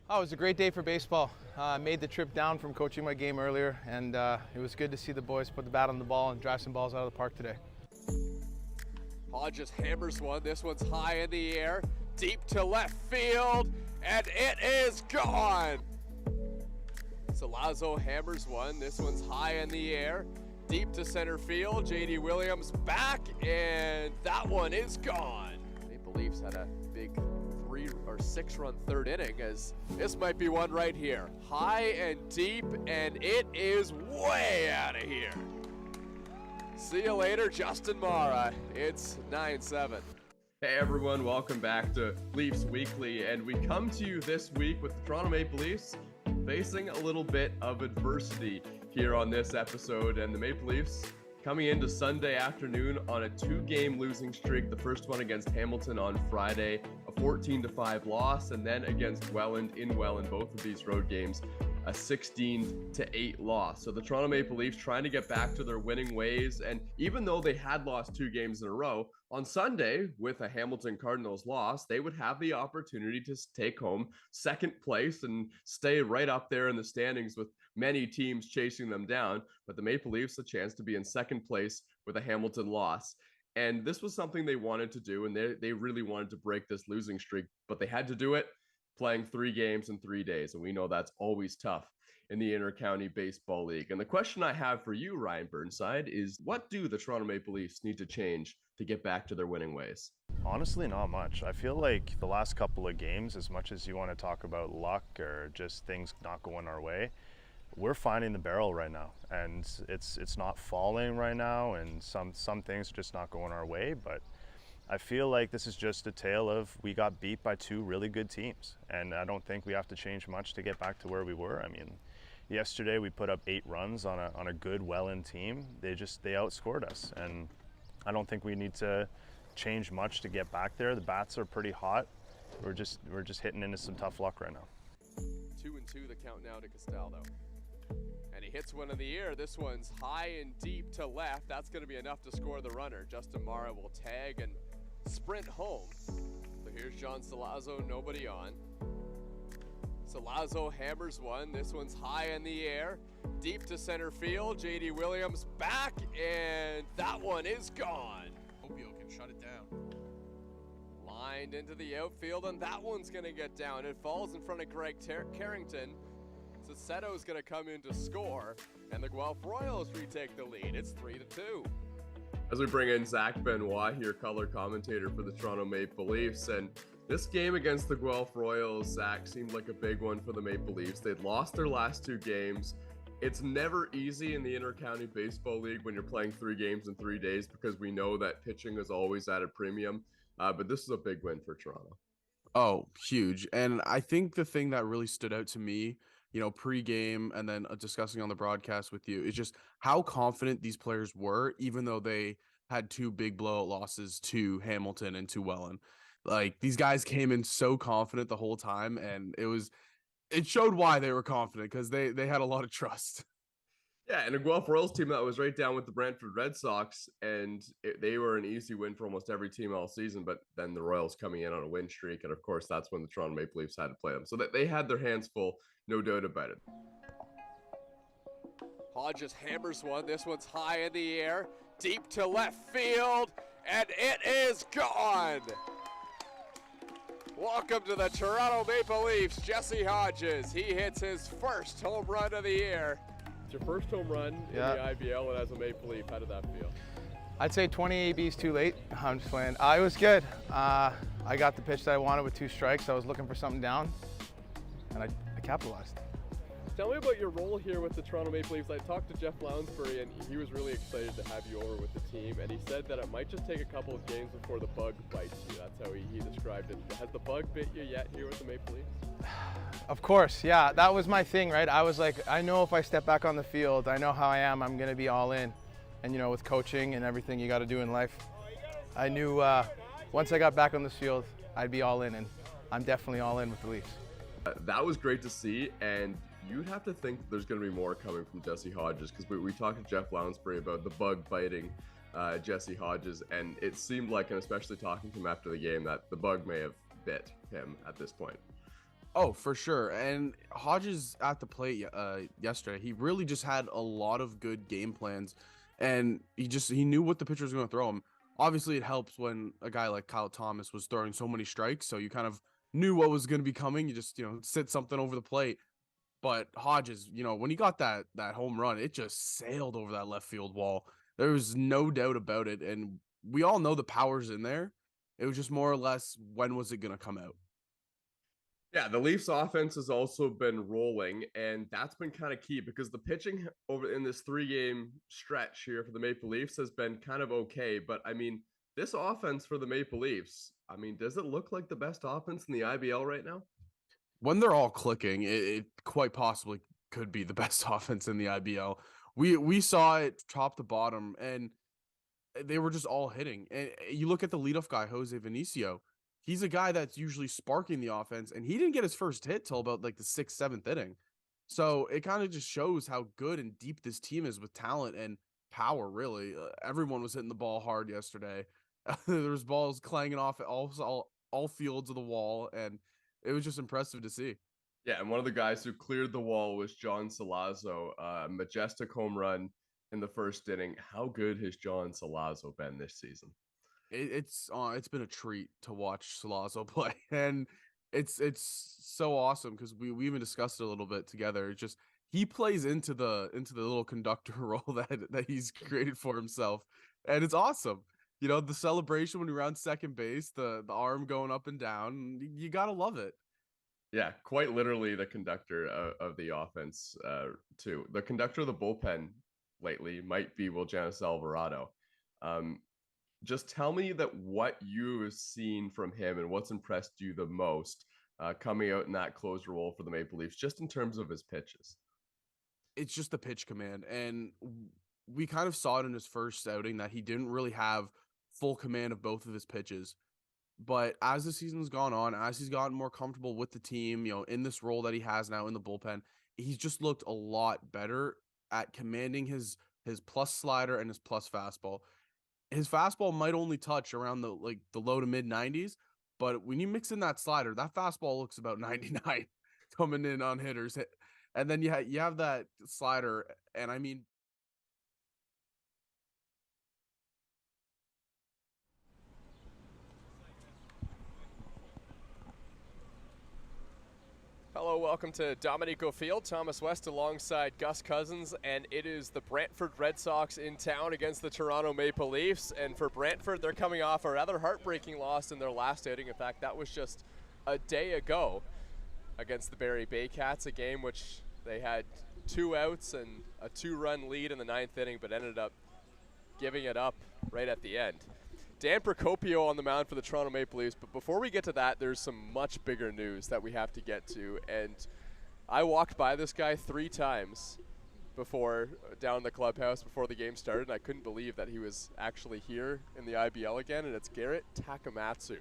Oh, it was a great day for baseball. Made the trip down from coaching my game earlier, and it was good to see the boys put the bat on the ball and drive some balls out of the park today. Hodges hammers one. This one's high in the air, deep to left field, and it is gone. Salazzo hammers one. This one's high in the air, deep to center field. J.D. Williams back, and that one is gone. Maple Leafs had a big 3 or 6 run third inning, as this might be one right here. High and deep, and it is way out of here. See you later, Justin Mara. It's 9-7. Hey everyone, welcome back to Leafs Weekly, and we come to you this week with the Toronto Maple Leafs facing a little bit of adversity here on this episode, and the Maple Leafs coming into Sunday afternoon on a 2-game losing streak. The first one against Hamilton on Friday, a 14-5 loss, and then against Welland in Welland, both of these road games, a 16-8 loss. So the Toronto Maple Leafs trying to get back to their winning ways, and even though they had lost 2 games in a row, on Sunday, with a Hamilton Cardinals loss, they would have the opportunity to take home second place and stay right up there in the standings with many teams chasing them down. But the Maple Leafs a chance to be in second place with a Hamilton loss. And this was something they wanted to do, and they really wanted to break this losing streak, but they had to do it playing 3 games in 3 days. And we know that's always tough in the Inter-County Baseball League. And the question I have for you, Ryan Burnside, is what do the Toronto Maple Leafs need to change to get back to their winning ways? Honestly, not much. I feel like the last couple of games, as much as you want to talk about luck or just things not going our way, we're finding the barrel right now, and it's not falling right now, and some things are just not going our way. But I feel like this is just a tale of we got beat by 2 really good teams, and I don't think we have to change much to get back to where we were. I mean, yesterday we put up 8 runs on a good Welland team. They outscored us, and I don't think we need to change much to get back there. The bats are pretty hot. We're just hitting into some tough luck right now. 2-2 the count now to Castaldo. And he hits one in the air. This one's high and deep to left. That's going to be enough to score the runner. Justin Mara will tag and sprint home. So here's John Salazzo, nobody on. Salazzo hammers one. This one's high in the air, deep to center field. J.D. Williams back, and that one is gone. Opio can shut it down. Lined into the outfield, and that one's going to get down. It falls in front of Greg Carrington. Seto's going to come in to score, and the Guelph Royals retake the lead. It's 3-2. As we bring in Zach Benoit here, color commentator for the Toronto Maple Leafs, and this game against the Guelph Royals, Zach, seemed like a big one for the Maple Leafs. They'd lost their last 2 games. It's never easy in the Inter-County Baseball League when you're playing 3 games in 3 days, because we know that pitching is always at a premium, but this is a big win for Toronto. Oh, huge. And I think the thing that really stood out to me, pre-game and then discussing on the broadcast with you, is just how confident these players were, even though they had 2 big blowout losses to Hamilton and to Welland. Like, these guys came in so confident the whole time, and it showed why they were confident, because they had a lot of trust. Yeah, and a Guelph Royals team that was right down with the Brantford Red Sox, and they were an easy win for almost every team all season, but then the Royals coming in on a win streak, and of course that's when the Toronto Maple Leafs had to play them. So that they had their hands full, no doubt about it. Hodges hammers one. This one's high in the air, deep to left field, and it is gone. Welcome to the Toronto Maple Leafs, Jesse Hodges. He hits his first home run of the year. It's your first home run in the IBL, and as a Maple Leaf, how did that feel? I'd say 20 ABs too late. I'm just playing. It was good. I got the pitch that I wanted with 2 strikes. I was looking for something down, and I capitalized. Tell me about your role here with the Toronto Maple Leafs. I talked to Jeff Lounsbury, and he was really excited to have you over with the team, and he said that it might just take a couple of games before the bug bites you. That's how he described it. Has the bug bit you yet here with the Maple Leafs? Of course, yeah. That was my thing, right? I was like, I know if I step back on the field, I know how I am. I'm going to be all in. And, with coaching and everything you got to do in life, I knew once I got back on this field, I'd be all in, and I'm definitely all in with the Leafs. That was great to see, and you'd have to think there's going to be more coming from Jesse Hodges, because we talked to Jeff Lounsbury about the bug biting Jesse Hodges, and it seemed like, and especially talking to him after the game, that the bug may have bit him at this point. Oh, for sure. And Hodges at the plate yesterday, he really just had a lot of good game plans, and he knew what the pitcher was going to throw him. Obviously, it helps when a guy like Kyle Thomas was throwing so many strikes, so you kind of knew what was going to be coming. You just sit something over the plate. But Hodges, when he got that home run, it just sailed over that left field wall. There was no doubt about it, and we all know the power's in there. It was just more or less, when was it going to come out? Yeah, the Leafs offense has also been rolling, and that's been kind of key because the pitching over in this 3-game stretch here for the Maple Leafs has been kind of okay. But I mean, this offense for the Maple Leafs, I mean, does it look like the best offense in the IBL right now? When they're all clicking, it quite possibly could be the best offense in the IBL. We saw it top to bottom, and they were just all hitting. And you look at the leadoff guy, Jose Vinicio. He's a guy that's usually sparking the offense, and he didn't get his first hit till about like the 6th, 7th inning. So it kind of just shows how good and deep this team is with talent and power. Really, everyone was hitting the ball hard yesterday. There was balls clanging off at all fields of the wall, and it was just impressive to see. Yeah, and one of the guys who cleared the wall was John Salazzo, majestic home run in the first inning. How good has John Salazzo been this season? It's been a treat to watch Salazzo play, and it's so awesome because we even discussed it a little bit together. It's just he plays into the little conductor role that he's created for himself, and it's awesome. The celebration when you're on second base, the arm going up and down, you gotta love it. Yeah, quite literally the conductor of the offense, too. The conductor of the bullpen lately might be Will Janice Alvarado. Um, just tell me that what you've seen from him and what's impressed you the most coming out in that closer role for the Maple Leafs, just in terms of his pitches. It's just the pitch command, and we kind of saw it in his first outing that he didn't really have full command of both of his pitches. But as the season's gone on, as he's gotten more comfortable with the team, in this role that he has now in the bullpen, he's just looked a lot better at commanding his plus slider and his plus fastball. His fastball might only touch around the low to mid 90s, but when you mix in that slider, that fastball looks about 99 coming in on hitters. And then you have that slider, and I mean, Hello, welcome to Dominico Field. Thomas West alongside Gus Cousins, and it is the Brantford Red Sox in town against the Toronto Maple Leafs. And for Brantford, they're coming off a rather heartbreaking loss in their last outing. In fact, that was just a day ago against the Barrie Baycats, a game which they had 2 outs and a 2-run lead in the 9th inning, but ended up giving it up right at the end. Dan Procopio on the mound for the Toronto Maple Leafs, but before we get to that, there's some much bigger news that we have to get to, and I walked by this guy 3 times before, down in the clubhouse before the game started, and I couldn't believe that he was actually here in the IBL again, and it's Garrett Takamatsu,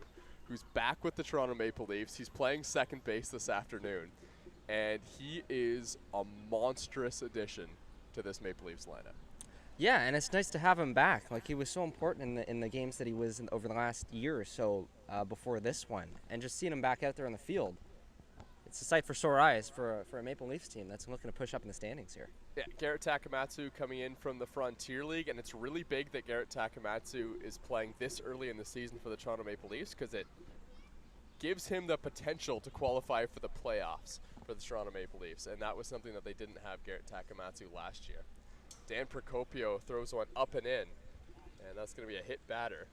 who's back with the Toronto Maple Leafs. He's playing second base this afternoon, and he is a monstrous addition to this Maple Leafs lineup. Yeah, and it's nice to have him back. Like, he was so important in the games that he was in over the last year or so before this one. And just seeing him back out there on the field, it's a sight for sore eyes for a Maple Leafs team that's looking to push up in the standings here. Yeah, Garrett Takamatsu coming in from the Frontier League, and it's really big that Garrett Takamatsu is playing this early in the season for the Toronto Maple Leafs because it gives him the potential to qualify for the playoffs for the Toronto Maple Leafs, and that was something that they didn't have Garrett Takamatsu last year. Dan Procopio throws one up and in, and that's going to be a hit batter.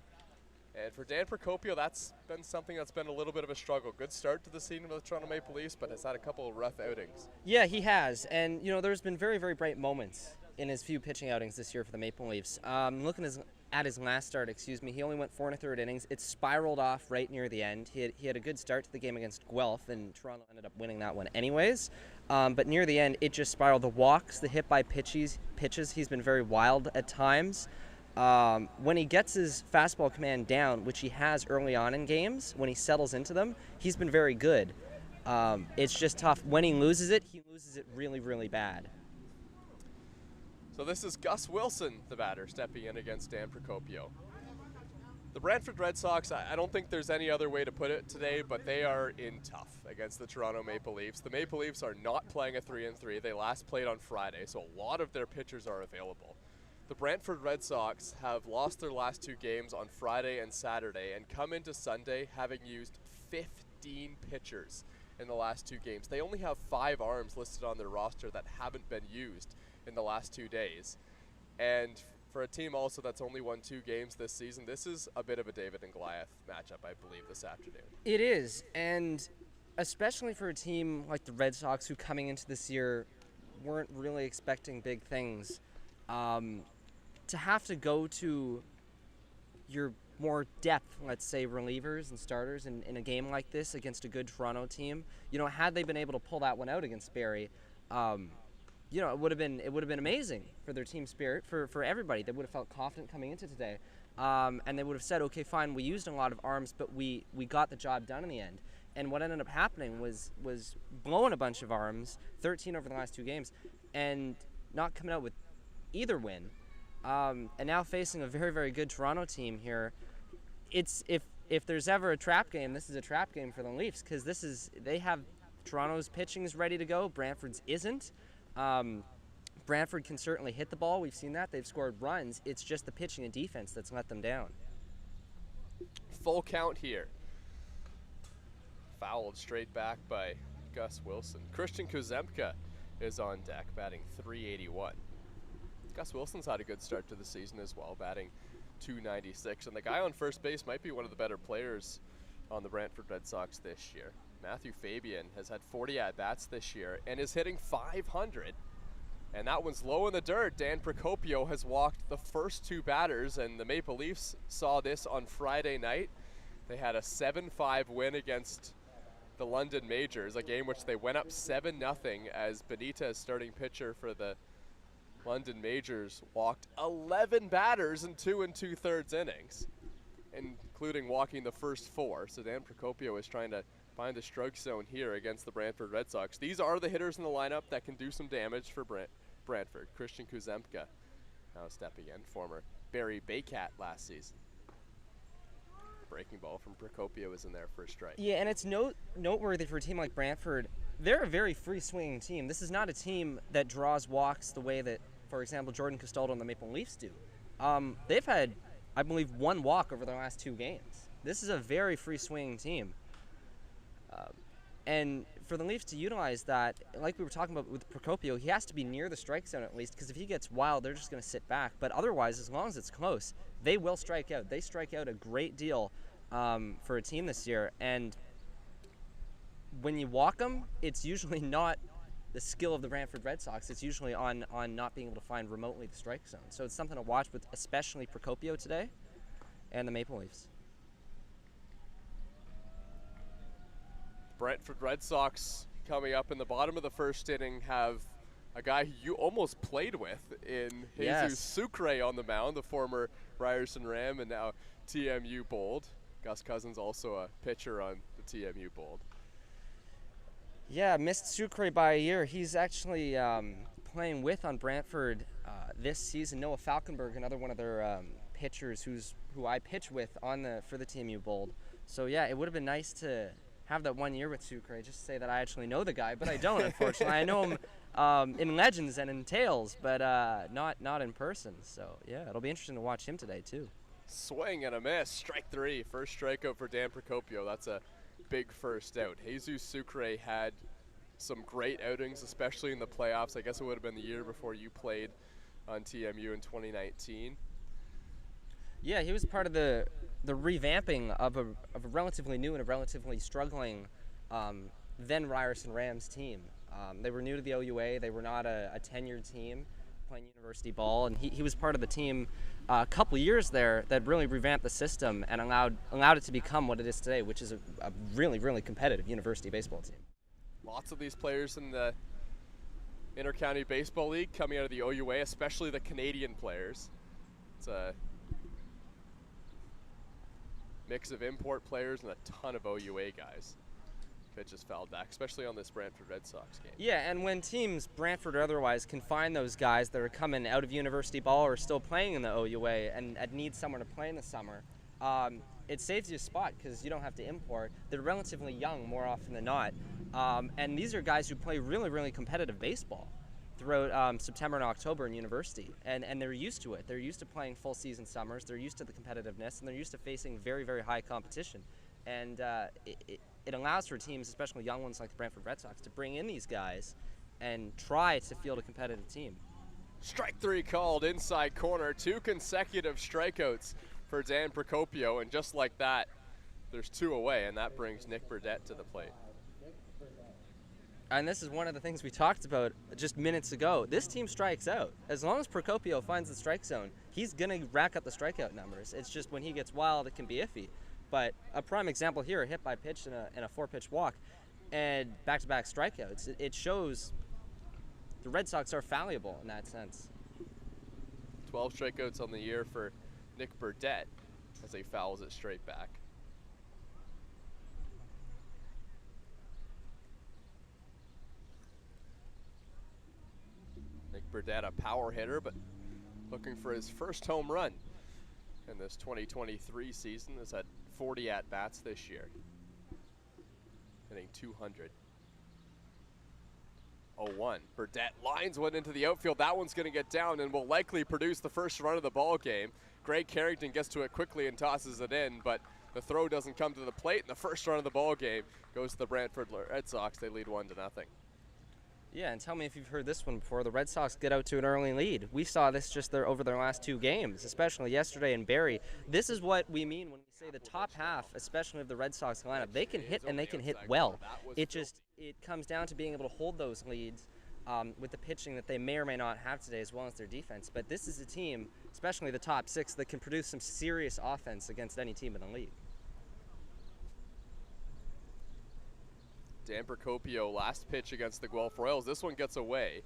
And for Dan Procopio, that's been something that's been a little bit of a struggle. Good start to the season with the Toronto Maple Leafs, but has had a couple of rough outings. Yeah, he has. And, there's been very, very bright moments in his few pitching outings this year for the Maple Leafs. Looking at his last start, he only went 4 1/3 innings. It spiraled off right near the end. He had a good start to the game against Guelph, and Toronto ended up winning that one anyways. But near the end, it just spiraled. The walks, the hit by pitches, he's been very wild at times. When he gets his fastball command down, which he has early on in games, when he settles into them, he's been very good. It's just tough. When he loses it really, really bad. So this is Gus Wilson, the batter, stepping in against Dan Procopio. The Brantford Red Sox, I don't think there's any other way to put it today, but they are in tough against the Toronto Maple Leafs. The Maple Leafs are not playing a 3-3. They last played on Friday, so a lot of their pitchers are available. The Brantford Red Sox have lost their last 2 games on Friday and Saturday and come into Sunday having used 15 pitchers in the last 2 games. They only have 5 arms listed on their roster that haven't been used in the last 2 days. And for a team also that's only won 2 games this season, this is a bit of a David and Goliath matchup, I believe, this afternoon. It is, and especially for a team like the Red Sox, who coming into this year weren't really expecting big things, to have to go to your more depth, let's say, relievers and starters in a game like this against a good Toronto team, had they been able to pull that one out against Barrie, it would have been amazing for their team spirit, for everybody. They would have felt confident coming into today, and they would have said, okay, fine, we used a lot of arms, but we got the job done in the end. And what ended up happening was blowing a bunch of arms, 13 over the last 2 games, and not coming out with either win. And now facing a very, very good Toronto team here. It's if there's ever a trap game, this is a trap game for the Leafs, because they have Toronto's pitching is ready to go. Brantford's isn't. Brantford can certainly hit the ball. We've seen that. They've scored runs. It's just the pitching and defense that's let them down. Full count here. Fouled straight back by Gus Wilson. Christian Kuzemka is on deck, batting .381. Gus Wilson's had a good start to the season as well, batting .296. And the guy on first base might be one of the better players on the Brantford Red Sox this year. Matthew Fabian has had 40 at-bats this year and is hitting .500. And that one's low in the dirt. Dan Procopio has walked the first 2 batters, and the Maple Leafs saw this on Friday night. They had a 7-5 win against the London Majors, a game which they went up 7-0 as Benitez, starting pitcher for the London Majors, walked 11 batters in 2 2/3 innings, including walking the first 4. So Dan Procopio is trying to find the strike zone here against the Brantford Red Sox. These are the hitters in the lineup that can do some damage for Brantford. Christian Kuzemka, now stepping in, former Barrie Baycat last season. Breaking ball from Procopio is in there for a strike. Yeah, and it's noteworthy for a team like Brantford. They're a very free-swinging team. This is not a team that draws walks the way that, for example, Jordan Castaldo and the Maple Leafs do. They've had, I believe, 1 walk over the last 2 games. This is a very free-swinging team. And for the Leafs to utilize that, like we were talking about with Procopio, he has to be near the strike zone at least, because if he gets wild, they're just going to sit back. But otherwise, as long as it's close, they will strike out. They strike out a great deal for a team this year. And when you walk them, it's usually not the skill of the Brantford Red Sox. It's usually on not being able to find remotely the strike zone. So it's something to watch with especially Procopio today and the Maple Leafs. Brantford Red Sox coming up in the bottom of the first inning have a guy who you almost played with in Jesus Sucre on the mound, the former Ryerson Ram and now TMU Bold. Gus Cousins also a pitcher on the TMU Bold. Yeah, missed Sucre by a year. He's actually playing with on Brantford this season. Noah Falkenberg, another one of their pitchers who I pitch with for the TMU Bold. So yeah, it would have been nice to have that 1 year with Sucre, just to say that I actually know the guy, but I don't, unfortunately. I know him in legends and in tales, but not in person. So yeah, it'll be interesting to watch him today too. Swing and a miss, strike 3. First strikeout for Dan Procopio. That's a big first out. Jesus Sucre had some great outings, especially in the playoffs. I guess it would have been the year before you played on TMU in 2019. Yeah, he was part of the revamping of a relatively new and a relatively struggling then Ryerson Rams team. They were new to the OUA. They were not a tenured team playing university ball, and he was part of the team a couple years there that really revamped the system and allowed it to become what it is today, which is a really, really competitive university baseball team. Lots of these players in the Intercounty Baseball League coming out of the OUA, especially the Canadian players. It's a mix of import players and a ton of OUA guys. Pitch is fouled back, especially on this Brantford Red Sox game. Yeah, and when teams, Brantford or otherwise, can find those guys that are coming out of university ball or still playing in the OUA and need somewhere to play in the summer, it saves you a spot because you don't have to import. They're relatively young more often than not. And these are guys who play really, really competitive baseball throughout September and October in university. And they're used to it. They're used to playing full season summers. They're used to the competitiveness, and they're used to facing very, very high competition. And it allows for teams, especially young ones like the Brantford Red Sox, to bring in these guys and try to field a competitive team. Strike 3 called inside corner. 2 consecutive strikeouts for Dan Procopio, and just like that, there's 2 away, and that brings Nick Burdett to the plate. And this is one of the things we talked about just minutes ago. This team strikes out. As long as Procopio finds the strike zone, he's going to rack up the strikeout numbers. It's just when he gets wild, it can be iffy. But a prime example here, a hit by pitch and a 4-pitch walk, and back-to-back strikeouts. It shows the Red Sox are fallible in that sense. 12 strikeouts on the year for Nick Burdett as he fouls it straight back. Nick Burdett, a power hitter, but looking for his first home run in this 2023 season. Has had 40 at-bats this year, hitting 200. 0-1. Burdett lines one into the outfield. That one's going to get down and will likely produce the first run of the ball game. Greg Carrington gets to it quickly and tosses it in, but the throw doesn't come to the plate, and the first run of the ball game goes to the Brantford Red Sox. They lead 1-0. Yeah, and tell me if you've heard this one before. The Red Sox get out to an early lead. We saw this just over their last 2 games, especially yesterday in Barrie. This is what we mean when we say the top half, especially of the Red Sox lineup. They can hit, and they can hit well. It comes down to being able to hold those leads with the pitching that they may or may not have today, as well as their defense. But this is a team, especially the top 6, that can produce some serious offense against any team in the league. Dan Procopio, last pitch against the Guelph Royals. This one gets away.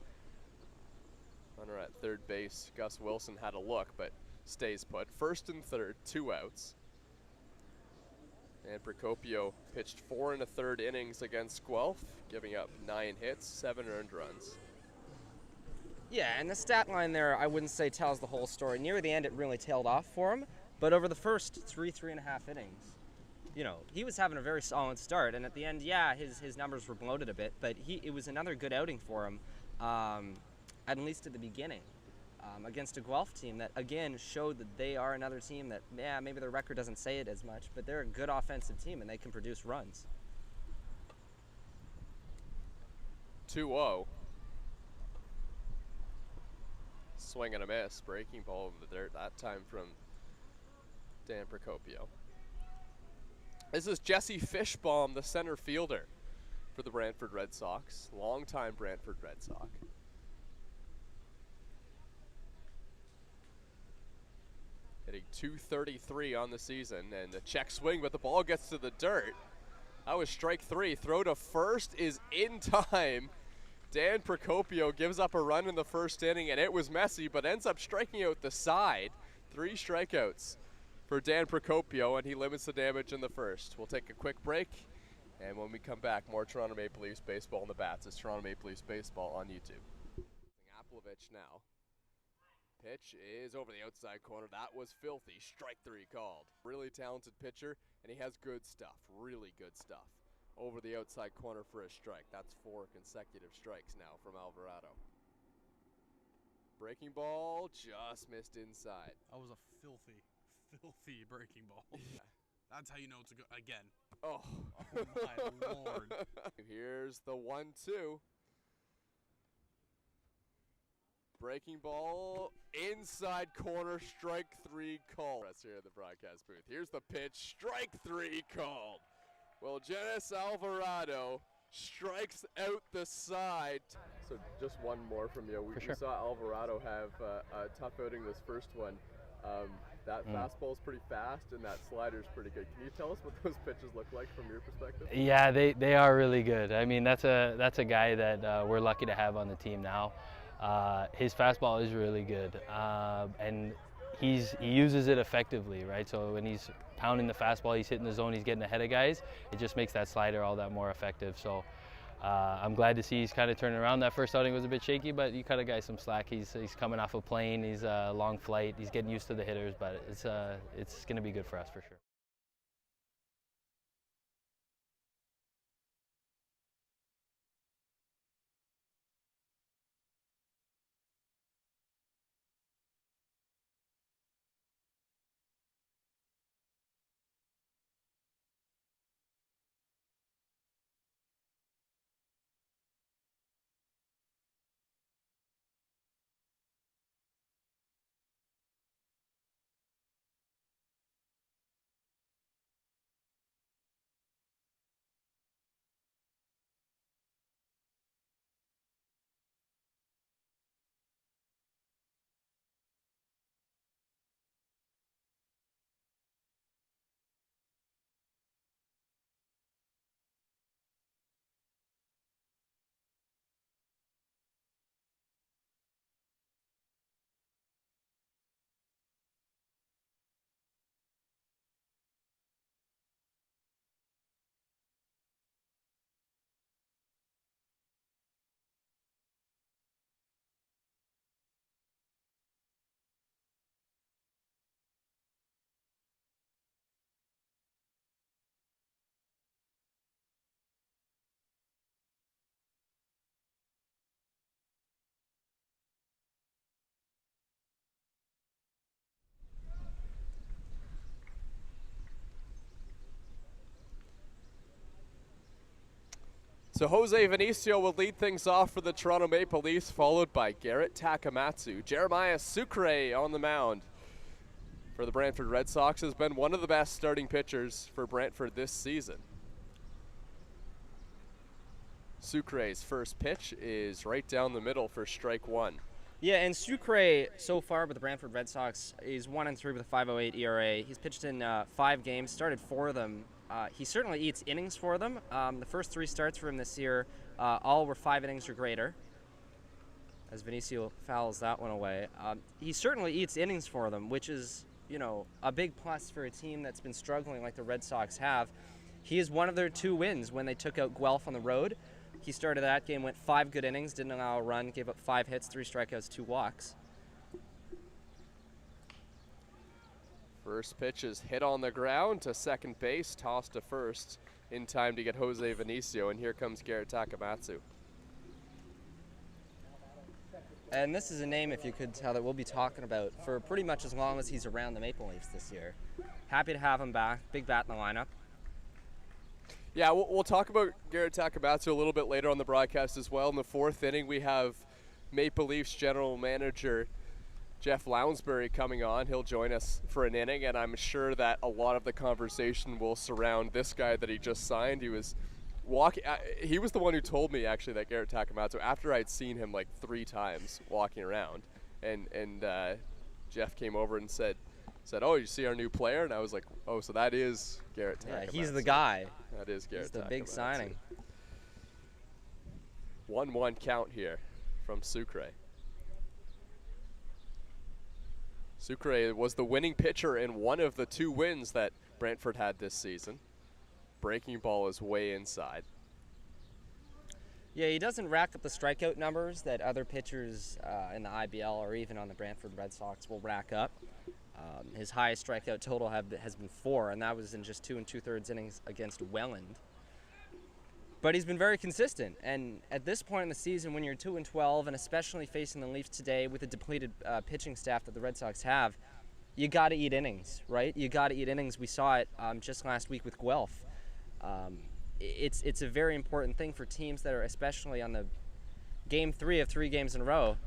Runner at third base, Gus Wilson had a look, but stays put. First and third, 2 outs. Dan Procopio pitched 4 1/3 innings against Guelph, giving up 9 hits, 7 earned runs. Yeah, and the stat line there, I wouldn't say tells the whole story. Near the end, it really tailed off for him, but over the first 3.5 innings, you know, he was having a very solid start, and at the end, yeah, his numbers were bloated a bit, but it was another good outing for him, at least at the beginning, against a Guelph team that, again, showed that they are another team that, yeah, maybe their record doesn't say it as much, but they're a good offensive team, and they can produce runs. 2-0. Swing and a miss, breaking ball over the dirt, that time from Dan Procopio. This is Jesse Fishbaum, the center fielder for the Brantford Red Sox, longtime Brantford Red Sox. Hitting .233 on the season, and a check swing, but the ball gets to the dirt. That was strike 3. Throw to first is in time. Dan Procopio gives up a run in the first inning, and it was messy, but ends up striking out the side. 3 strikeouts for Dan Procopio, and he limits the damage in the first. We'll take a quick break, and when we come back, more Toronto Maple Leafs baseball in the bats. It's Toronto Maple Leafs baseball on YouTube. Applovich now. Pitch is over the outside corner. That was filthy. Strike 3 called. Really talented pitcher, and he has good stuff, really good stuff. Over the outside corner for a strike. That's 4 consecutive strikes now from Alvarado. Breaking ball just missed inside. That was a filthy breaking ball. Yeah. That's how you know it's a good, again. Oh. Oh my Lord. Here's the 1-2. Breaking ball, inside corner, strike 3 called. That's here at the broadcast booth. Here's the pitch, strike 3 called. Well, Janice Alvarado strikes out the side. So just one more from you. We saw Alvarado have a tough outing this first one. That fastball's pretty fast and that slider's pretty good. Can you tell us what those pitches look like from your perspective? Yeah, they are really good. I mean, that's a guy that we're lucky to have on the team now. His fastball is really good, and he uses it effectively, right? So when he's pounding the fastball, he's hitting the zone, he's getting ahead of guys. It just makes that slider all that more effective. So I'm glad to see he's kind of turning around. That first outing was a bit shaky, but you cut a guy some slack. He's coming off a plane. He's a long flight. He's getting used to the hitters, but it's going to be good for us for sure. So Jose Vinicio will lead things off for the Toronto Maple Leafs, followed by Garrett Takamatsu. Jeremiah Sucre on the mound for the Brantford Red Sox has been one of the best starting pitchers for Brantford this season. Sucre's first pitch is right down the middle for strike one. Yeah, and Sucre so far with the Brantford Red Sox is 1-3 with a 5.08 ERA. He's pitched in 5 games, started 4 of them. He certainly eats innings for them. The first 3 starts for him this year, all were 5 innings or greater, as Vinicio fouls that one away. He certainly eats innings for them, which is, you know, a big plus for a team that's been struggling like the Red Sox have. He is one of their 2 wins when they took out Guelph on the road. He started that game, went 5 good innings, didn't allow a run, gave up 5 hits, 3 strikeouts, 2 walks. First pitch is hit on the ground to second base, tossed to first in time to get Jose Vinicio, and here comes Garrett Takamatsu. And this is a name, if you could tell, that we'll be talking about for pretty much as long as he's around the Maple Leafs this year. Happy to have him back. Big bat in the lineup. Yeah, we'll talk about Garrett Takamatsu a little bit later on the broadcast as well. In the 4th inning, we have Maple Leafs general manager Jeff Lounsbury coming on. He'll join us for an inning, and I'm sure that a lot of the conversation will surround this guy that he just signed. He was walking. He was the one who told me actually that Garrett Takamatsu, after I'd seen him like 3 times walking around, and Jeff came over and said, "Oh, you see our new player?" And I was like, "Oh, so that is Garrett Takamatsu." Yeah, he's the guy. That is Garrett Takamatsu. He's the big signing. 1-1 count here from Sucre. Sucre was the winning pitcher in one of the 2 wins that Brantford had this season. Breaking ball is way inside. Yeah, he doesn't rack up the strikeout numbers that other pitchers in the IBL or even on the Brantford Red Sox will rack up. His highest strikeout total has been 4, and that was in just 2 2/3 innings against Welland. But he's been very consistent, and at this point in the season, when you're 2-12, and especially facing the Leafs today with the depleted pitching staff that the Red Sox have, you got to eat innings, right? You got to eat innings. We saw it just last week with Guelph. It's a very important thing for teams that are especially on the game 3 of 3 games in a row.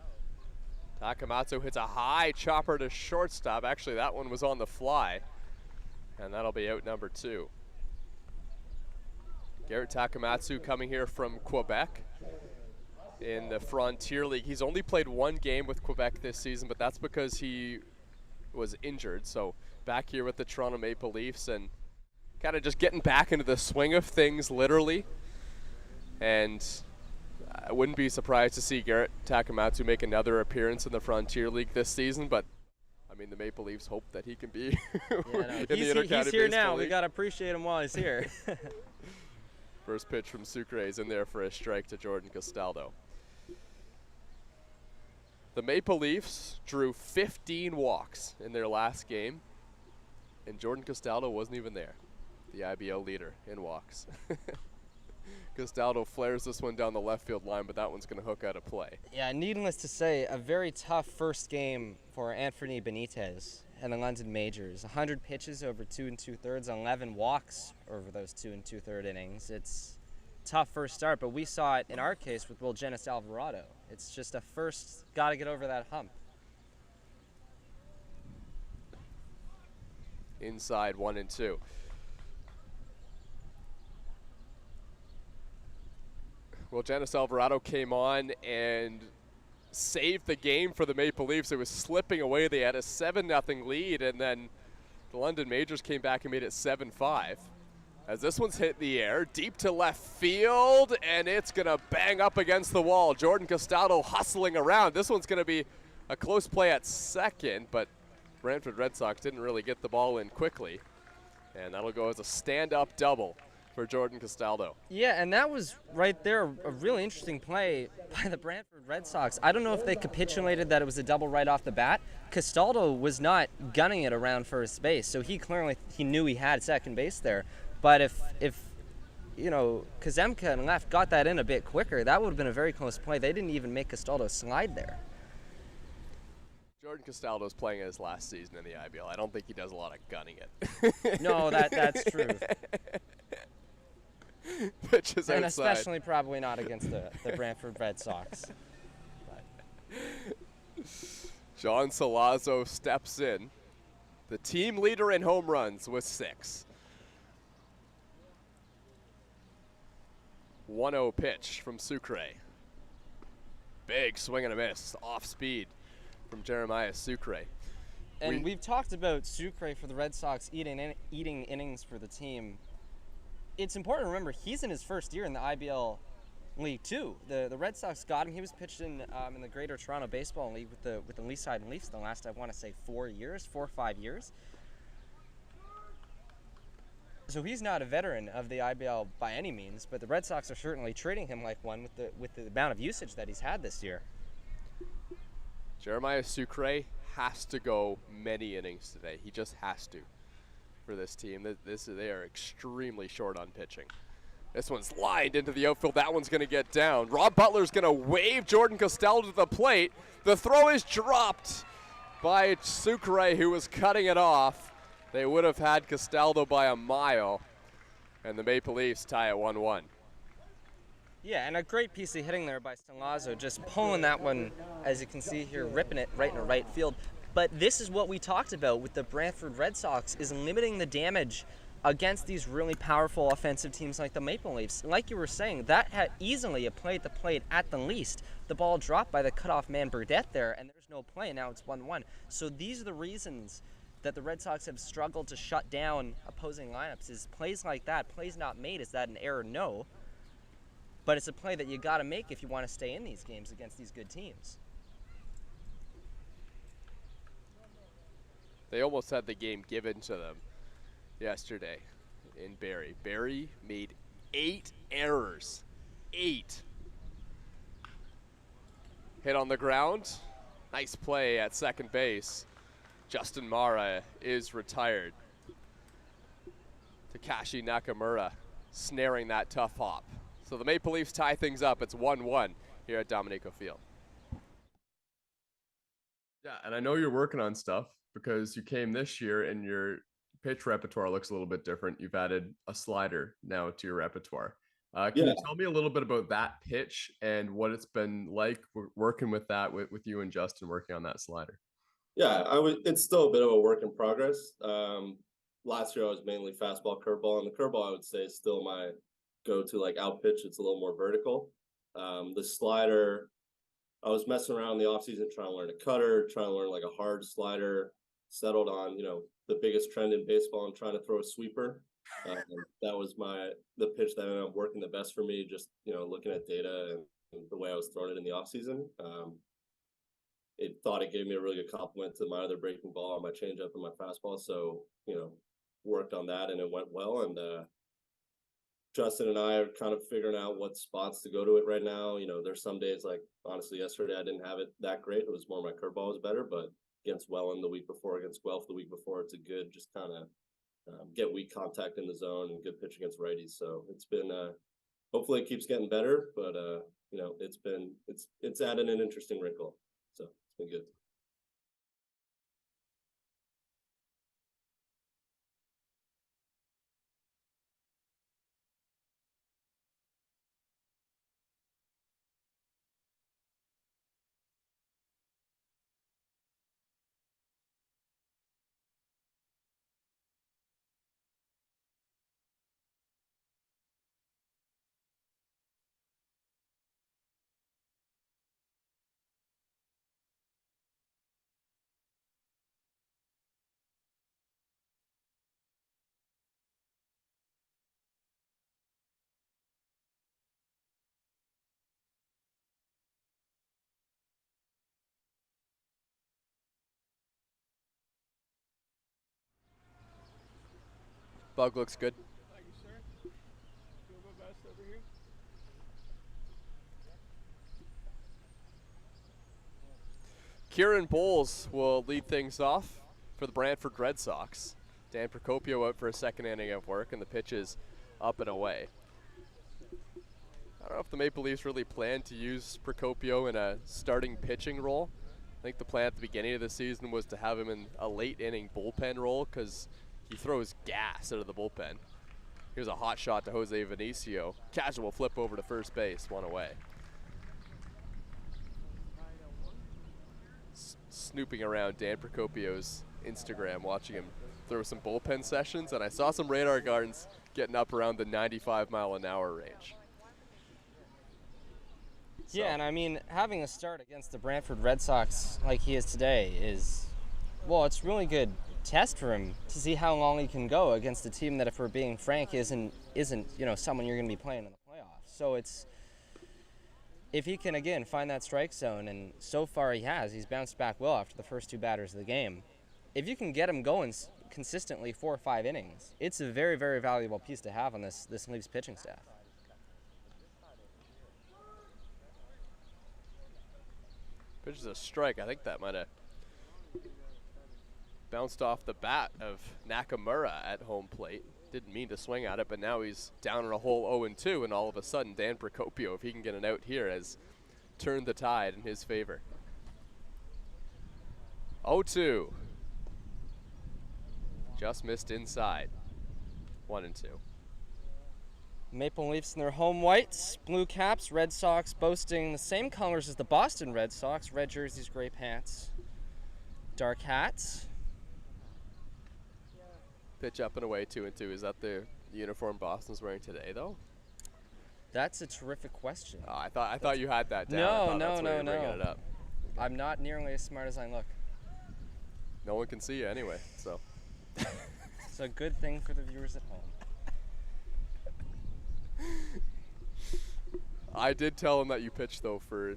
Takamatsu hits a high chopper to shortstop. Actually, that one was on the fly, and that'll be out number 2. Garrett Takamatsu coming here from Quebec in the Frontier League. He's only played 1 game with Quebec this season, but that's because he was injured. So back here with the Toronto Maple Leafs and kind of just getting back into the swing of things, literally. And I wouldn't be surprised to see Garrett Takamatsu make another appearance in the Frontier League this season, but I mean, the Maple Leafs hope that he can be in the Intercounty He's here now. Baseball We League. got to appreciate him while he's here. First pitch from Sucre is in there for a strike to Jordan Castaldo. The Maple Leafs drew 15 walks in their last game, and Jordan Castaldo wasn't even there, the IBL leader in walks. Castaldo flares this one down the left field line, but that one's going to hook out of play. Yeah, needless to say, a very tough first game for Anthony Benitez and the London Majors. 100 pitches over 2 2/3, 11 walks over those 2 2/3 innings. It's tough first start, but we saw it in our case with Will Genis Alvarado. It's just a first, got to get over that hump. Inside 1-2. Well, Genis Alvarado came on and saved the game for the Maple Leafs. It was slipping away. They had a 7-0 lead, and then the London Majors came back and made it 7-5. As this one's hit in the air, deep to left field, and it's going to bang up against the wall. Jordan Castaldo hustling around. This one's going to be a close play at second, but Brantford Red Sox didn't really get the ball in quickly. And that'll go as a stand-up double for Jordan Castaldo. Yeah, and that was right there a really interesting play by the Brantford Red Sox. I don't know if they capitulated that it was a double right off the bat. Castaldo was not gunning it around first base, so he knew he had second base there. But if Kazemka and left got that in a bit quicker, that would have been a very close play. They didn't even make Castaldo slide there. Jordan Castaldo's playing his last season in the IBL. I don't think he does a lot of gunning it. No, that's true. Pitches and outside. especially probably not against the Brantford Red Sox. But. John Salazzo steps in. The team leader in home runs with 6. 1-0 pitch from Sucre. Big swing and a miss. Off speed from Jeremiah Sucre. And we've talked about Sucre for the Red Sox eating innings for the team. It's important to remember he's in his first year in the IBL League too. The Red Sox got him. He was pitched in the Greater Toronto Baseball League with the Leaside Leafs the last, I want to say, 4 or 5 years. So he's not a veteran of the IBL by any means, but the Red Sox are certainly treating him like one with the amount of usage that he's had this year. Jeremiah Sucre has to go many innings today. He just has to for this team. They are extremely short on pitching. This one's lined into the outfield. That one's going to get down. Rob Butler's going to wave Jordan Castaldo to the plate. The throw is dropped by Sucre, who was cutting it off. They would have had Castaldo by a mile, and the Maple Leafs tie at 1-1. Yeah, and a great piece of hitting there by Stalazzo, just pulling that one, as you can see here, ripping it right in the right field. But this is what we talked about with the Brantford Red Sox, is limiting the damage against these really powerful offensive teams like the Maple Leafs. Like you were saying, that had easily a play at the plate at the least. The ball dropped by the cutoff man Burdette there, and there's no play. Now it's 1-1. So these are the reasons that the Red Sox have struggled to shut down opposing lineups, is plays like that. Plays not made. Is that an error? No. But it's a play that you got to make if you want to stay in these games against these good teams. They almost had the game given to them yesterday in Barrie. Barrie made 8 errors. 8. Hit on the ground. Nice play at second base. Justin Mara is retired. Takashi Nakamura snaring that tough hop. So the Maple Leafs tie things up. It's 1-1 here at Dominico Field. Yeah, and I know you're working on stuff because you came this year and your pitch repertoire looks a little bit different. You've added a slider now to your repertoire. Can you tell me a little bit about that pitch and what it's been like working with that with you and Justin working on that slider? Yeah, it's still a bit of a work in progress. Last year I was mainly fastball, curveball, and the curveball I would say is still my go-to like out pitch. It's a little more vertical. The slider, I was messing around in the offseason trying to learn a cutter, trying to learn like a hard slider, settled on, the biggest trend in baseball and trying to throw a sweeper. That was the pitch that ended up working the best for me, just, looking at data and the way I was throwing it in the offseason. It gave me a really good compliment to my other breaking ball on my changeup and my fastball. So, worked on that and it went well. And Justin and I are kind of figuring out what spots to go to it right now. You know, there's some days, like honestly yesterday I didn't have it that great. It was more my curveball was better, but against Welland the week before, against Guelph the week before, it's a good just kind of get weak contact in the zone and good pitch against righties. So it's been hopefully it keeps getting better, but you know, it's added an interesting wrinkle. So it's been good. Bug looks good. Thank you, sir. Feel my best over here. Kieran Bowles will lead things off for the Brantford Red Sox. Dan Procopio out for a second inning of work, and the pitch is up and away. I don't know if the Maple Leafs really planned to use Procopio in a starting pitching role. I think the plan at the beginning of the season was to have him in a late inning bullpen role because he throws gas out of the bullpen. Here's a hot shot to Jose Vinicio. Casual flip over to first base, one away. Snooping around Dan Procopio's Instagram, watching him throw some bullpen sessions, and I saw some radar guns getting up around the 95-mile-an-hour range. So. Yeah, and I mean, having a start against the Brantford Red Sox like he is today is, well, it's really good test for him to see how long he can go against a team that, if we're being frank, isn't you know, someone you're going to be playing in the playoffs. So it's, if he can again find that strike zone, and so far he has, he's bounced back well after the first two batters of the game. If you can get him going consistently 4 or 5 innings, it's a very, very valuable piece to have on this Leafs pitching staff. Pitch is a strike. I think that might have bounced off the bat of Nakamura at home plate. Didn't mean to swing at it, but now he's down in a hole 0-2, and all of a sudden Dan Procopio, if he can get an out here, has turned the tide in his favor. 0-2. Just missed inside. 1-2. Maple Leafs in their home whites, blue caps, Red Sox boasting the same colors as the Boston Red Sox, red jerseys, gray pants, dark hats. Pitch up and away, 2-2. Is that the uniform Boston's wearing today, though? That's a terrific question. Oh, I thought you had that down. No. It up. I'm not nearly as smart as I look. No one can see you anyway, so. It's a good thing for the viewers at home. I did tell him that you pitched, though, for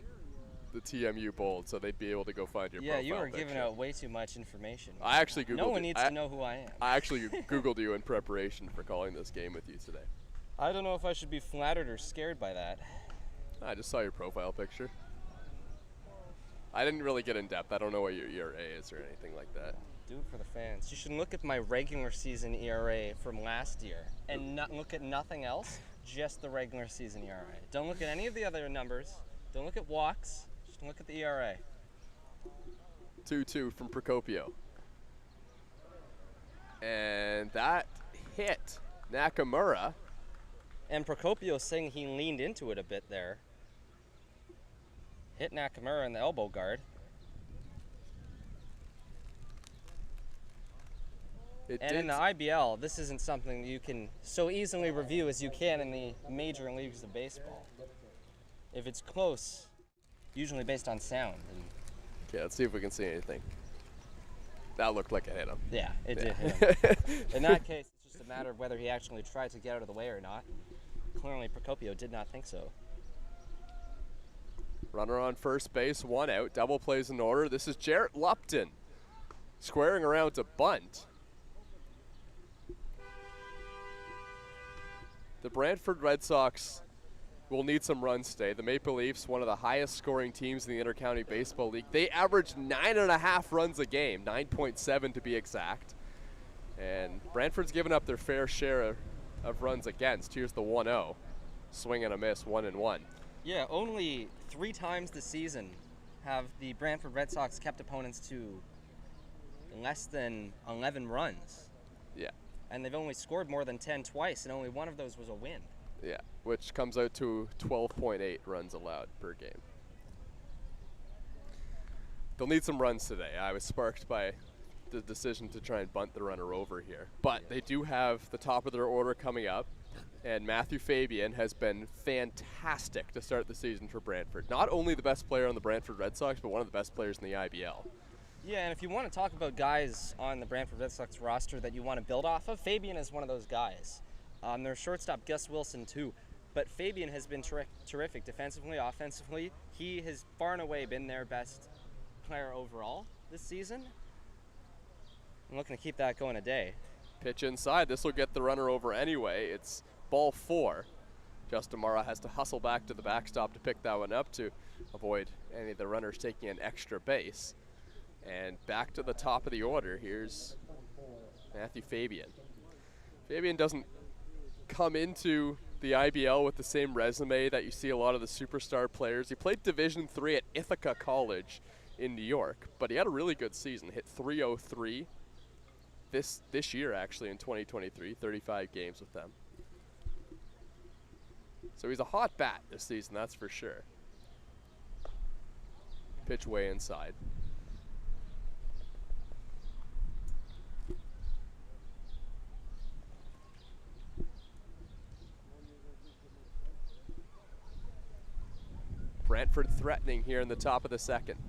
the TMU Bold, so they'd be able to go find your profile you are picture. giving out way too much information. I actually Googled No one needs to know who I am. I actually Googled you in preparation for calling this game with you today. I don't know if I should be flattered or scared by that. I just saw your profile picture. I didn't really get in depth. I don't know what your ERA is or anything like that. Do it for the fans. You should look at my regular season ERA from last year and not look at nothing else, just the regular season ERA. Don't look at any of the other numbers. Don't look at walks. Just look at the ERA. 2-2 from Procopio. And that hit Nakamura. And Procopio saying he leaned into it a bit there. Hit Nakamura in the elbow guard. In the IBL, this isn't something you can so easily review as you can in the major leagues of baseball. If it's close, usually based on sound. Okay, let's see if we can see anything. That looked like it hit him. Yeah, it did hit him. In that case, it's just a matter of whether he actually tried to get out of the way or not. Clearly, Procopio did not think so. Runner on first base, 1 out. Double plays in order. This is Jarrett Lupton squaring around to bunt. The Brantford Red Sox will need some runs today. The Maple Leafs, one of the highest scoring teams in the Intercounty Baseball League. They average 9.5 runs a game, 9.7 to be exact. And Brantford's given up their fair share of runs against. Here's the 1-0. Swing and a miss, 1-1. Yeah, only 3 times this season have the Brantford Red Sox kept opponents to less than 11 runs. Yeah. And they've only scored more than 10 twice, and only one of those was a win. Yeah, which comes out to 12.8 runs allowed per game. They'll need some runs today. I was sparked by the decision to try and bunt the runner over here. But they do have the top of their order coming up, and Matthew Fabian has been fantastic to start the season for Brantford. Not only the best player on the Brantford Red Sox, but one of the best players in the IBL. Yeah, and if you want to talk about guys on the Brantford Red Sox roster that you want to build off of, Fabian is one of those guys. Their shortstop, Gus Wilson, too. But Fabian has been terrific defensively, offensively. He has far and away been their best player overall this season. I'm looking to keep that going today. Pitch inside. This will get the runner over anyway. It's ball 4. Justin Mara has to hustle back to the backstop to pick that one up to avoid any of the runners taking an extra base. And back to the top of the order. Here's Matthew Fabian. Fabian doesn't come into the IBL with the same resume that you see a lot of the superstar players. He played Division III at Ithaca College in New York, but he had a really good season. Hit .303 this year, actually, in 2023, 35 games with them. So he's a hot bat this season, that's for sure. Pitch way inside. Brantford threatening here in the top of the second.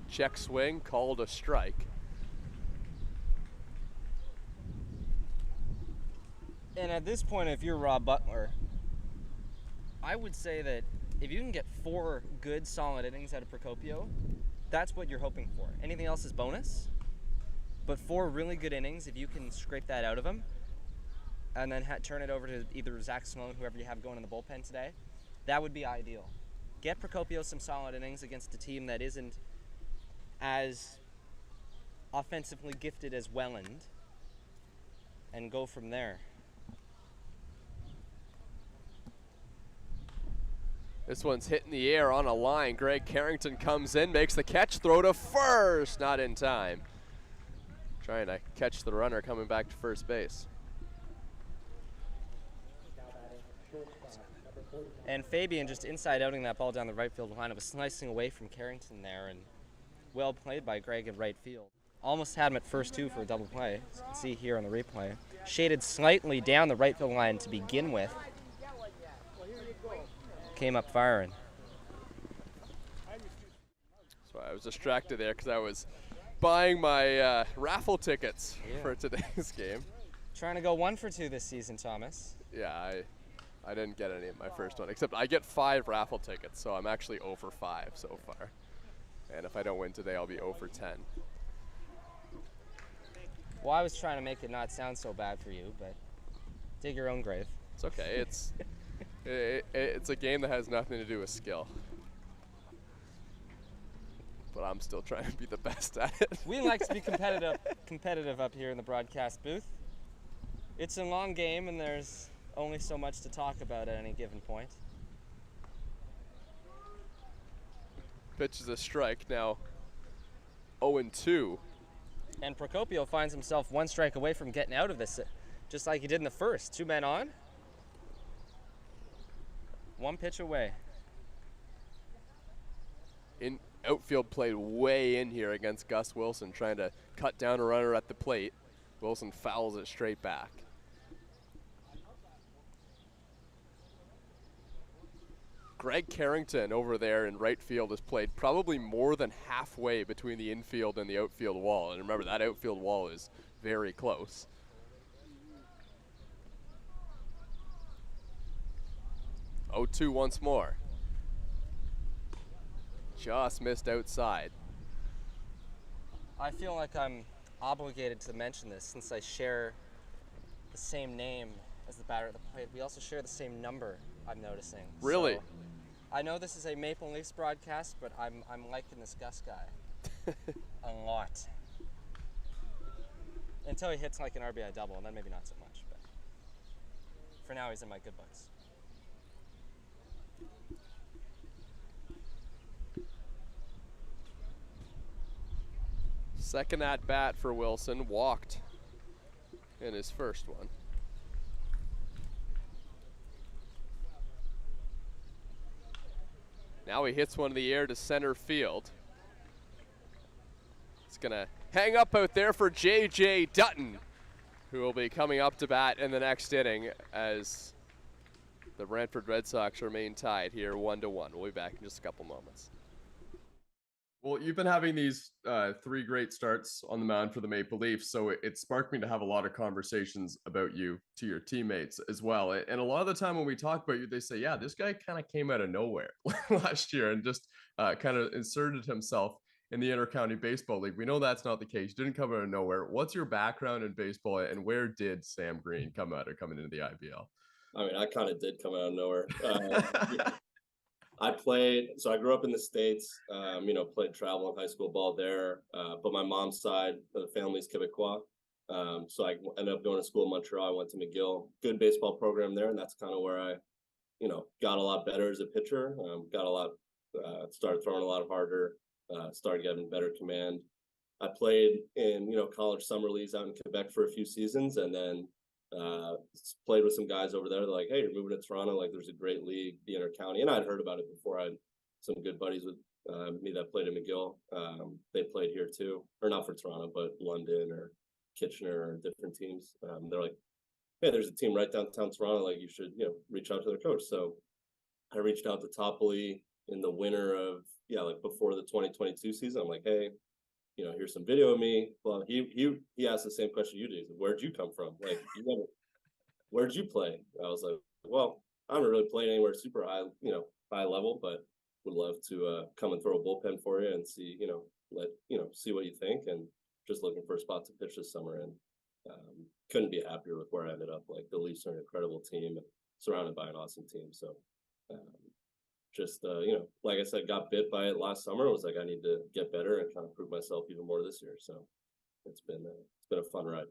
Check swing, called a strike. And at this point, if you're Rob Butler, I would say that if you can get 4 good, solid innings out of Procopio, that's what you're hoping for. Anything else is bonus. But 4 really good innings, if you can scrape that out of him, and then turn it over to either Zach Sloan, whoever you have going in the bullpen today, that would be ideal. Get Procopio some solid innings against a team that isn't as offensively gifted as Welland, and go from there. This one's hitting the air on a line. Greg Carrington comes in, makes the catch, throw to first, not in time. Trying to catch the runner coming back to first base. And Fabian just inside outing that ball down the right field line. It was slicing away from Carrington there, and well played by Greg in right field. Almost had him at first too for a double play, as you can see here on the replay. Shaded slightly down the right field line to begin with. Came up firing. So I was distracted there because I was buying my raffle tickets for today's game. Trying to go 1 for 2 this season, Thomas. Yeah, I didn't get any of my first one, except I get 5 raffle tickets, so I'm actually 0 for 5 so far. And if I don't win today, I'll be 0 for 10. Well, I was trying to make it not sound so bad for you, but dig your own grave. It's okay. It's a game that has nothing to do with skill. But I'm still trying to be the best at it. We like to be competitive up here in the broadcast booth. It's a long game, and there's only so much to talk about at any given point. Pitch is a strike, now 0-2. And Procopio finds himself 1 strike away from getting out of this, just like he did in the first. 2 men on. 1 pitch away. In outfield played way in here against Gus Wilson, trying to cut down a runner at the plate. Wilson fouls it straight back. Greg Carrington over there in right field has played probably more than halfway between the infield and the outfield wall. And remember, that outfield wall is very close. Oh, 2 once more. Just missed outside. I feel like I'm obligated to mention this since I share the same name as the batter at the plate. We also share the same number, I'm noticing. Really? So, I know this is a Maple Leafs broadcast, but I'm liking this Gus guy a lot. Until he hits like an RBI double, and then maybe not so much. But for now, he's in my good books. Second at bat for Wilson, walked in his first one. Now he hits one in the air to center field. It's gonna hang up out there for J.J. Dutton, who will be coming up to bat in the next inning as the Brantford Red Sox remain tied here 1-1. We'll be back in just a couple moments. Well, you've been having these 3 great starts on the mound for the Maple Leafs, so it sparked me to have a lot of conversations about you to your teammates as well. And a lot of the time when we talk about you, they say, yeah, this guy kind of came out of nowhere last year and just kind of inserted himself in the Intercounty Baseball League. We know that's not the case. You didn't come out of nowhere. What's your background in baseball, and where did Sam Green come out of coming into the IBL? I mean, I kind of did come out of nowhere. I grew up in the States, played travel and high school ball there. But my mom's side of the family's Quebecois. So I ended up going to school in Montreal. I went to McGill, good baseball program there. And that's kind of where I, got a lot better as a pitcher. Started throwing a lot harder, started getting better command. I played in, college summer leagues out in Quebec for a few seasons, and then played with some guys over there. They're like, hey, you're moving to Toronto. Like, there's a great league, the Intercounty. And I'd heard about it before. I had some good buddies with me that played in McGill. They played here too, or not for Toronto, but London or Kitchener or different teams. They're like, hey, there's a team right downtown Toronto. Like, you should, reach out to their coach. So I reached out to Topley in the winter of, before the 2022 season. I'm like, hey, here's some video of me. Well, he asked the same question you did. Where'd you come from? Like, where'd you play? I was like, well, I haven't really played anywhere super high, high level, but would love to come and throw a bullpen for you and see, see what you think. And just looking for a spot to pitch this summer, and couldn't be happier with where I ended up. Like, the Leafs are an incredible team and surrounded by an awesome team. So like I said, got bit by it last summer. I was like, I need to get better and kind of prove myself even more this year. So it's been a fun ride.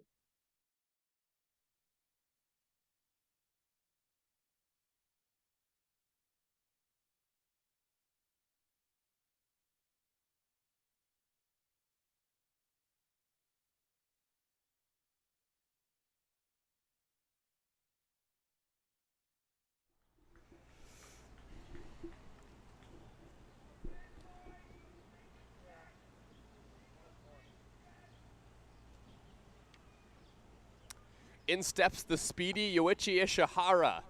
In steps the speedy Yoichi Ishihara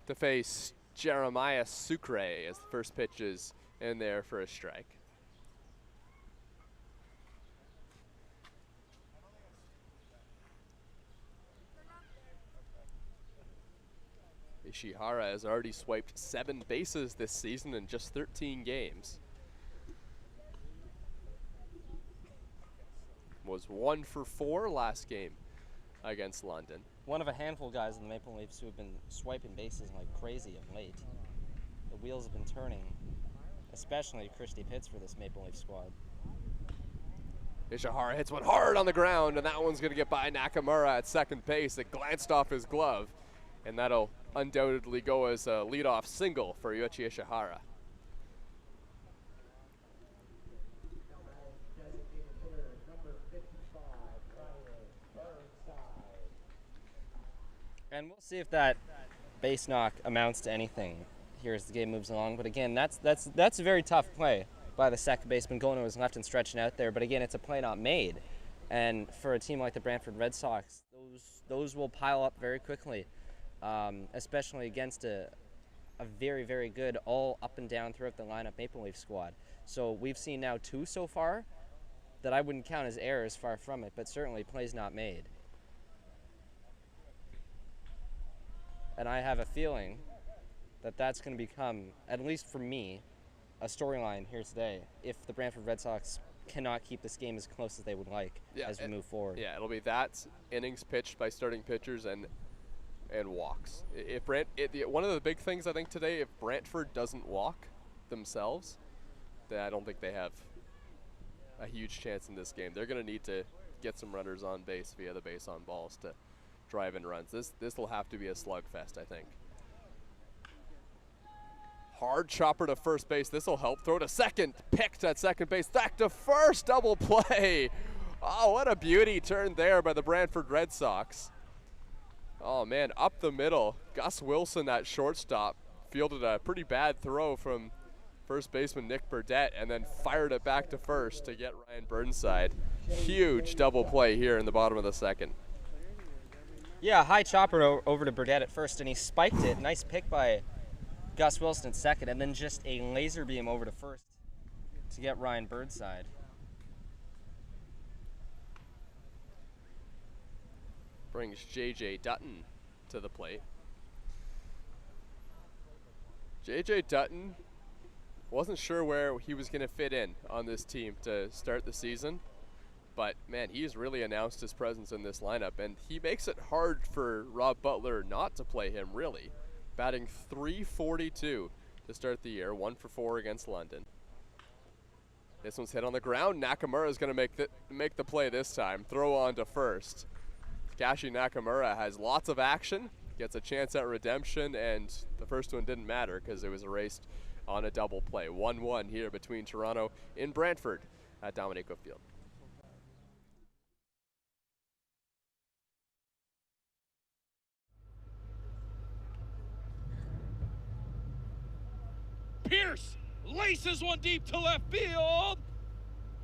to face Jeremiah Sucre as the first pitch is in there for a strike. Ishihara has already swiped 7 bases this season in just 13 games. Was 1 for 4 last game against London. One of a handful of guys in the Maple Leafs who have been swiping bases like crazy of late. The wheels have been turning, especially Christy Pitts for this Maple Leaf squad. Ishihara hits one hard on the ground, and that one's going to get by Nakamura at second base. It glanced off his glove, and that'll undoubtedly go as a leadoff single for Yoichi Ishihara. And we'll see if that base knock amounts to anything here as the game moves along. But again, that's a very tough play by the second baseman, going to his left and stretching out there. But again, it's a play not made. And for a team like the Brantford Red Sox, those will pile up very quickly, especially against a very, very good all up and down throughout the lineup Maple Leaf squad. So we've seen now 2 so far that I wouldn't count as errors, far from it, but certainly plays not made. And I have a feeling that that's going to become, at least for me, a storyline here today if the Brantford Red Sox cannot keep this game as close as they would like as we move forward. Yeah, it'll be that, innings pitched by starting pitchers, and and walks. One of the big things I think today, if Brantford doesn't walk themselves, then I don't think they have a huge chance in this game. They're going to need to get some runners on base via the base on balls to drive in runs. This will have to be a slugfest, I think. Hard chopper to first base. This will help. Throw to second. Picked at second base. Back to first. Double play. Oh, what a beauty turn there by the Brantford Red Sox. Oh, man, up the middle. Gus Wilson at shortstop fielded a pretty bad throw from first baseman Nick Burdett and then fired it back to first to get Ryan Burnside. Huge double play here in the bottom of the second. Yeah, high chopper over to Burdett at first, and he spiked it. Nice pick by Gus Wilson at second, and then just a laser beam over to first to get Ryan Burnside. Brings J.J. Dutton to the plate. J.J. Dutton wasn't sure where he was going to fit in on this team to start the season, but man, he's really announced his presence in this lineup, and he makes it hard for Rob Butler not to play him, really. Batting .342 to start the year, 1 for 4 against London. This one's hit on the ground. Nakamura is going to make the play this time. Throw on to first. Takashi Nakamura has lots of action, gets a chance at redemption, and the first one didn't matter because it was erased on a double play. 1-1 here between Toronto and Brantford at Dominico Field. Pierce laces one deep to left field.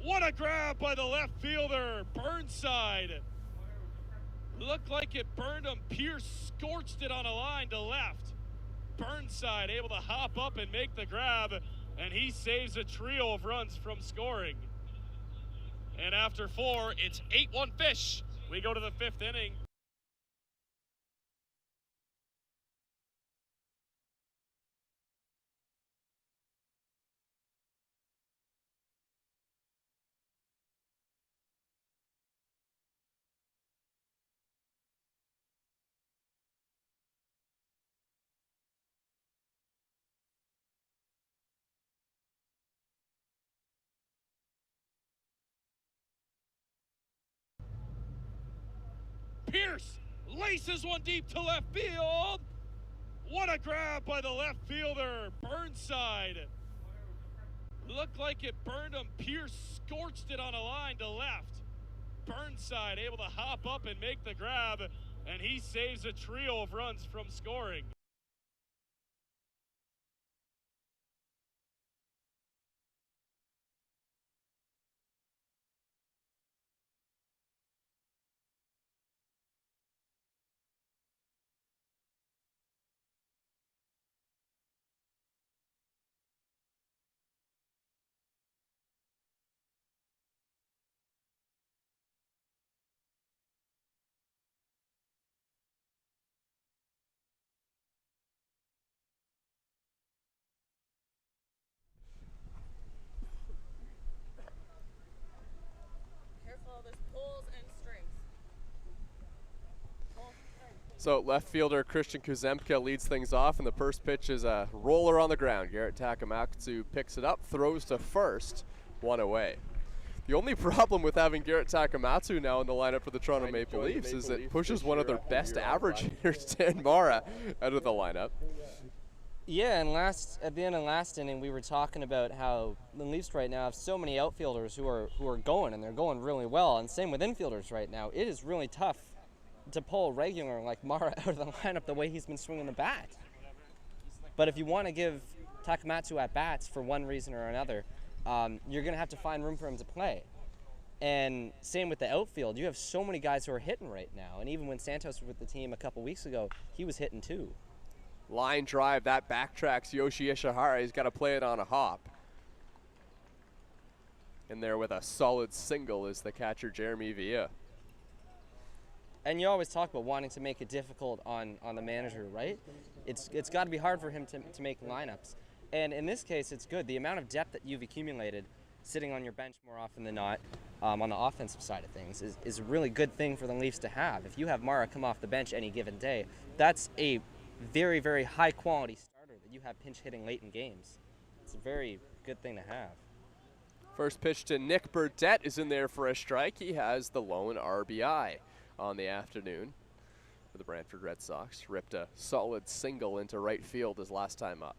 What a grab by the left fielder, Burnside. Looked like it burned him. Pierce scorched it on a line to left. Burnside able to hop up and make the grab, and he saves a trio of runs from scoring. And after 4, it's 8-1 Fish. We go to the 5th inning. Pierce laces one deep to left field. What a grab by the left fielder, Burnside. Looked like it burned him. Pierce scorched it on a line to left. Burnside able to hop up and make the grab, and he saves a trio of runs from scoring. So left fielder Christian Kuzemka leads things off, and the first pitch is a roller on the ground. Garrett Takamatsu picks it up, throws to first, 1 away. The only problem with having Garrett Takamatsu now in the lineup for the Toronto Maple Leafs is it pushes one of their best average hitters, Dan Mara, out of the lineup. Yeah, and at the end of last inning, we were talking about how the Leafs right now have so many outfielders who are going, and they're going really well, and same with infielders right now. It is really tough to pull a regular like Mara out of the lineup the way he's been swinging the bat. But if you want to give Takamatsu at bats for one reason or another, you're going to have to find room for him to play. And same with the outfield. You have so many guys who are hitting right now. And even when Santos was with the team a couple weeks ago, he was hitting too. Line drive, that backtracks Yoshi Ishihara. He's got to play it on a hop. In there with a solid single is the catcher Jeremy Villa. And you always talk about wanting to make it difficult on the manager, right? It's got to be hard for him to make lineups. And in this case, it's good. The amount of depth that you've accumulated sitting on your bench more often than not on the offensive side of things is a really good thing for the Leafs to have. If you have Mara come off the bench any given day, that's a very, very high-quality starter that you have pinch hitting late in games. It's a very good thing to have. First pitch to Nick Burdett is in there for a strike. He has the lone RBI on the afternoon for the Brantford Red Sox. Ripped a solid single into right field his last time up.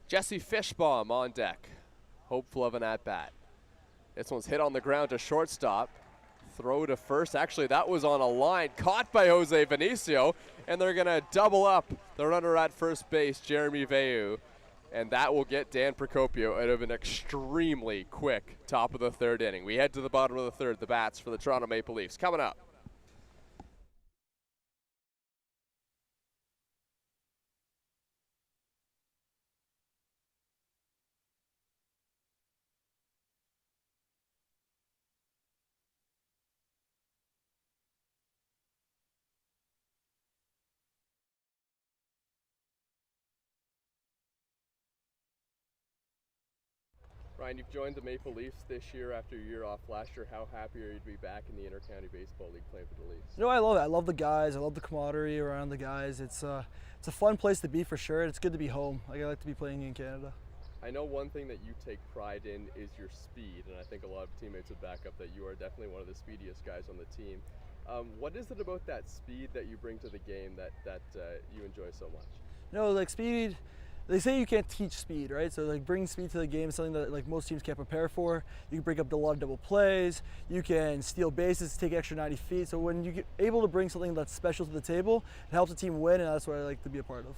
Jesse Fishbaum on deck, hopeful of an at-bat. This one's hit on the ground to shortstop. Throw to first. Actually, that was on a line caught by Jose Vinicio, and they're going to double up the runner at first base, Jeremy Veu, and that will get Dan Procopio out of an extremely quick top of the third inning. We head to the bottom of the third, the bats for the Toronto Maple Leafs. Coming up. Ryan, you've joined the Maple Leafs this year after a year off last year. How happy are you to be back in the Intercounty Baseball League playing for the Leafs? You know, I love it. I love the guys. I love the camaraderie around the guys. It's a fun place to be for sure. It's good to be home. I like to be playing in Canada. I know one thing that you take pride in is your speed, and I think a lot of teammates would back up that you are definitely one of the speediest guys on the team. What is it about that speed that you bring to the game that you enjoy so much? You know, like speed, they say you can't teach speed, right? So like bringing speed to the game is something that like most teams can't prepare for. You can break up a lot of double plays. You can steal bases, take extra 90 feet. So when you're able to bring something that's special to the table, it helps the team win, and that's what I like to be a part of.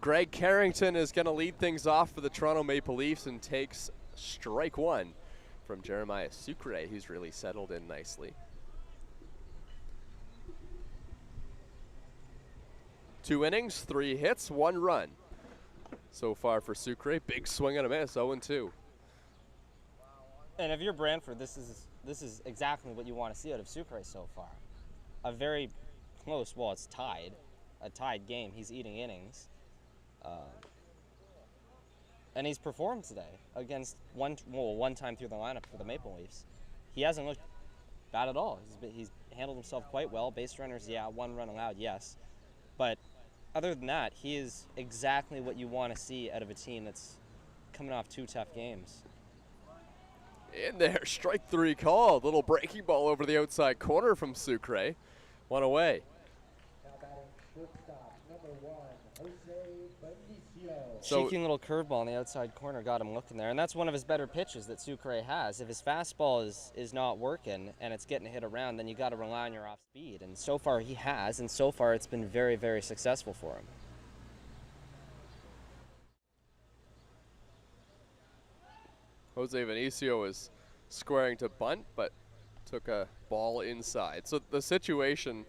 Greg Carrington is going to lead things off for the Toronto Maple Leafs and takes strike one from Jeremiah Sucre, who's really settled in nicely. 2 innings, 3 hits, 1 run. So far for Sucre, big swing and a miss, 0-2. And if you're Brantford, this is exactly what you want to see out of Sucre so far. A very close, well, it's tied, a tied game. He's eating innings. And he's performed today against one time through the lineup for the Maple Leafs. He hasn't looked bad at all. He's handled himself quite well. Base runners, yeah. 1 run allowed, yes. But other than that, he is exactly what you want to see out of a team that's coming off 2 tough games. In there, strike 3 called. Little breaking ball over the outside corner from Sucre. 1 away. Cheeky little curveball on the outside corner got him looking there, and that's one of his better pitches that Sucre has. If his fastball is not working and it's getting hit around, then you got to rely on your off speed, and so far he has, and so far it's been very, very successful for him. Jose Vinicio is squaring to bunt, but took a ball inside. So the situation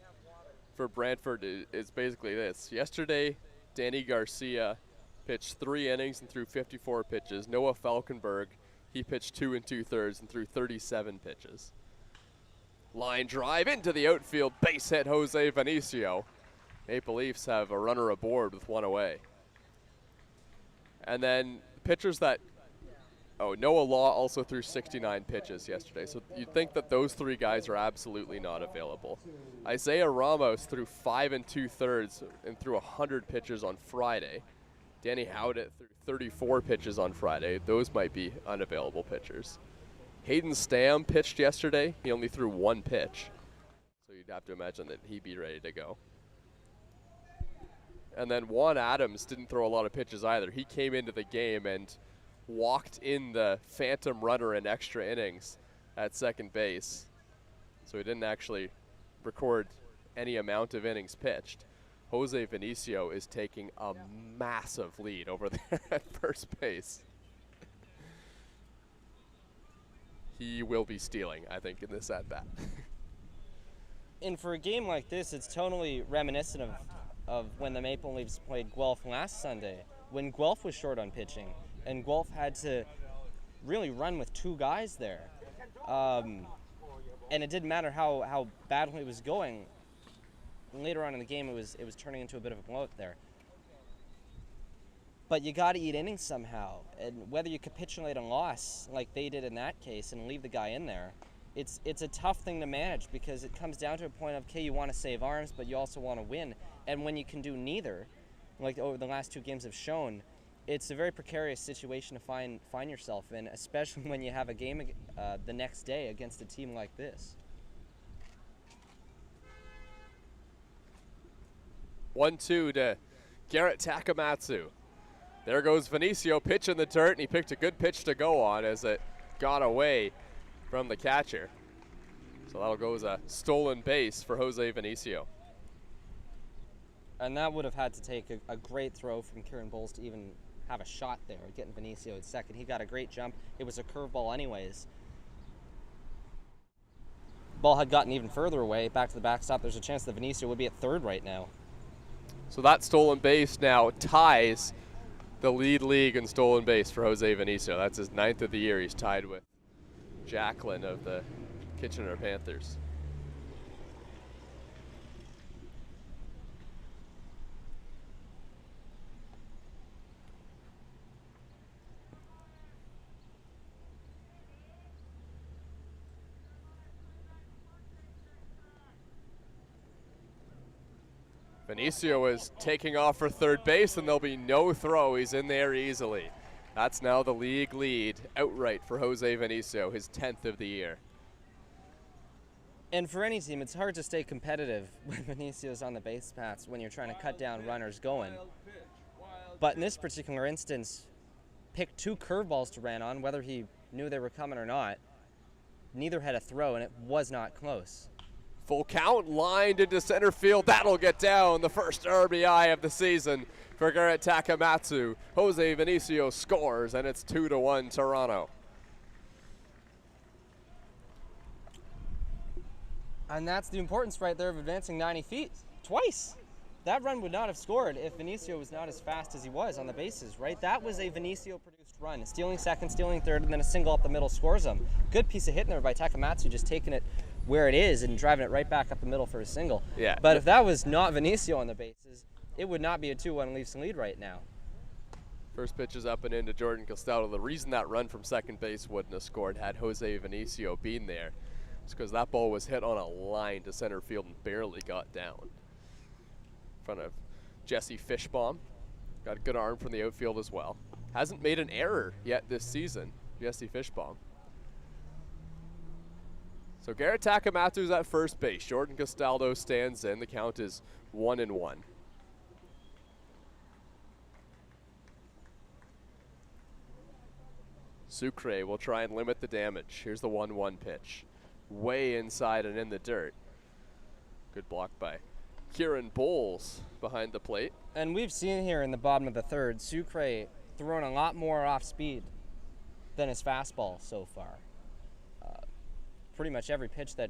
for Brantford is basically this. Yesterday, Danny Garcia pitched 3 innings and threw 54 pitches. Noah Falkenberg, he pitched 2 2/3 and threw 37 pitches. Line drive into the outfield, base hit Jose Vinicio. Maple Leafs have a runner aboard with 1 away. And then pitchers that Noah Law also threw 69 pitches yesterday, so you'd think that those 3 guys are absolutely not available. Isaiah Ramos threw 5 2/3 and threw 100 pitches on Friday. Danny Howdett threw 34 pitches on Friday. Those might be unavailable pitchers. Hayden Stam pitched yesterday. He only threw 1 pitch, so you'd have to imagine that he'd be ready to go. And then Juan Adams didn't throw a lot of pitches either. He came into the game and walked in the phantom runner in extra innings at second base. So he didn't actually record any amount of innings pitched. Jose Vinicio is taking a massive lead over there at first base. He will be stealing, I think, in this at-bat. And for a game like this, it's totally reminiscent of when the Maple Leafs played Guelph last Sunday, when Guelph was short on pitching, and Guelph had to really run with 2 guys there. And it didn't matter how badly it was going. Later on in the game, it was turning into a bit of a blowout there. But you got to eat innings somehow, and whether you capitulate a loss like they did in that case and leave the guy in there, it's a tough thing to manage, because it comes down to a point of, okay, you want to save arms, but you also want to win. And when you can do neither, like over the last 2 games have shown, it's a very precarious situation to find yourself in, especially when you have a game the next day against a team like this. 1-2 to Garrett Takamatsu. There goes Vinicio, pitch in the dirt, and he picked a good pitch to go on as it got away from the catcher. So that'll go as a stolen base for Jose Vinicio. And that would have had to take a great throw from Kieran Bowles to even have a shot there, getting Vinicio at second. He got a great jump. It was a curveball anyways. Ball had gotten even further away, back to the backstop. There's a chance that Vinicio would be at third right now. So that stolen base now ties the league in stolen base for Jose Vinicio. That's his 9th of the year. He's tied with Jacqueline of the Kitchener Panthers. Vinicio is taking off for third base, and there'll be no throw. He's in there easily. That's now the league lead outright for Jose Vinicio, his 10th of the year. And for any team, it's hard to stay competitive when Vinicio's on the base paths when you're trying to cut down runners going. But in this particular instance, picked 2 curveballs to ran on, whether he knew they were coming or not. Neither had a throw, and it was not close. Full count, lined into center field. That'll get down. The first RBI of the season for Garrett Takamatsu. Jose Vinicio scores, and it's 2-1 Toronto. And that's the importance right there of advancing 90 feet twice. That run would not have scored if Vinicio was not as fast as he was on the bases, right? That was a Vinicio-produced run. Stealing second, stealing third, and then a single up the middle scores him. Good piece of hitting there by Takamatsu, just taking it where it is and driving it right back up the middle for a single. Yeah. But if that was not Vinicio on the bases, it would not be a 2-1 Leafs lead right now. First pitch is up and into Jordan Castaldo. The reason that run from second base wouldn't have scored had Jose Vinicio been there is because that ball was hit on a line to center field and barely got down. In front of Jesse Fishbaum. Got a good arm from the outfield as well. Hasn't made an error yet this season, Jesse Fishbaum. So Garrett Takamatsu's at first base. Jordan Castaldo stands in. The count is 1-1. Sucre will try and limit the damage. Here's the 1-1 pitch. Way inside and in the dirt. Good block by Kieran Bowles behind the plate. And we've seen here in the bottom of the third, Sucre throwing a lot more off speed than his fastball so far. Pretty much every pitch that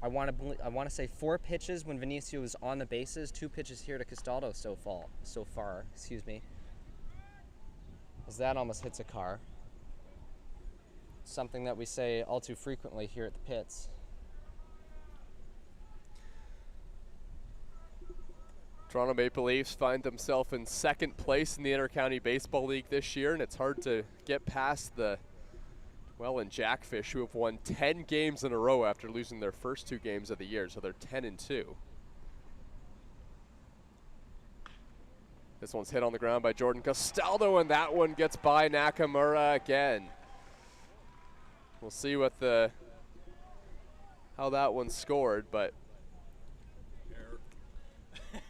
I want to say 4 pitches when Vinicio was on the bases, 2 pitches here to Castaldo so far, excuse me. As that almost hits a car. Something that we say all too frequently here at the pits. Toronto Maple Leafs find themselves in second place in the Intercounty Baseball League this year, and it's hard to get past the and Jackfish, who have won 10 games in a row after losing their first 2 games of the year, so they're 10-2. This one's hit on the ground by Jordan Castaldo, and that one gets by Nakamura again. We'll see what how that one scored, but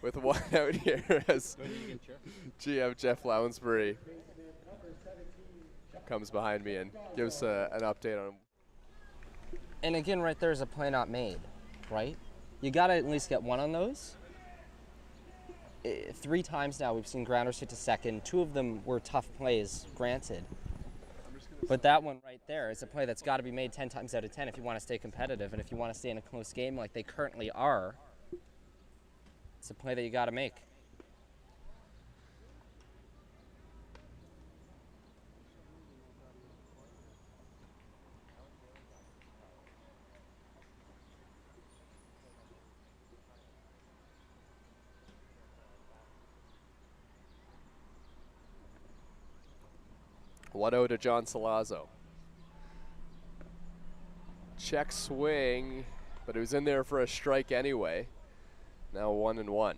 with one out here as GM Jeff Lounsbury comes behind me and gives an update on him. And again, right there is a play not made, right? You got to at least get one on those. 3 times now we've seen grounders hit to second. 2 of them were tough plays, granted. But that one right there is a play that's got to be made 10 times out of 10 if you want to stay competitive and if you want to stay in a close game like they currently are. It's a play that you got to make. One-0 to John Salazzo. Check swing, but it was in there for a strike anyway. Now 1-1.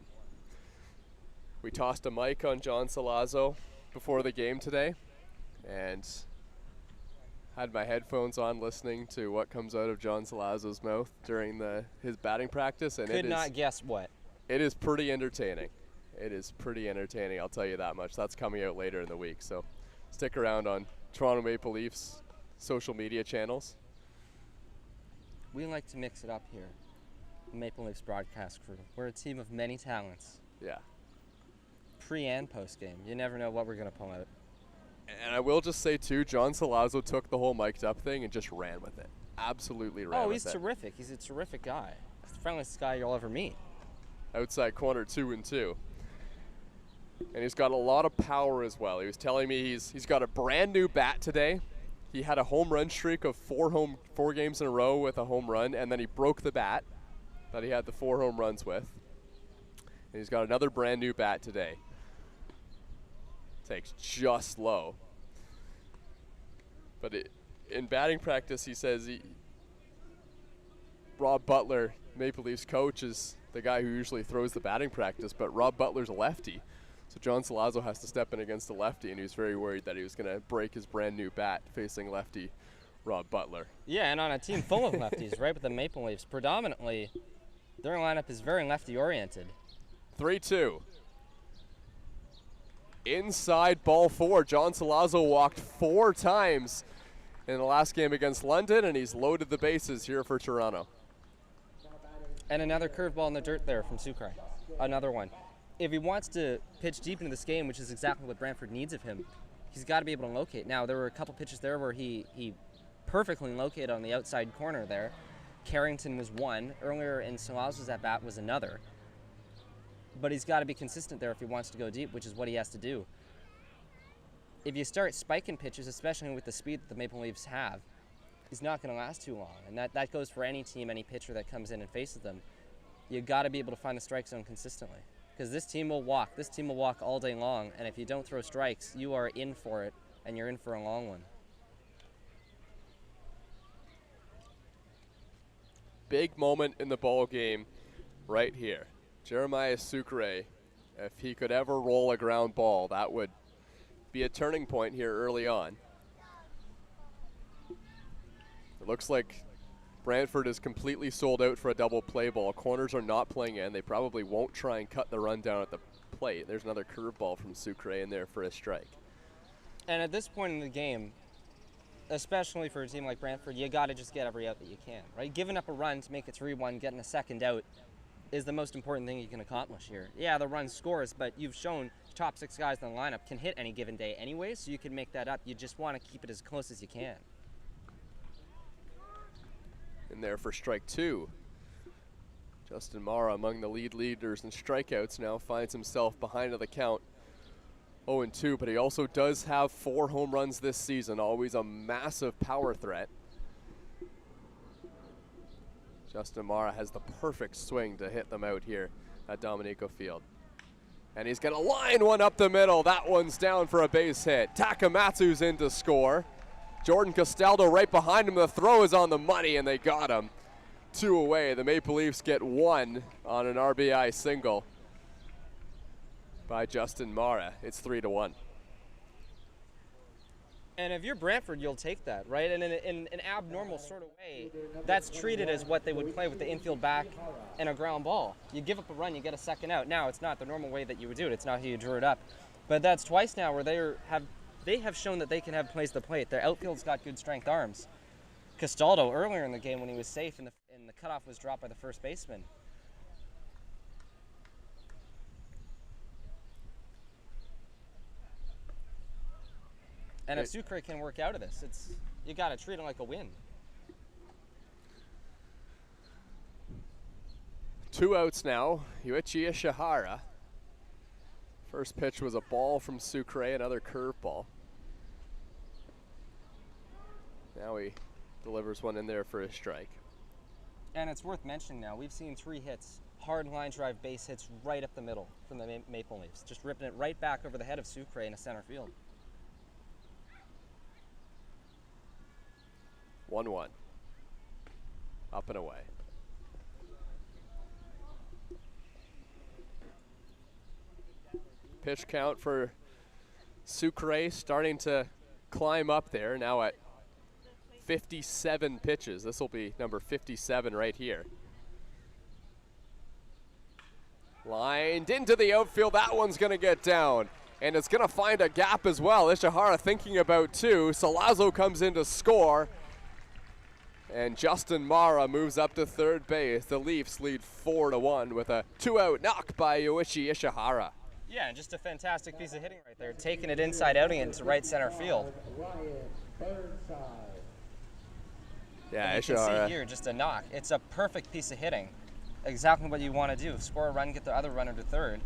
We tossed a mic on John Salazzo before the game today and had my headphones on listening to what comes out of John Salazzo's mouth during his batting practice, and Could not guess what. It is pretty entertaining. It is pretty entertaining, I'll tell you that much. That's coming out later in the week, so stick around on Toronto Maple Leafs social media channels. We like to mix it up here, the Maple Leafs broadcast crew. We're a team of many talents. Yeah. Pre and post game. You never know what we're going to pull out. And I will just say, too, John Salazzo took the whole mic'd up thing and just ran with it. Absolutely ran with it. Oh, he's terrific. He's a terrific guy. He's the friendliest guy you'll ever meet. Outside corner 2-2. And he's got a lot of power as well. He was telling me he's got a brand new bat today. He had a home run streak of 4 games in a row with a home run, and then he broke the bat that he had the 4 home runs with. And he's got another brand new bat today. Takes just low. But in batting practice, he says Rob Butler, Maple Leafs coach, is the guy who usually throws the batting practice, but Rob Butler's a lefty. So John Salazzo has to step in against a lefty, and he was very worried that he was going to break his brand new bat facing lefty Rob Butler. Yeah, and on a team full of lefties, right, with the Maple Leafs, predominantly their lineup is very lefty-oriented. 3-2. Inside ball 4. John Salazzo walked 4 times in the last game against London, and he's loaded the bases here for Toronto. And another curveball in the dirt there from Sucre. Another one. If he wants to pitch deep into this game, which is exactly what Brantford needs of him, he's got to be able to locate. Now, there were a couple pitches there where he perfectly located on the outside corner there. Carrington was one. Earlier in Salazzo's at-bat was another. But he's got to be consistent there if he wants to go deep, which is what he has to do. If you start spiking pitches, especially with the speed that the Maple Leafs have, he's not going to last too long. And that goes for any team, any pitcher that comes in and faces them. You got to be able to find the strike zone consistently. Because this team will walk. This team will walk all day long. And if you don't throw strikes, you are in for it, and you're in for a long one. Big moment in the ball game right here. Jeremiah Sucre, if he could ever roll a ground ball, that would be a turning point here early on. It looks like Brantford is completely sold out for a double play ball. Corners are not playing in. They probably won't try and cut the run down at the plate. There's another curveball from Sucre in there for a strike. And at this point in the game, especially for a team like Brantford, you got to just get every out that you can, right? Giving up a run to make it 3-1, getting a second out is the most important thing you can accomplish here. Yeah, the run scores, but you've shown top 6 guys in the lineup can hit any given day anyway, so you can make that up. You just want to keep it as close as you can. In there for strike 2. Justin Mara, among the leaders in strikeouts, now finds himself behind of the count 0-2, but he also does have 4 home runs this season, always a massive power threat. Justin Mara has the perfect swing to hit them out here at Dominico Field. And he's going to line one up the middle. That one's down for a base hit. Takamatsu's in to score. Jordan Castaldo right behind him. The throw is on the money, and they got him. 2 away. The Maple Leafs get 1 on an RBI single by Justin Mara. It's 3-1. And if you're Brantford, you'll take that, right? And in an abnormal sort of way, that's treated as what they would play with the infield back and a ground ball. You give up a run, you get a second out. Now, it's not the normal way that you would do it. It's not how you drew it up. But that's twice now where they have shown that they can have plays to plate. Their outfield's got good strength arms. Castaldo, earlier in the game when he was safe and the cutoff was dropped by the first baseman. And if Sucre can work out of this, you got to treat it like a win. 2 outs now. Yuichi Ishihara. First pitch was a ball from Sucre, another curveball. Now he delivers one in there for a strike. And it's worth mentioning now, we've seen 3 hits, hard line drive base hits right up the middle from the Maple Leafs, just ripping it right back over the head of Sucre in a center field. 1-1. Up and away. Pitch count for Sucre starting to climb up there, now at 57 pitches. This will be number 57 right here. Lined into the outfield. That one's going to get down. And it's going to find a gap as well. Ishihara thinking about 2. Salazzo comes in to score. And Justin Mara moves up to third base. The Leafs lead 4-1 with a 2-out knock by Yoichi Ishihara. Yeah, and just a fantastic piece of hitting right there. Taking it inside outing into right center field. Yeah, you can Ishihara. see here, just a knock. It's a perfect piece of hitting. Exactly what you want to do. Score a run, get the other runner to third.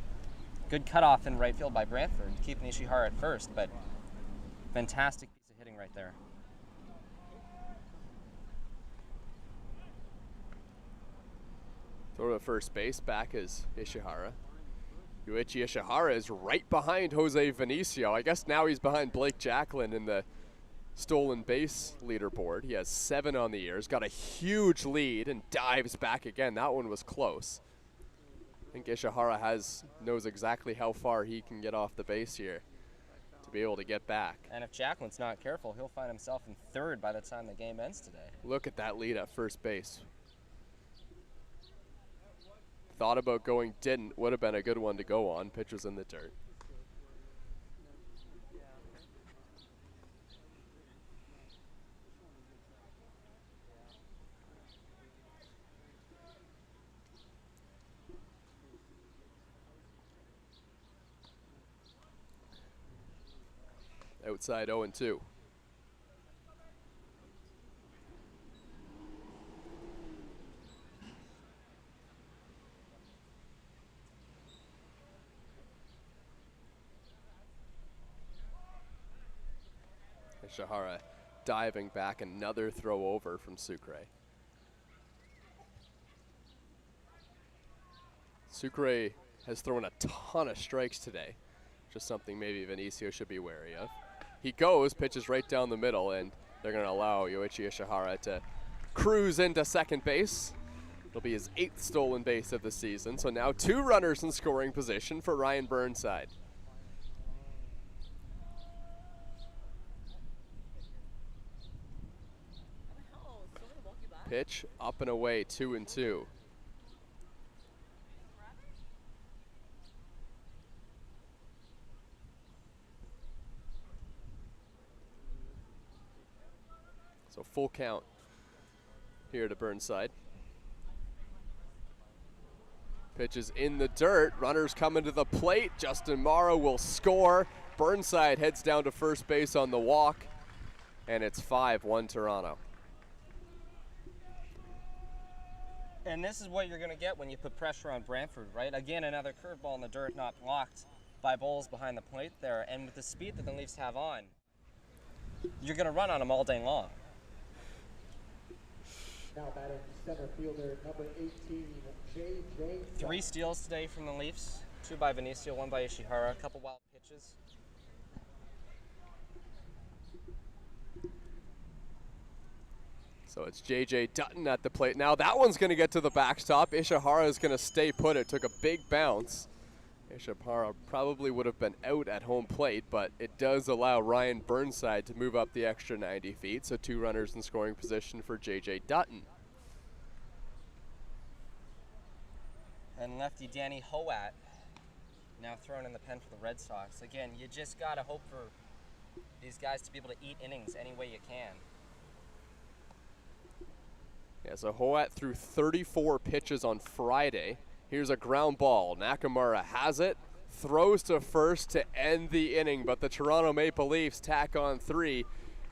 Good cutoff in right field by Brantford, keeping Ishihara at first, but fantastic piece of hitting right there. Throw to first base, back is Ishihara. Yuichi Ishihara is right behind Jose Vinicio. I guess now he's behind Blake Jacklin in the stolen base leaderboard. He has 7 on the year. He's got a huge lead and dives back again. That one was close. I think Ishihara knows exactly how far he can get off the base here to be able to get back. And if Jacklin's not careful, he'll find himself in third by the time the game ends today. Look at that lead at first base. Thought about going, didn't. Would have been a good one to go on. Pitch was in the dirt. Outside 0-2. Ishihara diving back, another throw over from Sucre. Sucre has thrown a ton of strikes today, just something maybe Vinicio should be wary of. He goes, pitches right down the middle, and they're going to allow Yoichi Ishihara to cruise into second base. It'll be his 8th stolen base of the season, so now 2 runners in scoring position for Ryan Burnside. Pitch up and away, 2-2. So full count here to Burnside. Pitch is in the dirt. Runners coming to the plate. Justin Mara will score. Burnside heads down to first base on the walk. And it's 5-1 Toronto. And this is what you're going to get when you put pressure on Brantford, right? Again, another curveball in the dirt, not blocked by Bowles behind the plate there. And with the speed that the Leafs have on, you're going to run on them all day long. Now batting center fielder number 18, J.J. 3 steals today from the Leafs, 2 by Benicio, 1 by Ishihara, a couple wild pitches. So it's J.J. Dutton at the plate. Now that one's going to get to the backstop. Ishihara is going to stay put. It took a big bounce. Ishihara probably would have been out at home plate, but it does allow Ryan Burnside to move up the extra 90 feet. So 2 runners in scoring position for J.J. Dutton. And lefty Danny Hoat now thrown in the pen for the Red Sox. Again, you just got to hope for these guys to be able to eat innings any way you can. Yeah, so Hoat threw 34 pitches on Friday. Here's a ground ball. Nakamura has it, throws to first to end the inning, but the Toronto Maple Leafs tack on 3,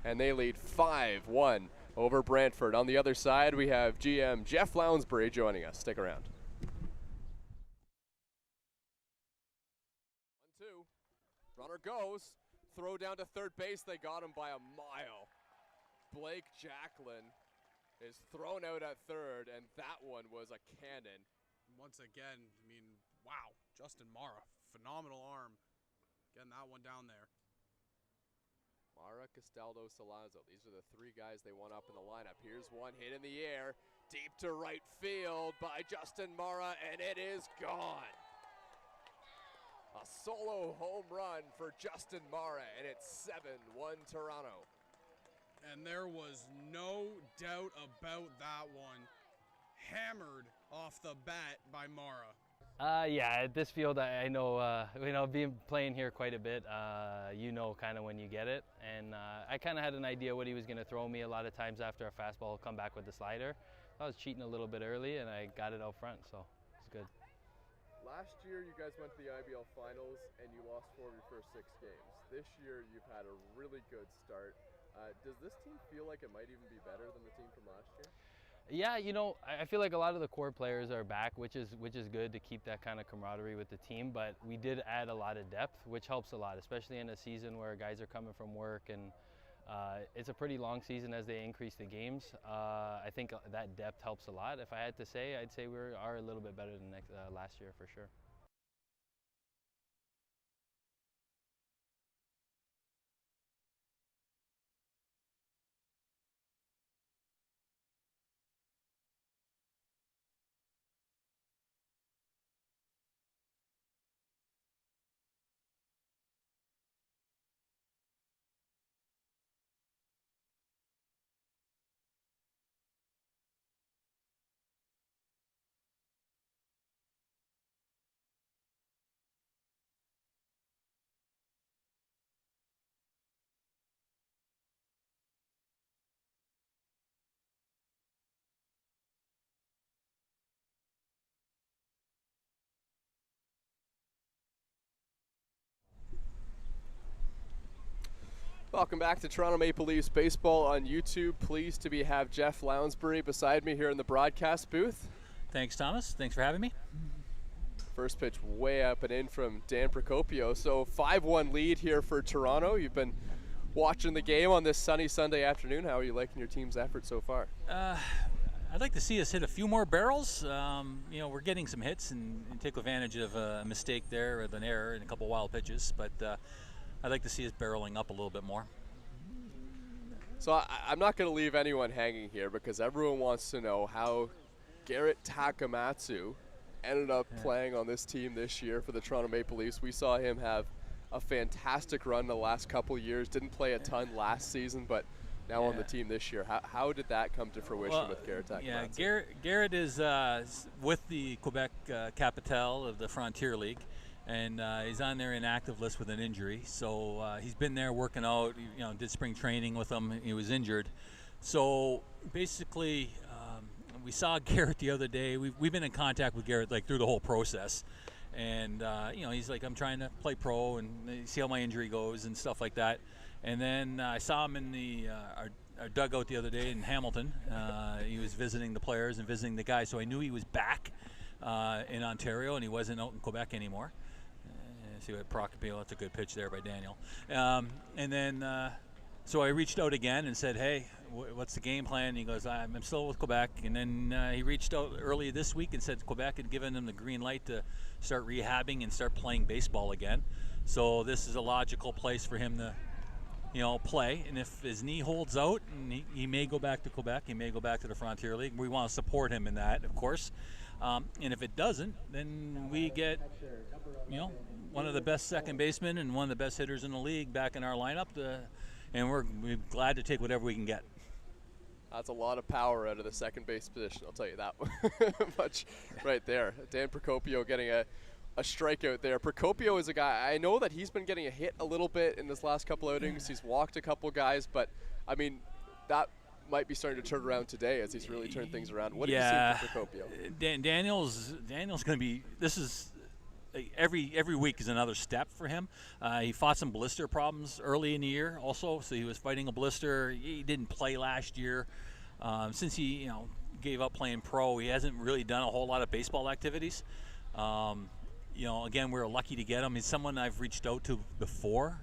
and they lead 5-1 over Brantford. On the other side, we have GM Jeff Lounsbury joining us. Stick around. 1-2. Runner goes. Throw down to third base. They got him by a mile. Blake Jacklin is thrown out at third, and that one was a cannon. Once again, I mean, wow, Justin Mara, phenomenal arm, getting that one down there. Mara, Castaldo, Salazzo. These are the 3 guys they want up in the lineup. Here's one hit in the air, deep to right field by Justin Mara, and it is gone. A solo home run for Justin Mara, and it's 7-1 Toronto. And there was no doubt about that one. Hammered off the bat by Mara. Yeah, at this field, I know, being playing here quite a bit, kind of when you get it. And I kind of had an idea what he was going to throw me a lot of times after a fastball, he'll come back with the slider. I was cheating a little bit early, and I got it out front, so it's good. Last year, you guys went to the IBL finals, and you lost 4 of your first 6 games. This year, you've had a really good start. Does this team feel like it might even be better than the team from last year? Yeah, I feel like a lot of the core players are back, which is good to keep that kind of camaraderie with the team. But we did add a lot of depth, which helps a lot, especially in a season where guys are coming from work, and it's a pretty long season as they increase the games. I think that depth helps a lot. If I had to say, I'd say we are a little bit better than last year for sure. Welcome back to Toronto Maple Leafs Baseball on YouTube. Pleased to have Jeff Lounsbury beside me here in the broadcast booth. Thanks, Thomas. Thanks for having me. First pitch way up and in from Dan Procopio. So 5-1 lead here for Toronto. You've been watching the game on this sunny Sunday afternoon. How are you liking your team's effort so far? I'd like to see us hit a few more barrels. We're getting some hits and take advantage of a mistake there with an error and a couple wild pitches. But I'd like to see us barreling up a little bit more. So I'm not going to leave anyone hanging here because everyone wants to know how Garrett Takamatsu ended up playing on this team this year for the Toronto Maple Leafs. We saw him have a fantastic run the last couple years. Didn't play a ton last season, but now on the team this year. How did that come to fruition with Garrett Takamatsu? Yeah, Garrett is with the Quebec Capitale of the Frontier League. And he's on their inactive list with an injury. So he's been there working out, did spring training with them. He was injured. So basically, we saw Garrett the other day. We've been in contact with Garrett through the whole process. And, he's like, I'm trying to play pro and see how my injury goes and stuff like that. And then I saw him in our dugout the other day in Hamilton. He was visiting the players and visiting the guys. So I knew he was back in Ontario and he wasn't out in Quebec anymore. See what Procopio, that's a good pitch there by Daniel. And then So I reached out again and said, hey, what's the game plan? And he goes, I'm still with Quebec. And then he reached out early this week and said Quebec had given him the green light to start rehabbing and start playing baseball again. So this is a logical place for him to, play. And if his knee holds out, and he may go back to Quebec, he may go back to the Frontier League. We want to support him in that, of course. And if it doesn't, then we get, one of the best second basemen and one of the best hitters in the league back in our lineup. And we're glad to take whatever we can get. That's a lot of power out of the second base position, I'll tell you that much right there. Dan Procopio getting a strikeout there. Procopio is a guy, I know that he's been getting a hit a little bit in this last couple outings. He's walked a couple guys, but I mean, that might be starting to turn around today as he's really turned things around. What do you see from Procopio? Daniel's going to be, this is, every week is another step for him. He fought some blister problems early in the year also, so he was fighting a blister. He didn't play last year. Since he gave up playing pro, he hasn't really done a whole lot of baseball activities. Again, we're lucky to get him. He's someone I've reached out to before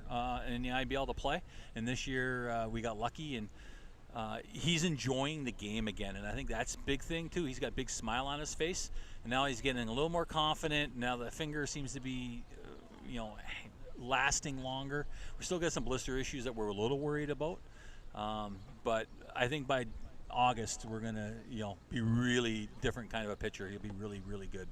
in the IBL to play, and this year we got lucky, and he's enjoying the game again, and I think that's a big thing too. He's got a big smile on his face, and now he's getting a little more confident. Now the finger seems to be, lasting longer. We still got some blister issues that we're a little worried about, but I think by August we're gonna, be really different kind of a pitcher. He'll be really, really good.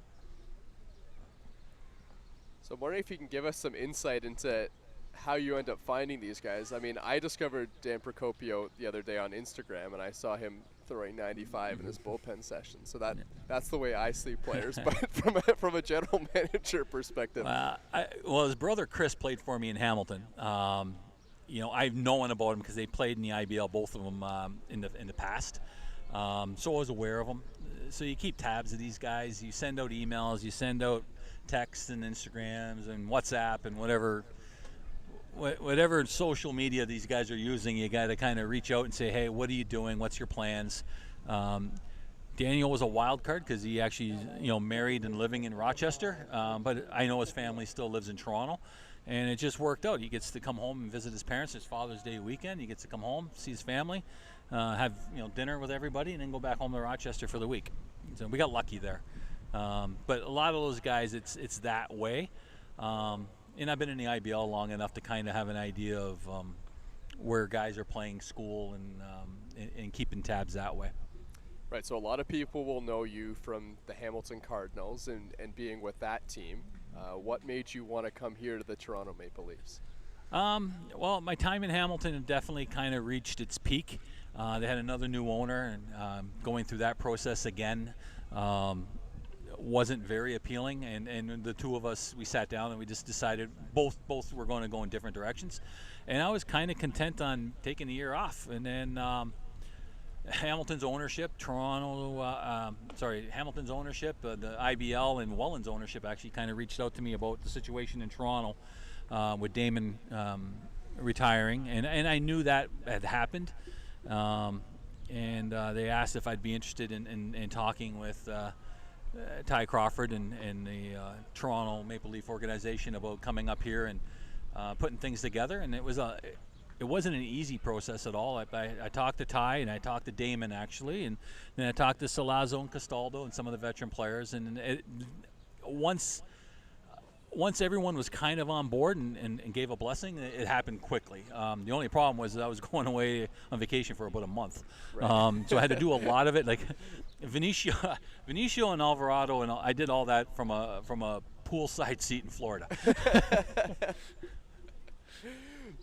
So I'm wondering if you can give us some insight into how you end up finding these guys. I mean, I discovered Dan Procopio the other day on Instagram, and I saw him throwing 95 in his bullpen session. So that's the way I see players. But from a general manager perspective, his brother Chris played for me in Hamilton. I've known about him because they played in the IBL, both of them in the past. So I was aware of them. So you keep tabs of these guys. You send out emails. You send out texts and Instagrams and WhatsApp and whatever social media these guys are using. You got to kind of reach out and say, hey, what are you doing? What's your plans? Daniel was a wild card because he actually, married and living in Rochester. But I know his family still lives in Toronto, and it just worked out. He gets to come home and visit his parents. It's Father's Day weekend. He gets to come home, see his family, have dinner with everybody, and then go back home to Rochester for the week. So we got lucky there. But a lot of those guys, it's that way. And I've been in the IBL long enough to kind of have an idea of where guys are playing school and keeping tabs that way. Right, so a lot of people will know you from the Hamilton Cardinals and being with that team. What made you want to come here to the Toronto Maple Leafs? Well, my time in Hamilton had definitely kind of reached its peak. They had another new owner, and going through that process again wasn't very appealing, and the two of us, we sat down and we just decided both were going to go in different directions, and I was kind of content on taking a year off. And then Hamilton's ownership, the IBL and Welland's ownership actually kind of reached out to me about the situation in Toronto with Damon retiring, and I knew that had happened, and they asked if I'd be interested in talking with Ty Crawford and the Toronto Maple Leaf organization about coming up here and putting things together. And it wasn't an easy process at all. I talked to Ty and I talked to Damon actually, and then I talked to Salazzo and Castaldo and some of the veteran players. And once everyone was kind of on board and gave a blessing, it happened quickly. The only problem was I was going away on vacation for about a month. Right. So I had to do a lot of it. Like Vinicio and Alvarado, and I did all that from a poolside seat in Florida.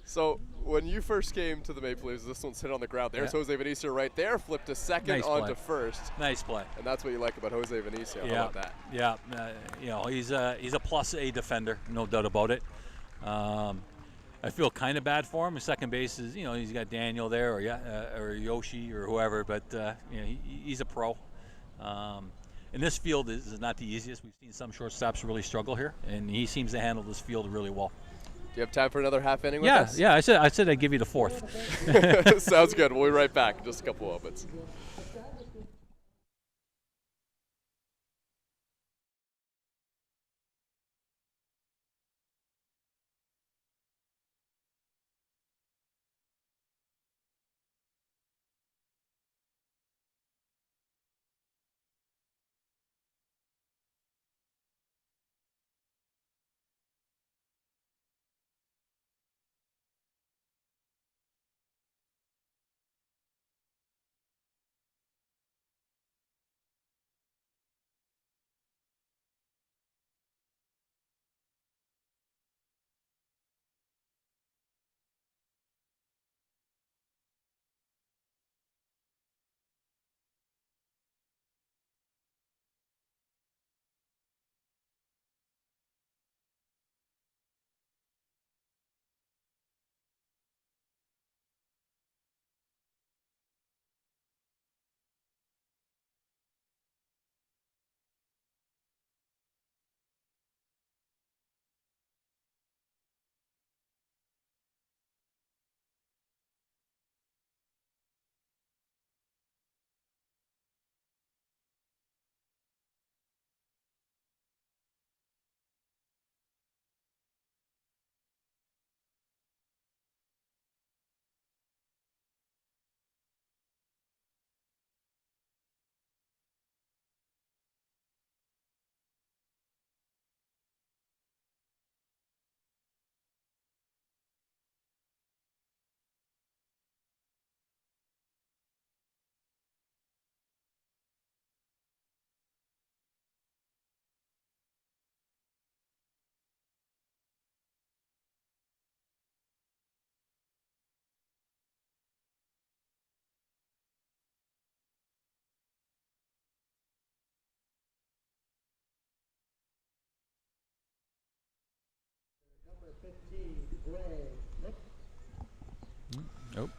So when you first came to the Maple Leafs, this one's hit on the ground. There's Jose Vinicio right there, flipped a second onto first. Nice play. And that's what you like about Jose Vinicio. How about that? Yeah, he's a plus A defender, no doubt about it. I feel kind of bad for him. His second base is, he's got Daniel there or Yoshi or whoever, but he's a pro. And this field is not the easiest. We've seen some shortstops really struggle here, and he seems to handle this field really well. Do you have time for another half inning with us? Yeah. I said I'd give you the fourth. Sounds good. We'll be right back in just a couple moments. Nope.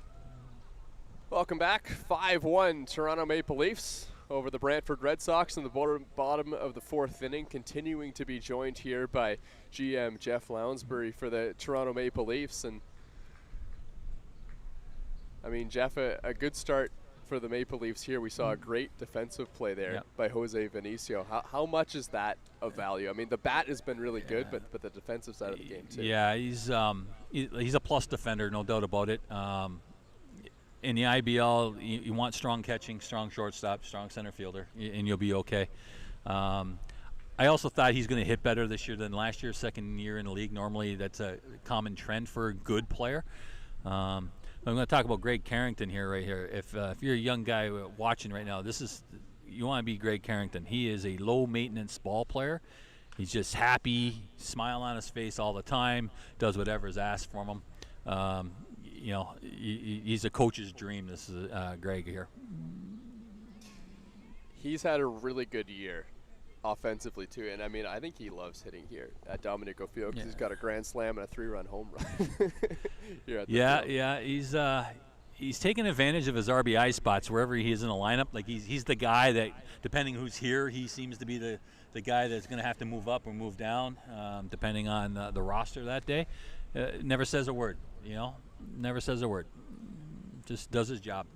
Welcome back. 5-1 Toronto Maple Leafs over the Brantford Red Sox in the bottom of the fourth inning, continuing to be joined here by GM Jeff Lounsbury for the Toronto Maple Leafs. And I mean, Jeff, a good start for the Maple Leafs here. We saw a great defensive play there by Jose Vinicio. How much is that of value? I mean, the bat has been really good, but the defensive side of the game too. Yeah, he's a plus defender, no doubt about it. In the IBL, you want strong catching, strong shortstop, strong center fielder, and you'll be okay. I also thought he's going to hit better this year than last year, second year in the league. Normally, that's a common trend for a good player. I'm going to talk about Greg Carrington here, right here. If you're a young guy watching right now, you want to be Greg Carrington. He is a low-maintenance ball player. He's just happy, smile on his face all the time, does whatever is asked from him. He's a coach's dream. This is Greg here. He's had a really good year offensively too, and I mean, I think he loves hitting here at Dominico Field because he's got a grand slam and a 3-run home run. Here at the field. He's taking advantage of his RBI spots wherever he is in the lineup. Like he's the guy that, depending who's here, he seems to be the guy that's going to have to move up or move down, depending on the roster that day. Never says a word, Never says a word. Just does his job.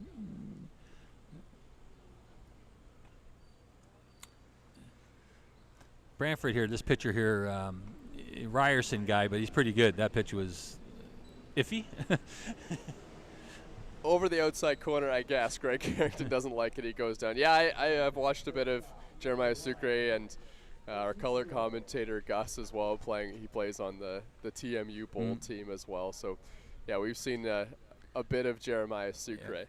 Brantford here, this pitcher here, Ryerson guy, but he's pretty good. That pitch was iffy. Over the outside corner, I guess. Greg Carrington doesn't like it. He goes down. Yeah, I have watched a bit of Jeremiah Sucre and our color commentator Gus as well playing. He plays on the TMU Bowl team as well. So, yeah, we've seen a bit of Jeremiah Sucre.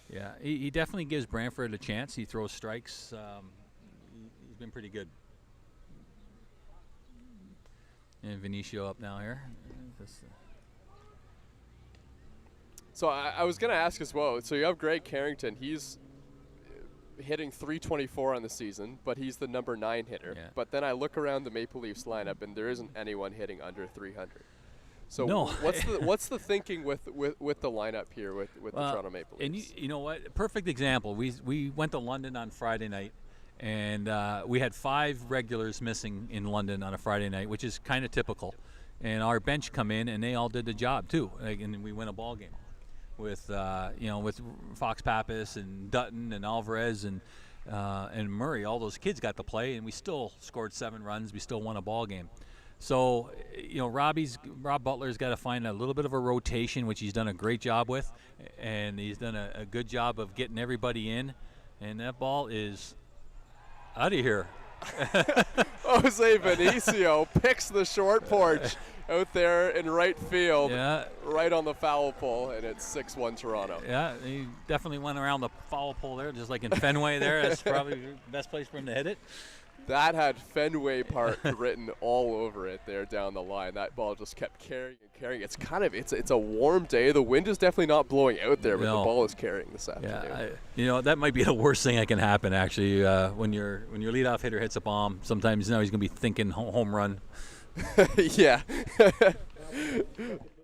Yeah, he definitely gives Brantford a chance. He throws strikes. He's been pretty good. And Vinicio up now here. So I was going to ask as well. So you have Greg Carrington. He's hitting .324 on the season, but he's the number 9 hitter. Yeah. But then I look around the Maple Leafs lineup, and there isn't anyone hitting under 300. So no. what's the thinking with the lineup here with the Toronto Maple Leafs? And you know what? Perfect example. We went to London on Friday night, and we had 5 regulars missing in London on a Friday night, which is kind of typical. And our bench come in, and they all did the job too. And we win a ball game with with Fox Pappas and Dutton and Alvarez and Murray. All those kids got to play, and we still scored 7 runs. We still won a ball game. So, Rob Butler's got to find a little bit of a rotation, which he's done a great job with, and he's done a good job of getting everybody in. And that ball is out of here. Jose Vinicio picks the short porch out there in right field, right on the foul pole, and it's 6-1 Toronto. Yeah, he definitely went around the foul pole there, just like in Fenway there. That's probably the best place for him to hit it. That had Fenway Park written all over it there down the line. That ball just kept carrying and carrying. It's a warm day. The wind is definitely not blowing out there, but the ball is carrying this afternoon. Yeah, that might be the worst thing that can happen actually. When your leadoff hitter hits a bomb, sometimes he's going to be thinking home run. Yeah.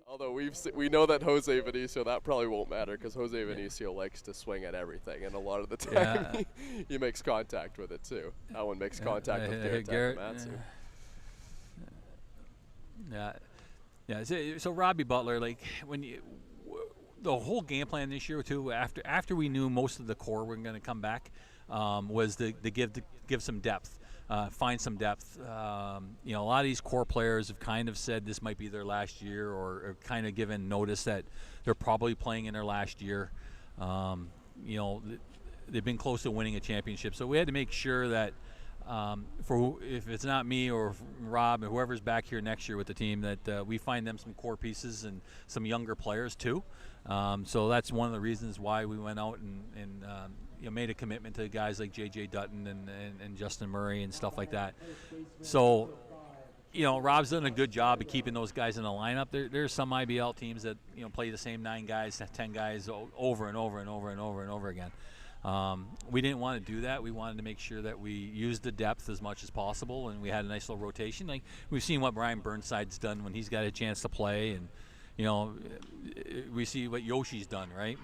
Although we know that Jose Vinicio, that probably won't matter because Jose Vinicio likes to swing at everything, and a lot of the time he makes contact with it too. That one makes contact with Garrett Takamatsu. So Robbie Butler, like the whole game plan this year too, after we knew most of the core were going to come back, was to give some depth. Find some depth. A lot of these core players have kind of said this might be their last year, or kind of given notice that they're probably playing in their last year. They've been close to winning a championship, so we had to make sure that if it's not me or Rob or whoever's back here next year with the team, that we find them some core pieces and some younger players too. So that's one of the reasons why we went out and made a commitment to guys like J.J. Dutton and Justin Murray and stuff like that. So, Rob's done a good job of keeping those guys in the lineup. There's some IBL teams that play the same 9 guys, 10 guys over and over and over and over and over again. We didn't want to do that. We wanted to make sure that we used the depth as much as possible, and we had a nice little rotation. Like we've seen what Brian Burnside's done when he's got a chance to play, and we see what Yoshi's done, right?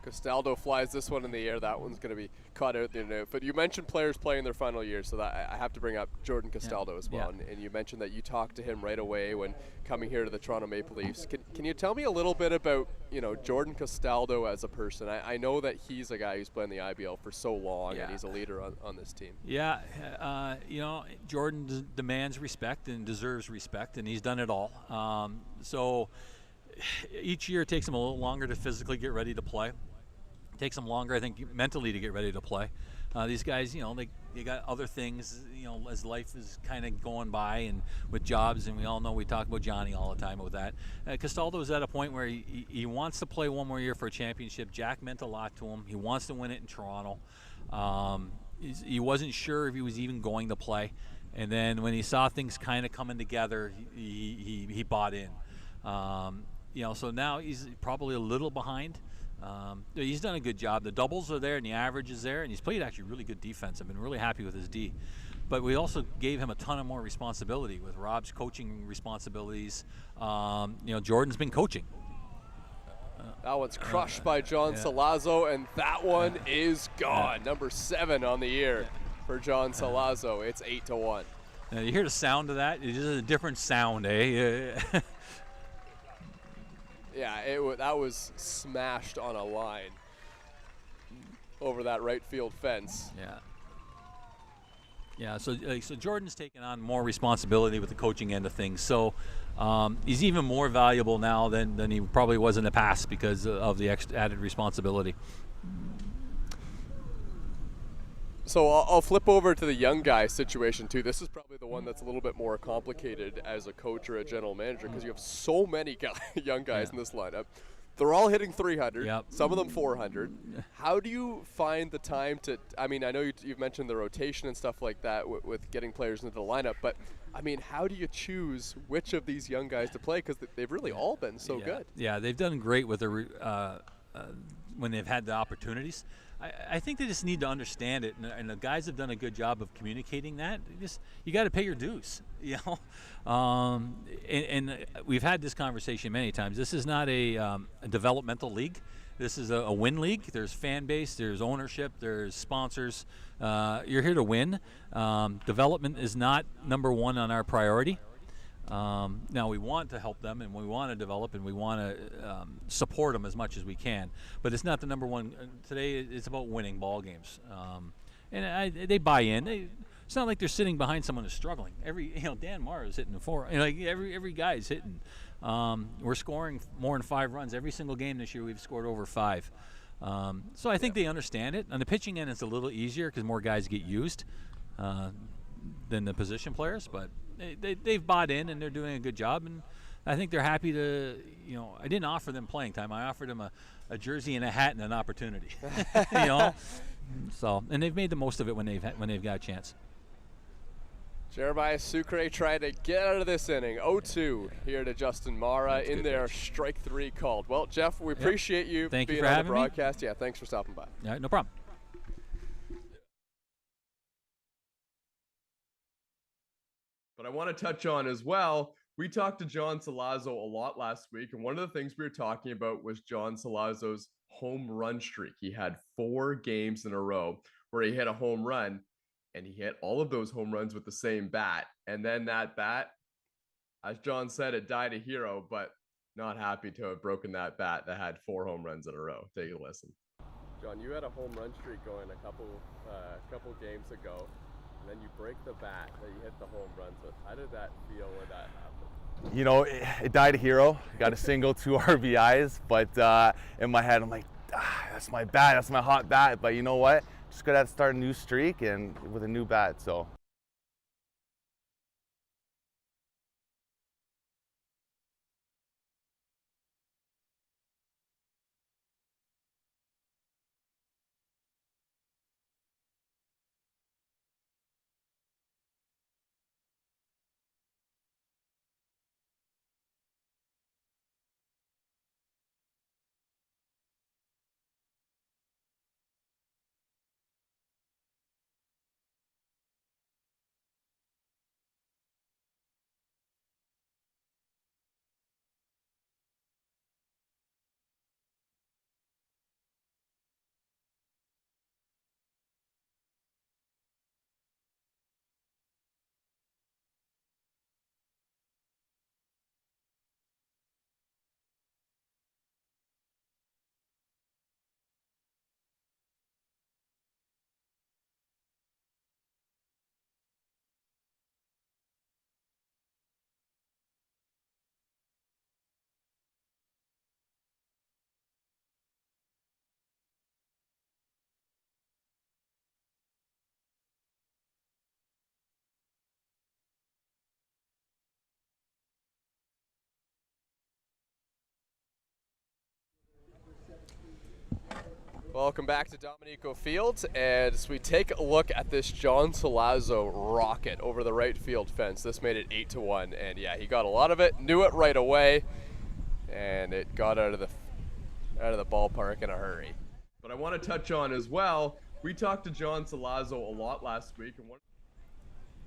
Castaldo flies this one in the air. That one's going to be caught out there. But you mentioned players playing their final year, so that I have to bring up Jordan Castaldo as well. And you mentioned that you talked to him right away when coming here to the Toronto Maple Leafs. Can you tell me a little bit about Jordan Castaldo as a person? I know that he's a guy who's playing the IBL for so long, and he's a leader on this team. Yeah, Jordan demands respect and deserves respect, and he's done it all. So each year it takes him a little longer to physically get ready to play. It takes them longer, I think, mentally to get ready to play. These guys, they got other things, as life is kind of going by and with jobs, and we all know we talk about Johnny all the time with that. Castaldo is at a point where he wants to play one more year for a championship. Jack meant a lot to him. He wants to win it in Toronto. He wasn't sure if he was even going to play. And then when he saw things kind of coming together, he bought in. So now he's probably a little behind. He's done a good job. The doubles are there and the average is there, and he's played actually really good defense. I've been really happy with his D. But we also gave him a ton of more responsibility with Rob's coaching responsibilities. Jordan's been coaching. That one's crushed by John Salazzo, and that one is gone. Number 7 on the year for John Salazzo. It's 8-1. You hear the sound of that? It's just a different sound, eh? Yeah, that was smashed on a line over that right field fence. Yeah. So Jordan's taken on more responsibility with the coaching end of things. So he's even more valuable now than he probably was in the past because of the added responsibility. So I'll flip over to the young guy situation too. This is probably the one that's a little bit more complicated as a coach or a general manager because you have so many young guys in this lineup. They're all hitting 300, some of them 400. How do you find the time to, I know you've mentioned the rotation and stuff like that with getting players into the lineup, but how do you choose which of these young guys to play? Because they've really all been so good. Yeah, they've done great with when they've had the opportunities. I think they just need to understand it, and the guys have done a good job of communicating that. You got to pay your dues, and we've had this conversation many times. This is not a developmental league. This is a win league. There's fan base, there's ownership, there's sponsors. You're here to win. Development is not number one on our priority. Now we want to help them and we want to develop and we want to support them as much as we can, but it's not the number one. Today it's about winning ball games, and they buy in. It's not like they're sitting behind someone who's struggling. Dan Morrow is hitting 4. Every guy's hitting. We're scoring more than 5 runs every single game this year. We've scored over 5. So I think they understand it. On the pitching end, it's a little easier because more guys get used than the position players, but they've bought in and they're doing a good job, and I think they're happy to. I didn't offer them playing time. I offered them a jersey and a hat and an opportunity. So and they've made the most of it when they've got a chance. Jeremiah Sucre trying to get out of this inning. 0-2 here to Justin Mara in there. Strike 3 called. Well, Jeff, we appreciate you being on the broadcast. Yeah, thanks for stopping by. All right, no problem. But I want to touch on as well, we talked to John Salazzo a lot last week, and one of the things we were talking about was John Salazzo's home run streak. He had 4 games in a row where he hit a home run, and he hit all of those home runs with the same bat. And then that bat, as John said, it died a hero, but not happy to have broken that bat that had 4 home runs in a row. Take a listen. John, you had a home run streak going a couple games ago. And then you break the bat that you hit the home run. So how did that feel when that happened? It died a hero. Got a single, 2 RBIs, but in my head I'm like, that's my bat, that's my hot bat. But you know what? Just gotta start a new streak and with a new bat. So Welcome back to Dominico Field, and as we take a look at this John Salazzo rocket over the right field fence, this made it 8-1, and yeah, he got a lot of it, knew it right away, and it got out of the ballpark in a hurry. But I want to touch on as well, we talked to John Salazzo a lot last week, and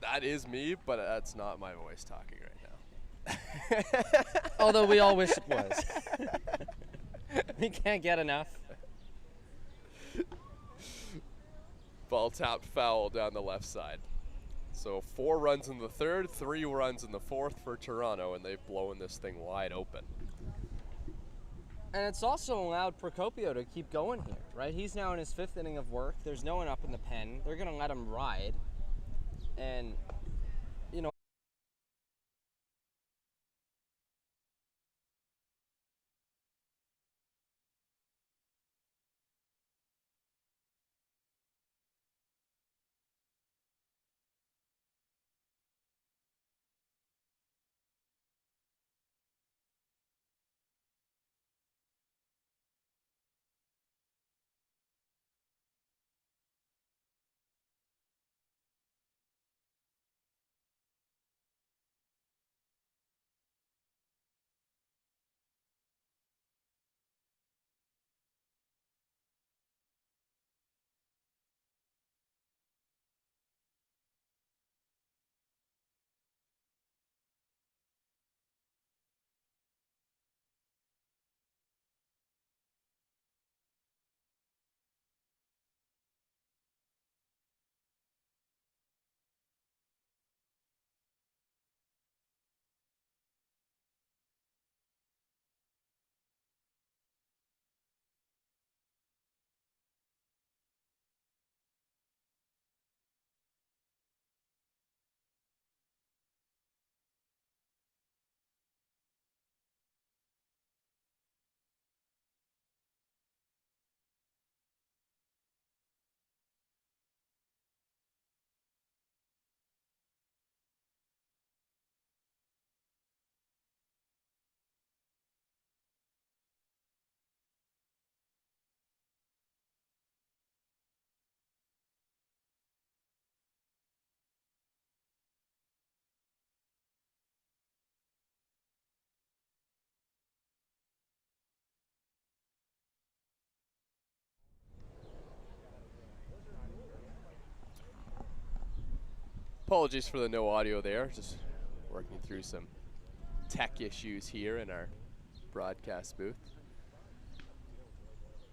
that is me, but that's not my voice talking right now. Although we all wish it was. We can't get enough. Ball tapped foul down the left side. So 4 runs in the third, 3 runs in the fourth for Toronto, and they've blown this thing wide open. And it's also allowed Procopio to keep going here, right? He's now in his 5th inning of work. There's no one up in the pen. They're going to let him ride. And, you know, apologies for the no audio there. Just working through some tech issues here in our broadcast booth.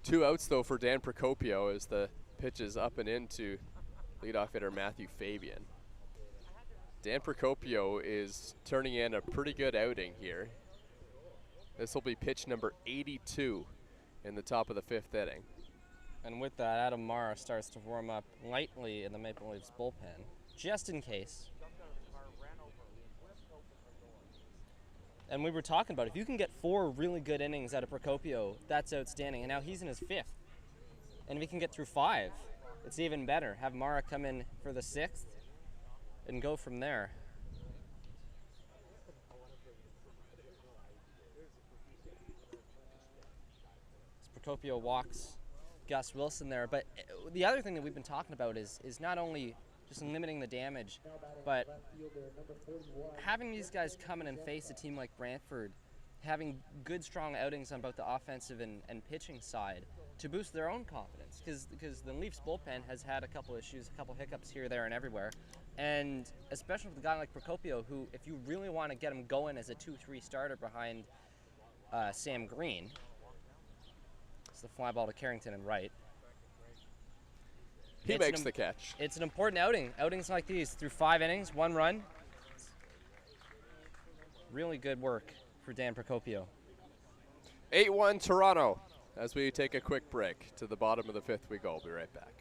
2 outs though for Dan Procopio as the pitch is up and into leadoff hitter Matthew Fabian. Dan Procopio is turning in a pretty good outing here. This will be pitch number 82 in the top of the 5th inning. and with that, Adam Mara starts to warm up lightly in the Maple Leafs bullpen, just in case. And we were talking about, if you can get 4 really good innings out of Procopio, that's outstanding. And now he's in his 5th. And if he can get through 5, it's even better. Have Mara come in for the 6th and go from there. As Procopio walks Gus Wilson there. But the other thing that we've been talking about is not only just limiting the damage, but having these guys come in and face a team like Brantford, having good, strong outings on both the offensive and pitching side to boost their own confidence, because the Leafs bullpen has had a couple issues, a couple hiccups here, there, and everywhere. And especially with a guy like Procopio, who, if you really want to get him going as a 2-3 starter behind Sam Green, it's the fly ball to Carrington and right. He makes the catch. It's an important outing. Outings like these, through 5 innings, 1 run. Really good work for Dan Procopio. 8-1 Toronto. As we take a quick break, to the bottom of the 5th we go. We'll be right back.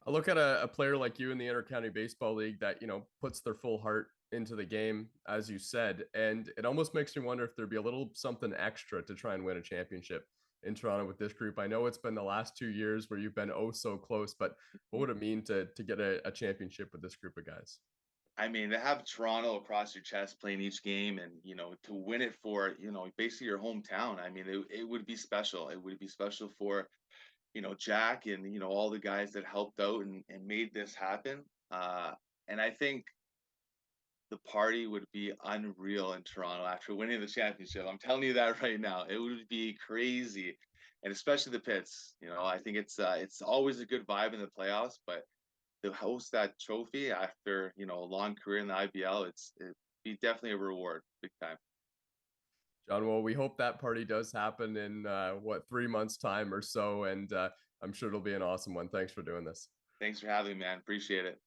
I look at a player like you in the Inter-County Baseball League that, puts their full heart into the game, as you said, and it almost makes me wonder if there'd be a little something extra to try and win a championship. in Toronto with this group? I know it's been the last 2 years where you've been oh so close, but what would it mean to get a championship with this group of guys? I mean, to have Toronto across your chest playing each game and, to win it for, basically your hometown. I mean, it would be special. It would be special for, Jack and, all the guys that helped out and made this happen. And I think the party would be unreal in Toronto after winning the championship. I'm telling you that right now. It would be crazy. And especially the pits. I think it's always a good vibe in the playoffs, but to host that trophy after a long career in the IBL, it'd be definitely a reward, big time. John, well, we hope that party does happen in 3 months time or so, and I'm sure it'll be an awesome one. Thanks for doing this. Thanks for having me, man. Appreciate it.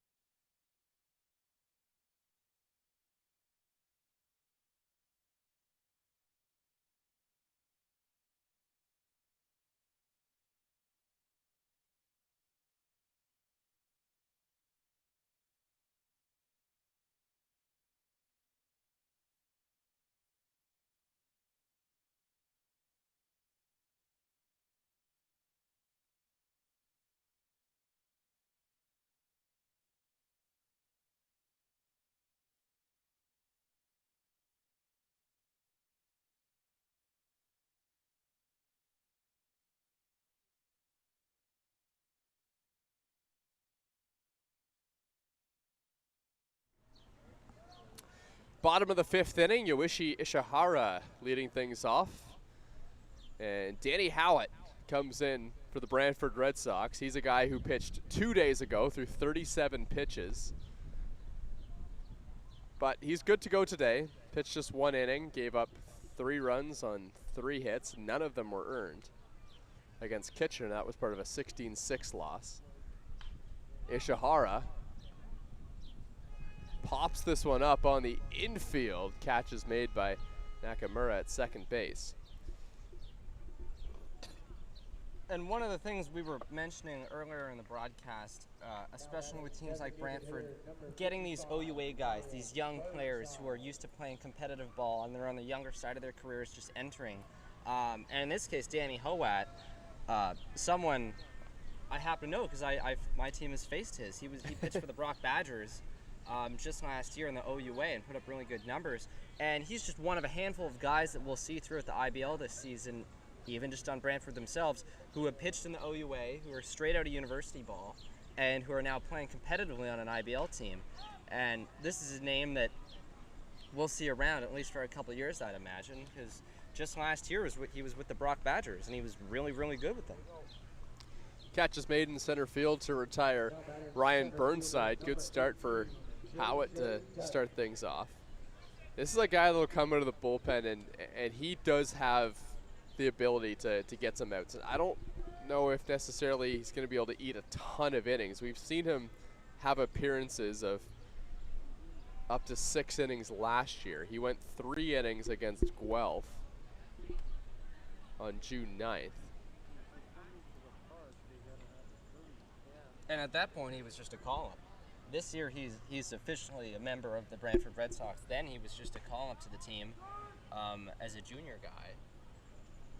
Bottom of the 5th inning, Yoichi Ishihara leading things off. And Danny Howett comes in for the Brantford Red Sox. He's a guy who pitched 2 days ago through 37 pitches. But he's good to go today. Pitched just 1 inning, gave up 3 runs on 3 hits. None of them were earned against Kitchener. That was part of a 16-6 loss. Ishihara pops this one up on the infield. Catch is made by Nakamura at second base. And one of the things we were mentioning earlier in the broadcast, especially with teams like Brantford, getting these OUA guys, these young players who are used to playing competitive ball and they're on the younger side of their careers just entering. And in this case, Danny Howat, someone I happen to know because my team has faced his. He pitched for the Brock Badgers just last year in the OUA and put up really good numbers. And he's just one of a handful of guys that we'll see throughout the IBL this season, even just on Brantford themselves, who have pitched in the OUA, who are straight out of university ball, and who are now playing competitively on an IBL team. And this is a name that we'll see around at least for a couple of years, I'd imagine, because just last year he was with the Brock Badgers, and he was really, really good with them. Catch is made in center field to retire Ryan Burnside. Good start for Howat to start things off. This is a guy that will come out of the bullpen, and he does have the ability to get some outs. I don't know if necessarily he's going to be able to eat a ton of innings. We've seen him have appearances of up to 6 innings last year. He went 3 innings against Guelph on June 9th. And at that point, he was just a call-up. This year, he's officially a member of the Brantford Red Sox. Then he was just a call-up to the team as a junior guy.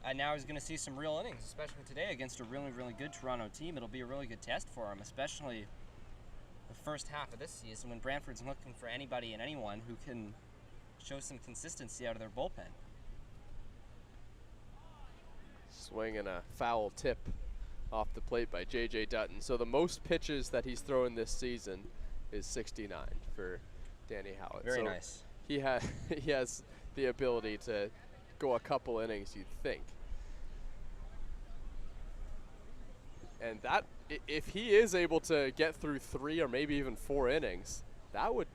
And now he's going to see some real innings, especially today against a really, really good Toronto team. It'll be a really good test for him, especially the first half of this season when Brantford's looking for anybody and anyone who can show some consistency out of their bullpen. Swing and a foul tip off the plate by J.J. Dutton. So the most pitches that he's thrown this season is 69 for Danny Howat. Very so nice. He has the ability to go a couple innings, you'd think. And that, if he is able to get through 3 or maybe even 4 innings, that would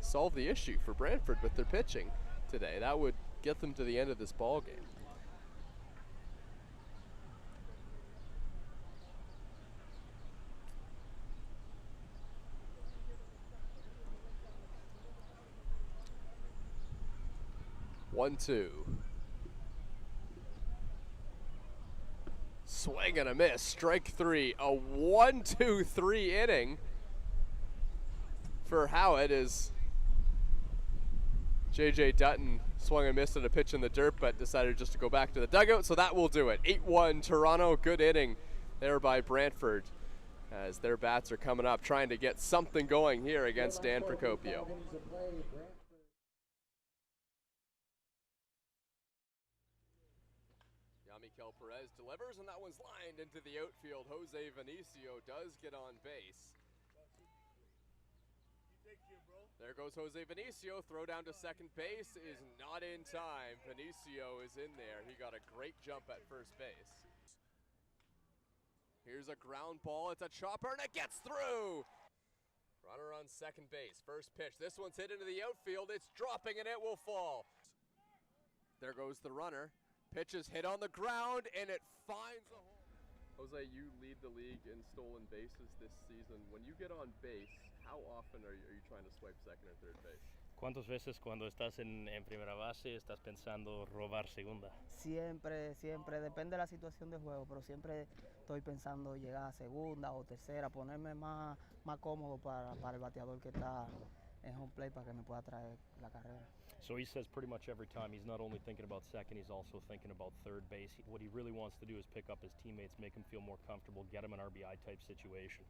solve the issue for Brantford with their pitching today. That would get them to the end of this ball game. One, two. Swing and a miss. Strike 3. A 1-2-3 inning for Howat as J.J. Dutton swung and missed at a pitch in the dirt, but decided just to go back to the dugout, so that will do it. 8-1 Toronto. Good inning there by Brantford as their bats are coming up, trying to get something going here against Dan Procopio. Yamikel Perez delivers, and that one's lined into the outfield. Jose Vinicio does get on base. There goes Jose Vinicio. Throw down to second base is not in time. Vinicio is in there. He got a great jump at first base. Here's a ground ball. It's a chopper, and it gets through. Runner on second base. First pitch. This one's hit into the outfield. It's dropping, and it will fall. There goes the runner. Pitch is hit on the ground, and it finds a hole. Jose, you lead the league in stolen bases this season. When you get on base, how often are you trying to swipe second or third base? ¿Cuántas veces cuando estás en primera base estás pensando robar segunda? Siempre, depende de la situación de juego, pero siempre estoy pensando llegar a segunda o tercera, ponerme más cómodo para el bateador que está en home plate para que me pueda traer la carrera. So he says pretty much every time he's not only thinking about second, he's also thinking about third base. What he really wants to do is pick up his teammates, make them feel more comfortable, get them an RBI type situation.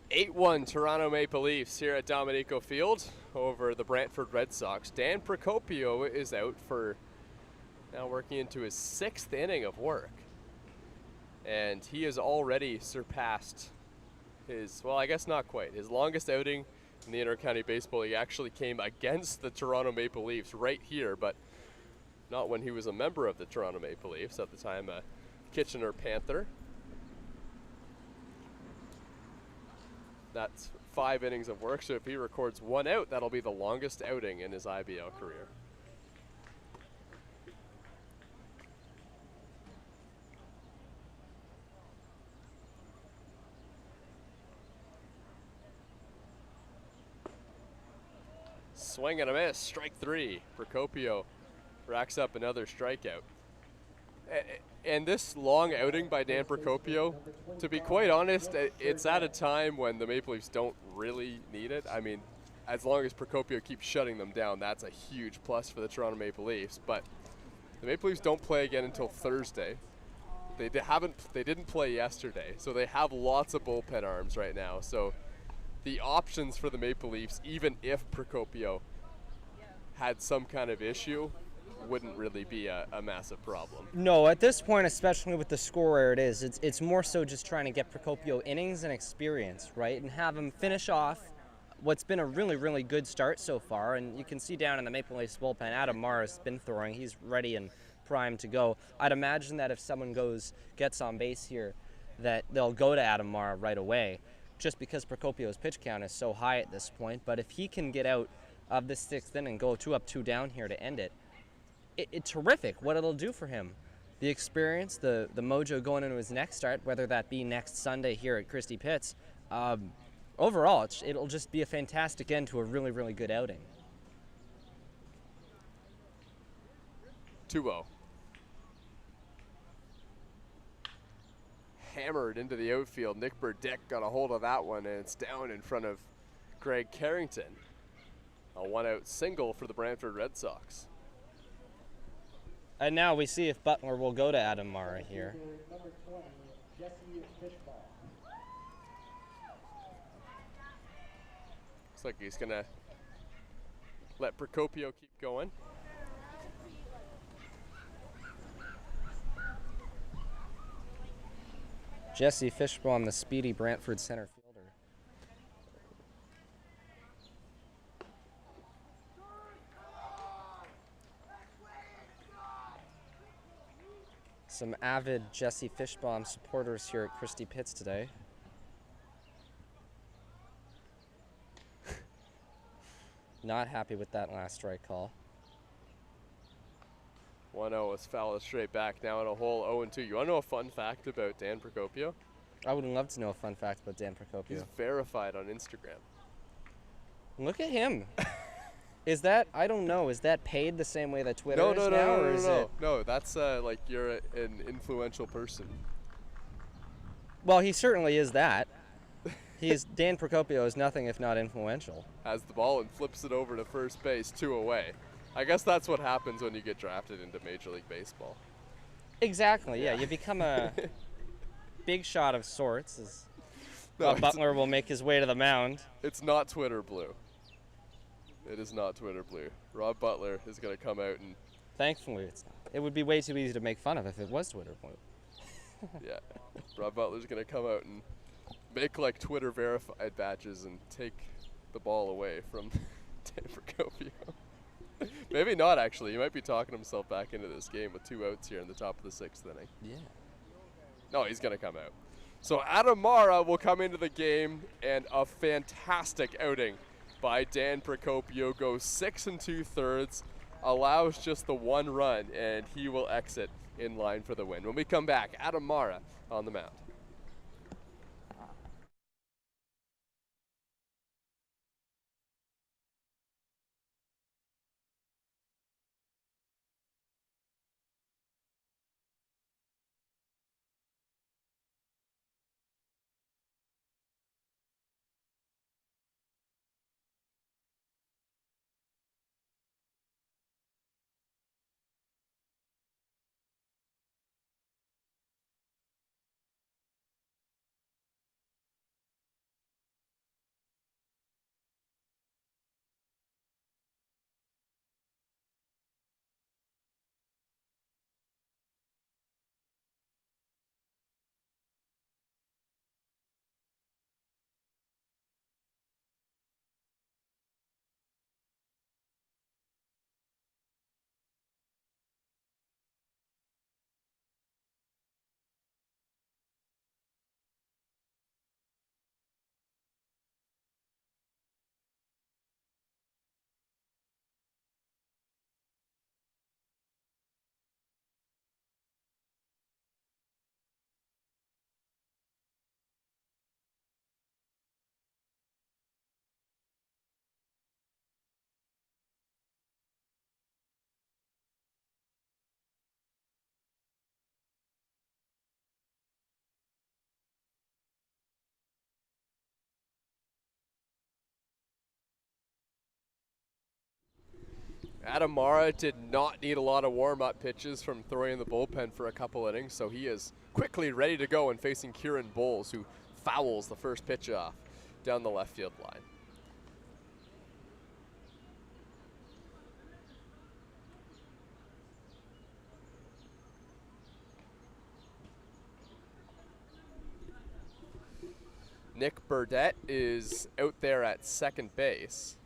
(8-1) Toronto Maple Leafs here at Dominico Field over the Brantford Red Sox. Dan Procopio is out for now working into his 6th inning of work. And he has already surpassed his, well, I guess not quite. His longest outing in the Inter-County Baseball League actually came against the Toronto Maple Leafs right here, but not when he was a member of the Toronto Maple Leafs, at the time a Kitchener Panther. That's 5 innings of work, so if he records 1 out, that'll be the longest outing in his IBL career. Swing and a miss, strike 3. Procopio racks up another strikeout. And this long outing by Dan Procopio, to be quite honest, it's at a time when the Maple Leafs don't really need it. I mean, as long as Procopio keeps shutting them down, that's a huge plus for the Toronto Maple Leafs. But the Maple Leafs don't play again until Thursday. They didn't play yesterday, so they have lots of bullpen arms right now. So the options for the Maple Leafs, even if Procopio had some kind of issue, wouldn't really be a massive problem. No, at this point, especially with the score where it is, it's more so just trying to get Procopio innings and experience, right? And have him finish off what's been a really, really good start so far. And you can see down in the Maple Leafs bullpen, Adam Mara's been throwing. He's ready and primed to go. I'd imagine that if someone gets on base here, that they'll go to Adam Mara right away, just because Procopio's pitch count is so high at this point. But if he can get out of this 6th inning and go 2 up, 2 down here to end it, it's terrific what it'll do for him. The experience, the mojo going into his next start, whether that be next Sunday here at Christie Pitts, overall, it'll just be a fantastic end to a really, really good outing. 2-0. Hammered into the outfield. Nick Burdick got a hold of that one, and it's down in front of Greg Carrington. A 1-out single for the Brantford Red Sox. And now we see if Butler will go to Adam Mara here. like he's going to let Procopio keep going. Jesse Fishbaum, the speedy Brantford center fielder. Some avid Jesse Fishbaum supporters here at Christie Pitts today. Not happy with that last strike call. 1-0 is fouled straight back now in a hole 0-2. You want to know a fun fact about Dan Procopio? I would love to know a fun fact about Dan Procopio. He's verified on Instagram. Look at him. Is that, I don't know, is that paid the same way that Twitter is now? Or is it? No, that's like you're an influential person. Well, he certainly is that. Dan Procopio is nothing if not influential. Has the ball and flips it over to first base, 2 away. I guess that's what happens when you get drafted into Major League Baseball. Exactly, yeah. You become a big shot of sorts as Butler will make his way to the mound. It's not Twitter blue. It is not Twitter blue. Rob Butler is going to come out and... Thankfully, it's not. It would be way too easy to make fun of if it was Twitter blue. Yeah. Rob Butler's going to come out and make like Twitter verified badges and take the ball away from Dan Procopio. Maybe not, actually. He might be talking himself back into this game with 2 outs here in the top of the 6th inning. Yeah. No, he's going to come out. So Adam Mara will come into the game, and a fantastic outing by Dan Procopio. Goes 6 2/3, allows just the 1 run, and he will exit in line for the win. When we come back, Adam Mara on the mound. Adam Mara did not need a lot of warm-up pitches from throwing in the bullpen for a couple innings, so he is quickly ready to go and facing Kieran Bowles, who fouls the first pitch off down the left field line. Nick Burdett is out there at second base,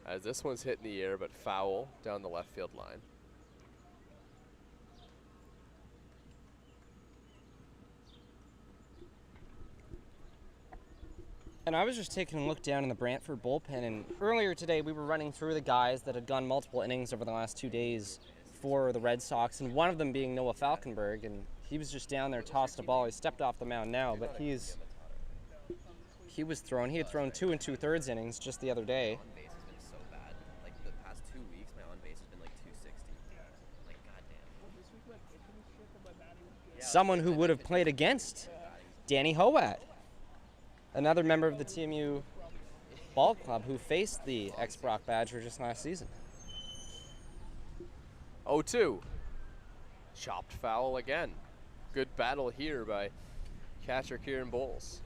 as this one's hit in the air but foul down the left field line. And I was just taking a look down in the Brantford bullpen, and earlier today we were running through the guys that had gone multiple innings over the last 2 days for the Red Sox, and one of them being Noah Falkenberg, and he was just down there, tossed a ball. He stepped off the mound now, but he had thrown 2 2/3 innings just the other day. Someone who would have played against Danny Howat, another member of the TMU ball club who faced the ex-Brock Badger just last season. 0-2. Chopped foul again. Good battle here by catcher Kieran Bowles.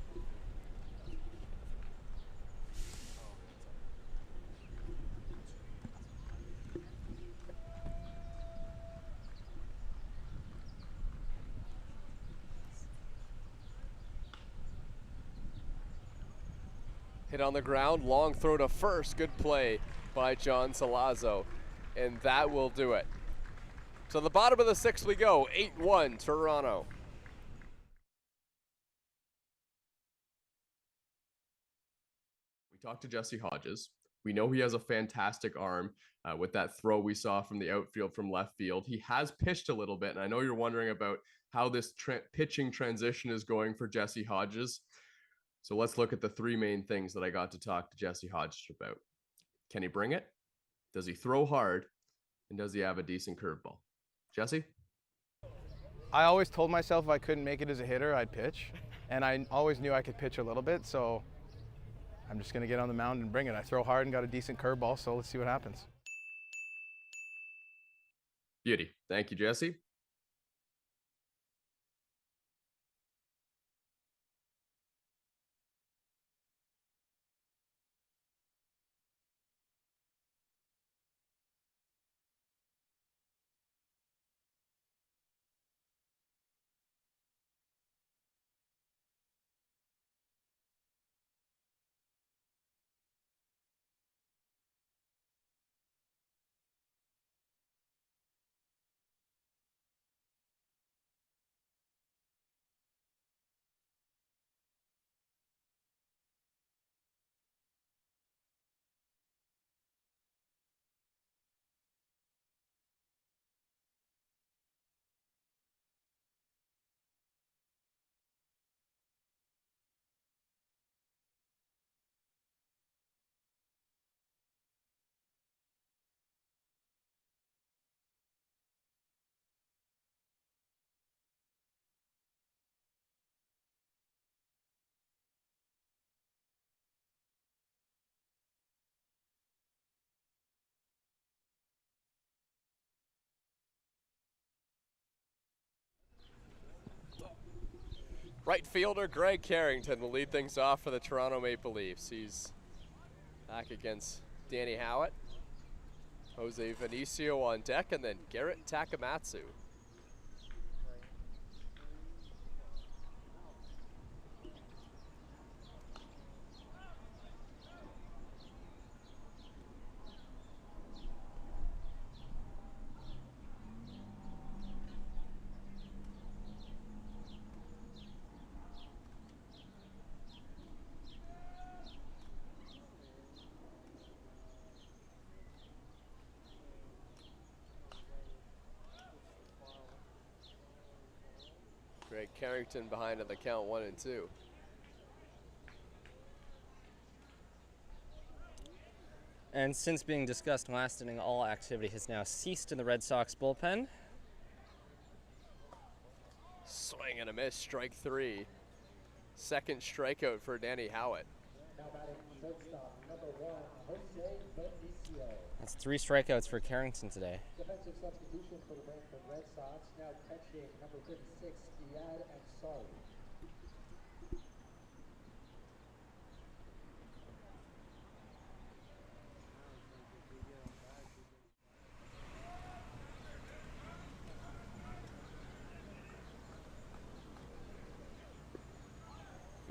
Hit on the ground, long throw to first. Good play by John Salazzo, and that will do it. So the bottom of the sixth we go, 8-1 Toronto. We talked to Jesse Hodges. We know he has a fantastic arm with that throw we saw from the outfield from left field. He has pitched a little bit, and I know you're wondering about how this pitching transition is going for Jesse Hodges. So let's look at the three main things that I got to talk to Jesse Hodges about. Can he bring it? Does he throw hard? And does he have a decent curveball? Jesse? I always told myself if I couldn't make it as a hitter, I'd pitch. And I always knew I could pitch a little bit, so I'm just going to get on the mound and bring it. I throw hard and got a decent curveball, so let's see what happens. Beauty. Thank you, Jesse. Right fielder Greg Carrington will lead things off for the Toronto Maple Leafs. He's back against Danny Howitt. Jose Vinicio on deck, and then Garrett Takamatsu. Greg Carrington behind on the count 1-2. And since being discussed last inning, all activity has now ceased in the Red Sox bullpen. Swing and a miss, strike three. Second strikeout for Danny Howitt. That's 3 strikeouts for Carrington today. Defensive substitution for the Brantford Red Sox. Now catching number 56, Iyad Ansari.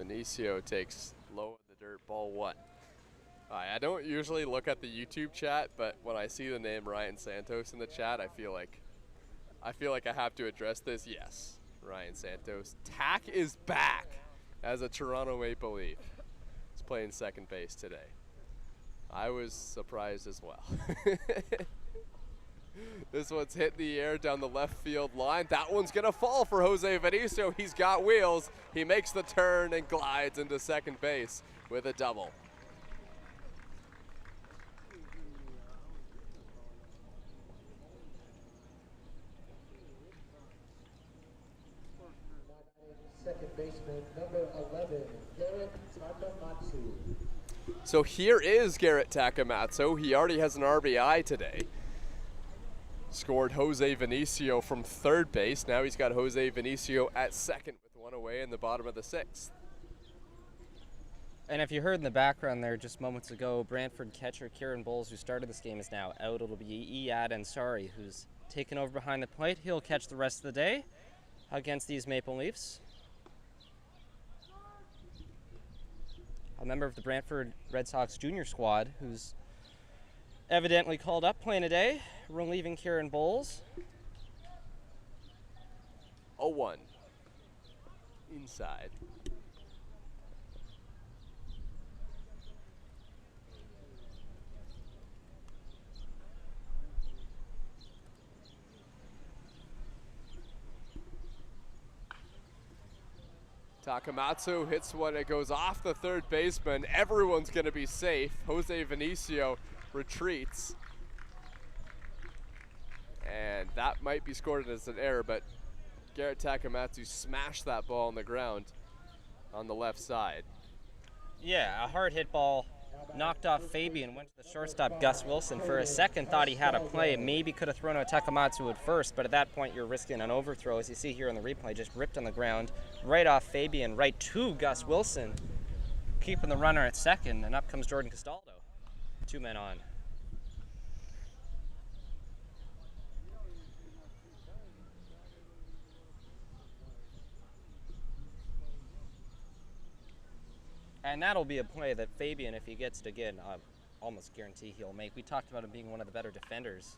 Vinicio takes low in the dirt, ball 1. I don't usually look at the YouTube chat, but when I see the name Ryan Santos in the chat, I feel like I have to address this. Yes, Ryan Santos. Tack is back as a Toronto Maple Leaf. He's playing second base today. I was surprised as well. This one's hit the air down the left field line. That one's going to fall for Jose Vinicio. He's got wheels. He makes the turn and glides into second base with a double. Second baseman, number 11, Garrett Takamatsu. So here is Garrett Takamatsu. He already has an RBI today. Scored Jose Vinicio from third base. Now he's got Jose Vinicio at second with one away in the bottom of the sixth. And if you heard in the background there just moments ago, Brantford catcher Kieran Bowles, who started this game, is now out. It'll be Iyad Ansari, who's taken over behind the plate. He'll catch the rest of the day against these Maple Leafs. a member of the Brantford Red Sox junior squad, who's evidently called up playing today, relieving Kieran Bowles. 0-1. Inside. Takamatsu hits one, it goes off the third baseman. Everyone's going to be safe. Jose Vinicio retreats. And that might be scored as an error, but Garrett Takamatsu smashed that ball on the ground on the left side. Yeah, a hard hit ball knocked off Fabian, went to the shortstop Gus Wilson. For a second thought he had a play, maybe could have thrown out Takamatsu at first, but at that point you're risking an overthrow. As you see here on the replay, just ripped on the ground, right off Fabian, right to Gus Wilson, keeping the runner at second, and up comes Jordan Castaldo. 2 men on. And that'll be a play that Fabian, if he gets it again, I almost guarantee he'll make. We talked about him being one of the better defenders,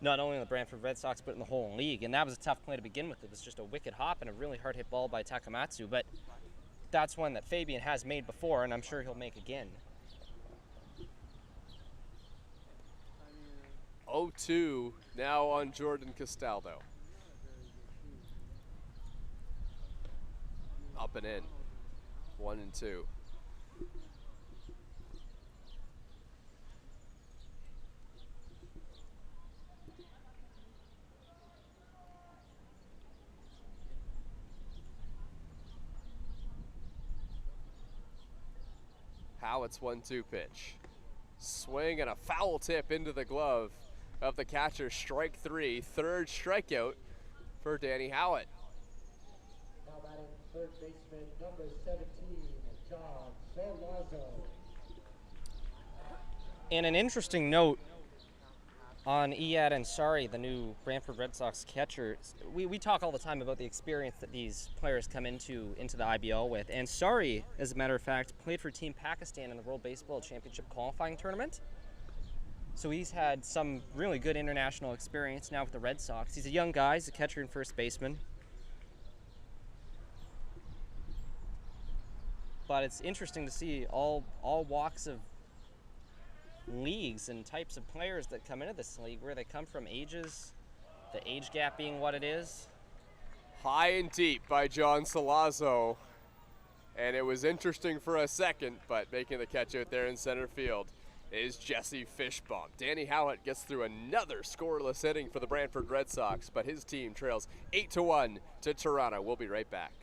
not only in the Brantford Red Sox, but in the whole league. And that was a tough play to begin with. It was just a wicked hop and a really hard hit ball by Takamatsu. But that's one that Fabian has made before, and I'm sure he'll make again. 0-2 now on Jordan Castaldo. Up and in. 1-2. Howitt's 1-2 pitch. Swing and a foul tip into the glove of the catcher. Strike 3, third strikeout for Danny Howitt. Now batting third baseman number 17, John Solazzo. And an interesting note on Iyad Ansari, the new Brantford Red Sox catcher. We talk all the time about the experience that these players come into the IBL with. Ansari, as a matter of fact, played for Team Pakistan in the World Baseball Championship qualifying tournament. So he's had some really good international experience now with the Red Sox. He's a young guy, he's a catcher and first baseman. But it's interesting to see all walks of leagues and types of players that come into this league, where they come from, ages, the age gap being what it is. High and deep by John Solazzo. And it was interesting for a second, but making the catch out there in center field is Jesse Fishbaum. Danny Howitt gets through another scoreless inning for the Brantford Red Sox, but his team trails 8-1 to Toronto. We'll be right back.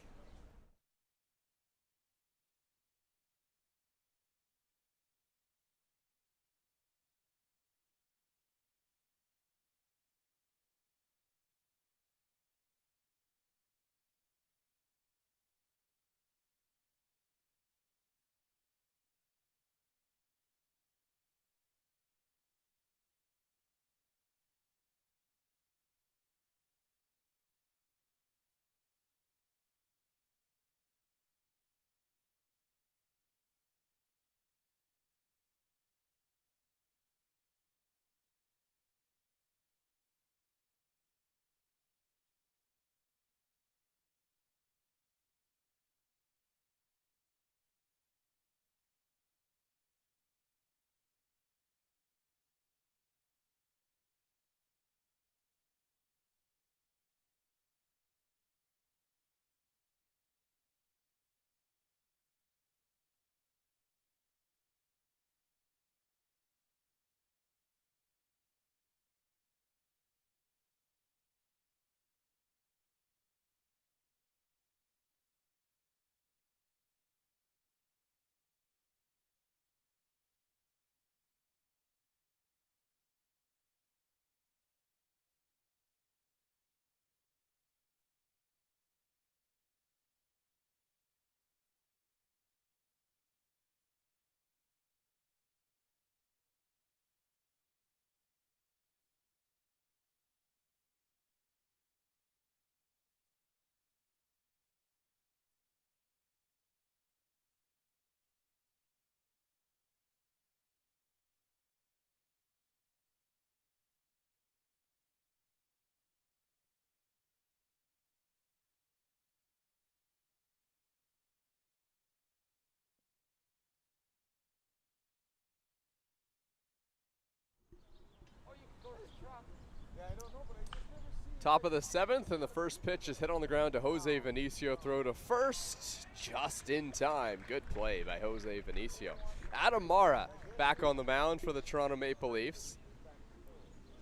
Top of the 7th, and the first pitch is hit on the ground to Jose Vinicio. Throw to first, just in time. Good play by Jose Vinicio. Adam Mara back on the mound for the Toronto Maple Leafs.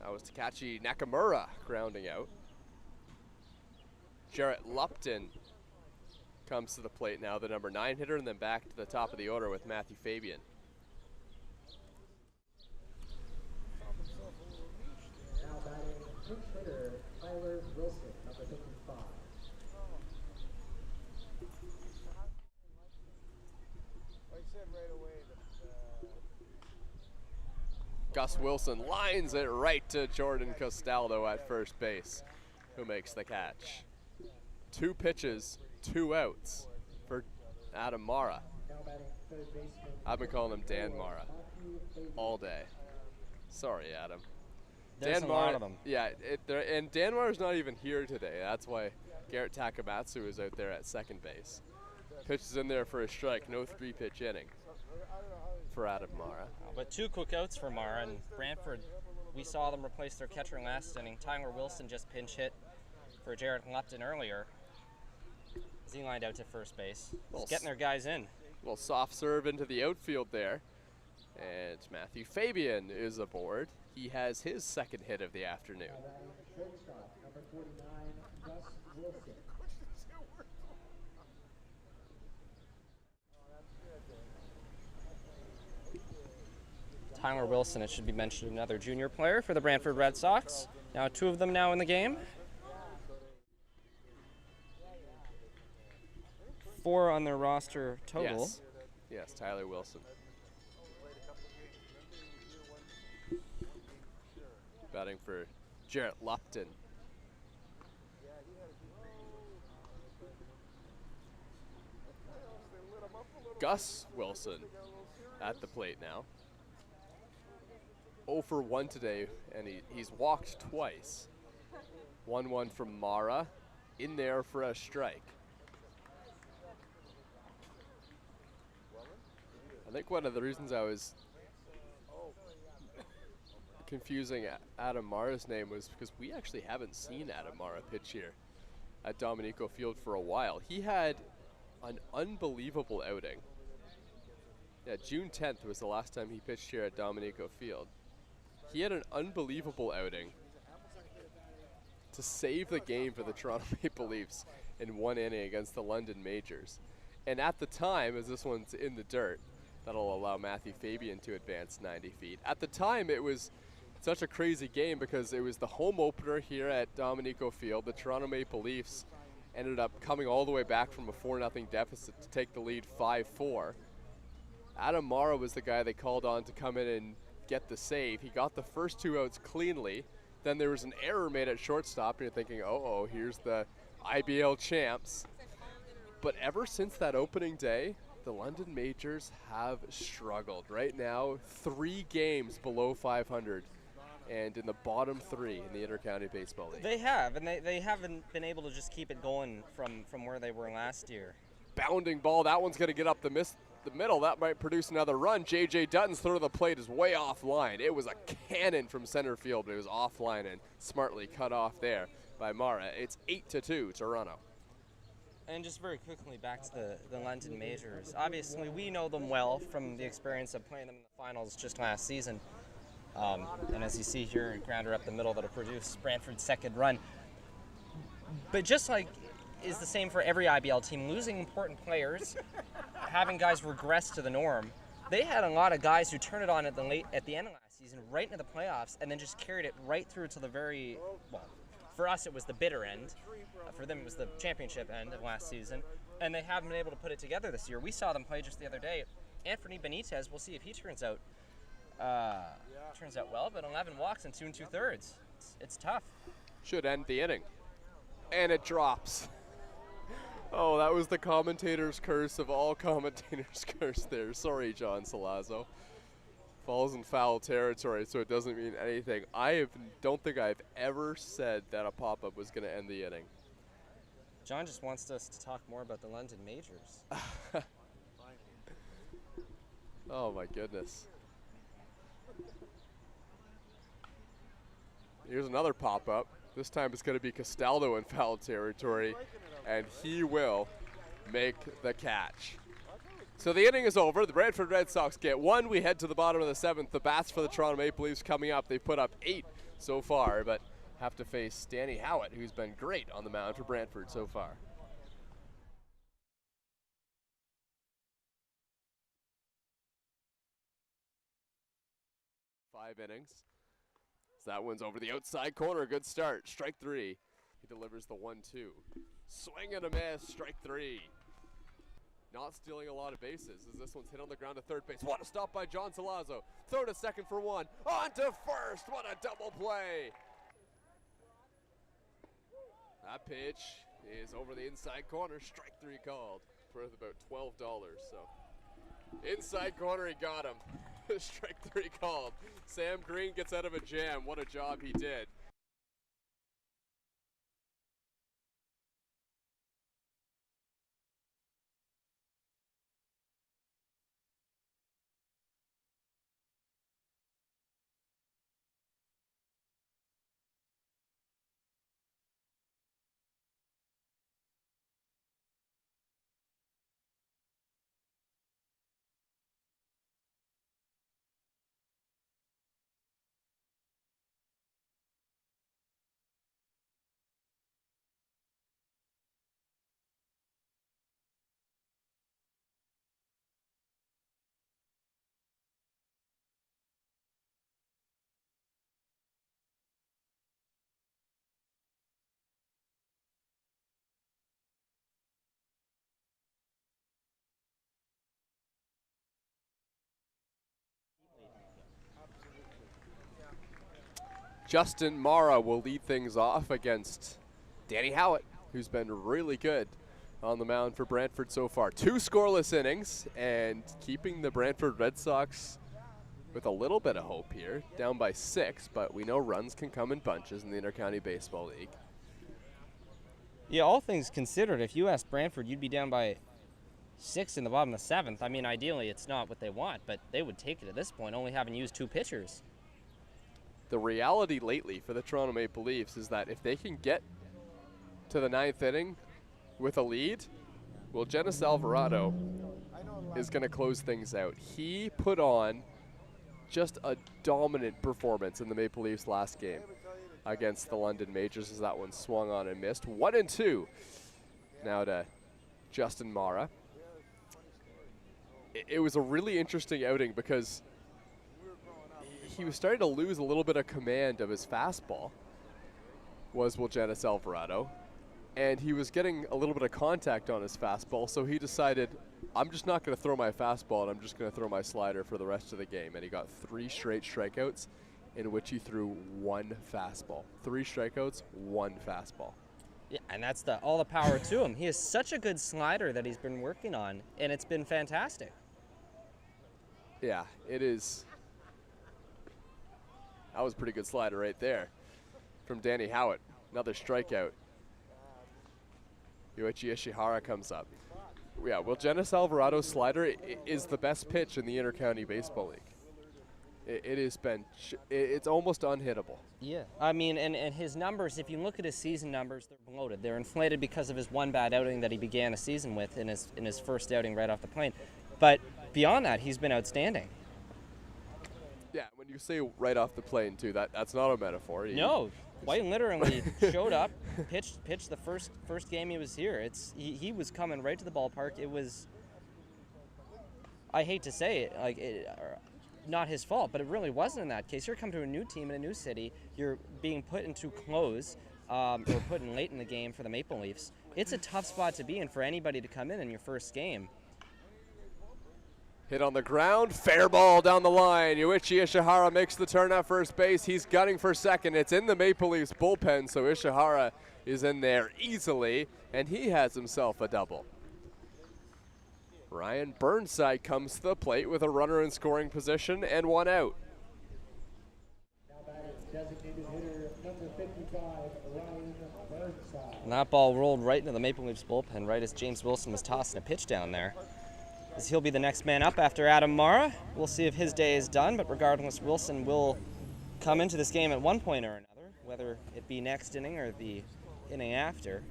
That was Takashi Nakamura grounding out. Jarrett Lupton comes to the plate now, the number 9 hitter, and then back to the top of the order with Matthew Fabian. Now batting pinch hitter Tyler Wilson, number 55. Gus Wilson lines it right to Jordan Castaldo at first base, who makes the catch. 2 pitches, 2 outs for Adam Mara. I've been calling him Dan Mara all day. Sorry, Adam. There's Dan a Mara, lot of them. Yeah, and Dan Mara's not even here today. That's why Garrett Takamatsu is out there at second base. Pitches in there for a strike, no 3-pitch inning for Adam Mara. But 2 quick outs for Mara, and Brantford, we saw them replace their catcher last inning. Tyler Wilson just pinch hit for Jarrett Lupton earlier as he lined out to first base. Just getting their guys in. Little soft serve into the outfield there. And Matthew Fabian is aboard. He has his second hit of the afternoon. Shortstop, number 49, Gus Wilson. Tyler Wilson, it should be mentioned, another junior player for the Brantford Red Sox. Now 2 of them now in the game. 4 on their roster total. Yes, Tyler Wilson. Batting for Jarrett Lupton. Gus Wilson at the plate now. 0 for 1 today, and he's walked twice. 1-1 from Mara, in there for a strike. I think one of the reasons I was confusing Adam Mara's name was because we actually haven't seen Adam Mara pitch here at Dominico Field for a while. He had an unbelievable outing. Yeah, June 10th was the last time he pitched here at Dominico Field. He had an unbelievable outing to save the game for the Toronto Maple Leafs in 1 inning against the London Majors. And at the time, as this one's in the dirt, that'll allow Matthew Fabian to advance 90 feet. At the time, it was such a crazy game because it was the home opener here at Dominico Field. The Toronto Maple Leafs ended up coming all the way back from a 4-0 deficit to take the lead 5-4. Adam Mara was the guy they called on to come in and get the save. He got the first 2 outs cleanly. Then there was an error made at shortstop, and you're thinking, oh, here's the IBL champs. But ever since that opening day, the London Majors have struggled. Right now, 3 games below 500 and in the bottom 3 in the Intercounty Baseball League. They have, and they haven't been able to just keep it going from where they were last year. Bounding ball, that one's going to get up the middle. That might produce another run. J.J. Dutton's throw to the plate is way offline. It was a cannon from center field, but it was offline and smartly cut off there by Mara. It's 8-2 Toronto. And just very quickly back to the London Majors. Obviously, we know them well from the experience of playing them in the finals just last season. And as you see here, grounder up the middle that'll produce Brantford's second run. But just like is the same for every IBL team, losing important players, having guys regress to the norm. They had a lot of guys who turned it on at the end of last season, right into the playoffs, and then just carried it right through to the very, well, for us it was the bitter end. For them it was the championship end of last season, and they haven't been able to put it together this year. We saw them play just the other day. Anthony Benitez, we'll see if he turns out well, but 11 walks and 2 2/3. It's tough. Should end the inning. And it drops. Oh, that was the commentator's curse of all commentators' curse there. Sorry, John Salazzo. Falls in foul territory, so it doesn't mean anything. Don't think I've ever said that a pop-up was going to end the inning. John just wants us to talk more about the London Majors. Oh, my goodness. Here's another pop-up. This time it's going to be Castaldo in foul territory, and he will make the catch. So the inning is over. The Brantford Red Sox get one. We head to the bottom of the seventh. The bats for the Toronto Maple Leafs coming up. They've put up 8 so far, but have to face Danny Howitt, who's been great on the mound for Brantford so far. Five innings. So that one's over the outside corner. Good start. Strike 3. He delivers the 1-2. Swing and a miss. Strike 3. Not stealing a lot of bases as this one's hit on the ground to third base. What a stop by John Salazzo. Throw to second for 1. On to first. What a double play. That pitch is over the inside corner. Strike 3 called. Worth about $12. So inside corner, he got him. Strike 3 called. Sam Green gets out of a jam. What a job he did. Justin Mara will lead things off against Danny Howitt, who's been really good on the mound for Brantford so far. 2 scoreless innings and keeping the Brantford Red Sox with a little bit of hope here. Down by 6, but we know runs can come in bunches in the Intercounty Baseball League. Yeah, all things considered, if you asked Brantford, you'd be down by 6 in the bottom of the 7th. I mean, ideally it's not what they want, but they would take it at this point, only having used 2 pitchers. The reality lately for the Toronto Maple Leafs is that if they can get to the 9th inning with a lead, well, Genis Alvarado is going to close things out. He put on just a dominant performance in the Maple Leafs last game against the London Majors as that one swung on and missed. 1-2 now to Justin Mara. It was a really interesting outing because he was starting to lose a little bit of command of his fastball, was Genis Alvarado, and he was getting a little bit of contact on his fastball, so he decided, I'm just not going to throw my fastball, and I'm just going to throw my slider for the rest of the game. And he got 3 straight strikeouts in which he threw 1 fastball. 3 strikeouts, 1 fastball. Yeah, and that's all the power to him. He has such a good slider that he's been working on, and it's been fantastic. Yeah, it is. That was a pretty good slider right there from Danny Howitt. Another strikeout. Yoichi Ishihara comes up. Yeah, well, Genis Alvarado's slider is the best pitch in the Intercounty Baseball League. It has been, it's almost unhittable. Yeah, I mean, and his numbers, if you look at his season numbers, they're bloated. They're inflated because of his 1 bad outing that he began a season with in his first outing right off the plane. But beyond that, he's been outstanding. Yeah, when you say right off the plane, too, that's not a metaphor. No, White literally showed up, pitched the first game he was here. He was coming right to the ballpark. It was, I hate to say it, not his fault, but it really wasn't in that case. You're coming to a new team in a new city. You're being put into close or put in late in the game for the Maple Leafs. It's a tough spot to be in for anybody to come in your first game. Hit on the ground, fair ball down the line. Yoichi Ishihara makes the turn at first base. He's gunning for second. It's in the Maple Leafs bullpen, so Ishihara is in there easily, and he has himself a double. Ryan Burnside comes to the plate with a runner in scoring position and 1 out. Now batting designated hitter number 55, Ryan Burnside. And that ball rolled right into the Maple Leafs bullpen, right as James Wilson was tossing a pitch down there. As he'll be the next man up after Adam Mara. We'll see if his day is done, but regardless, Wilson will come into this game at one point or another, whether it be next inning or the inning after.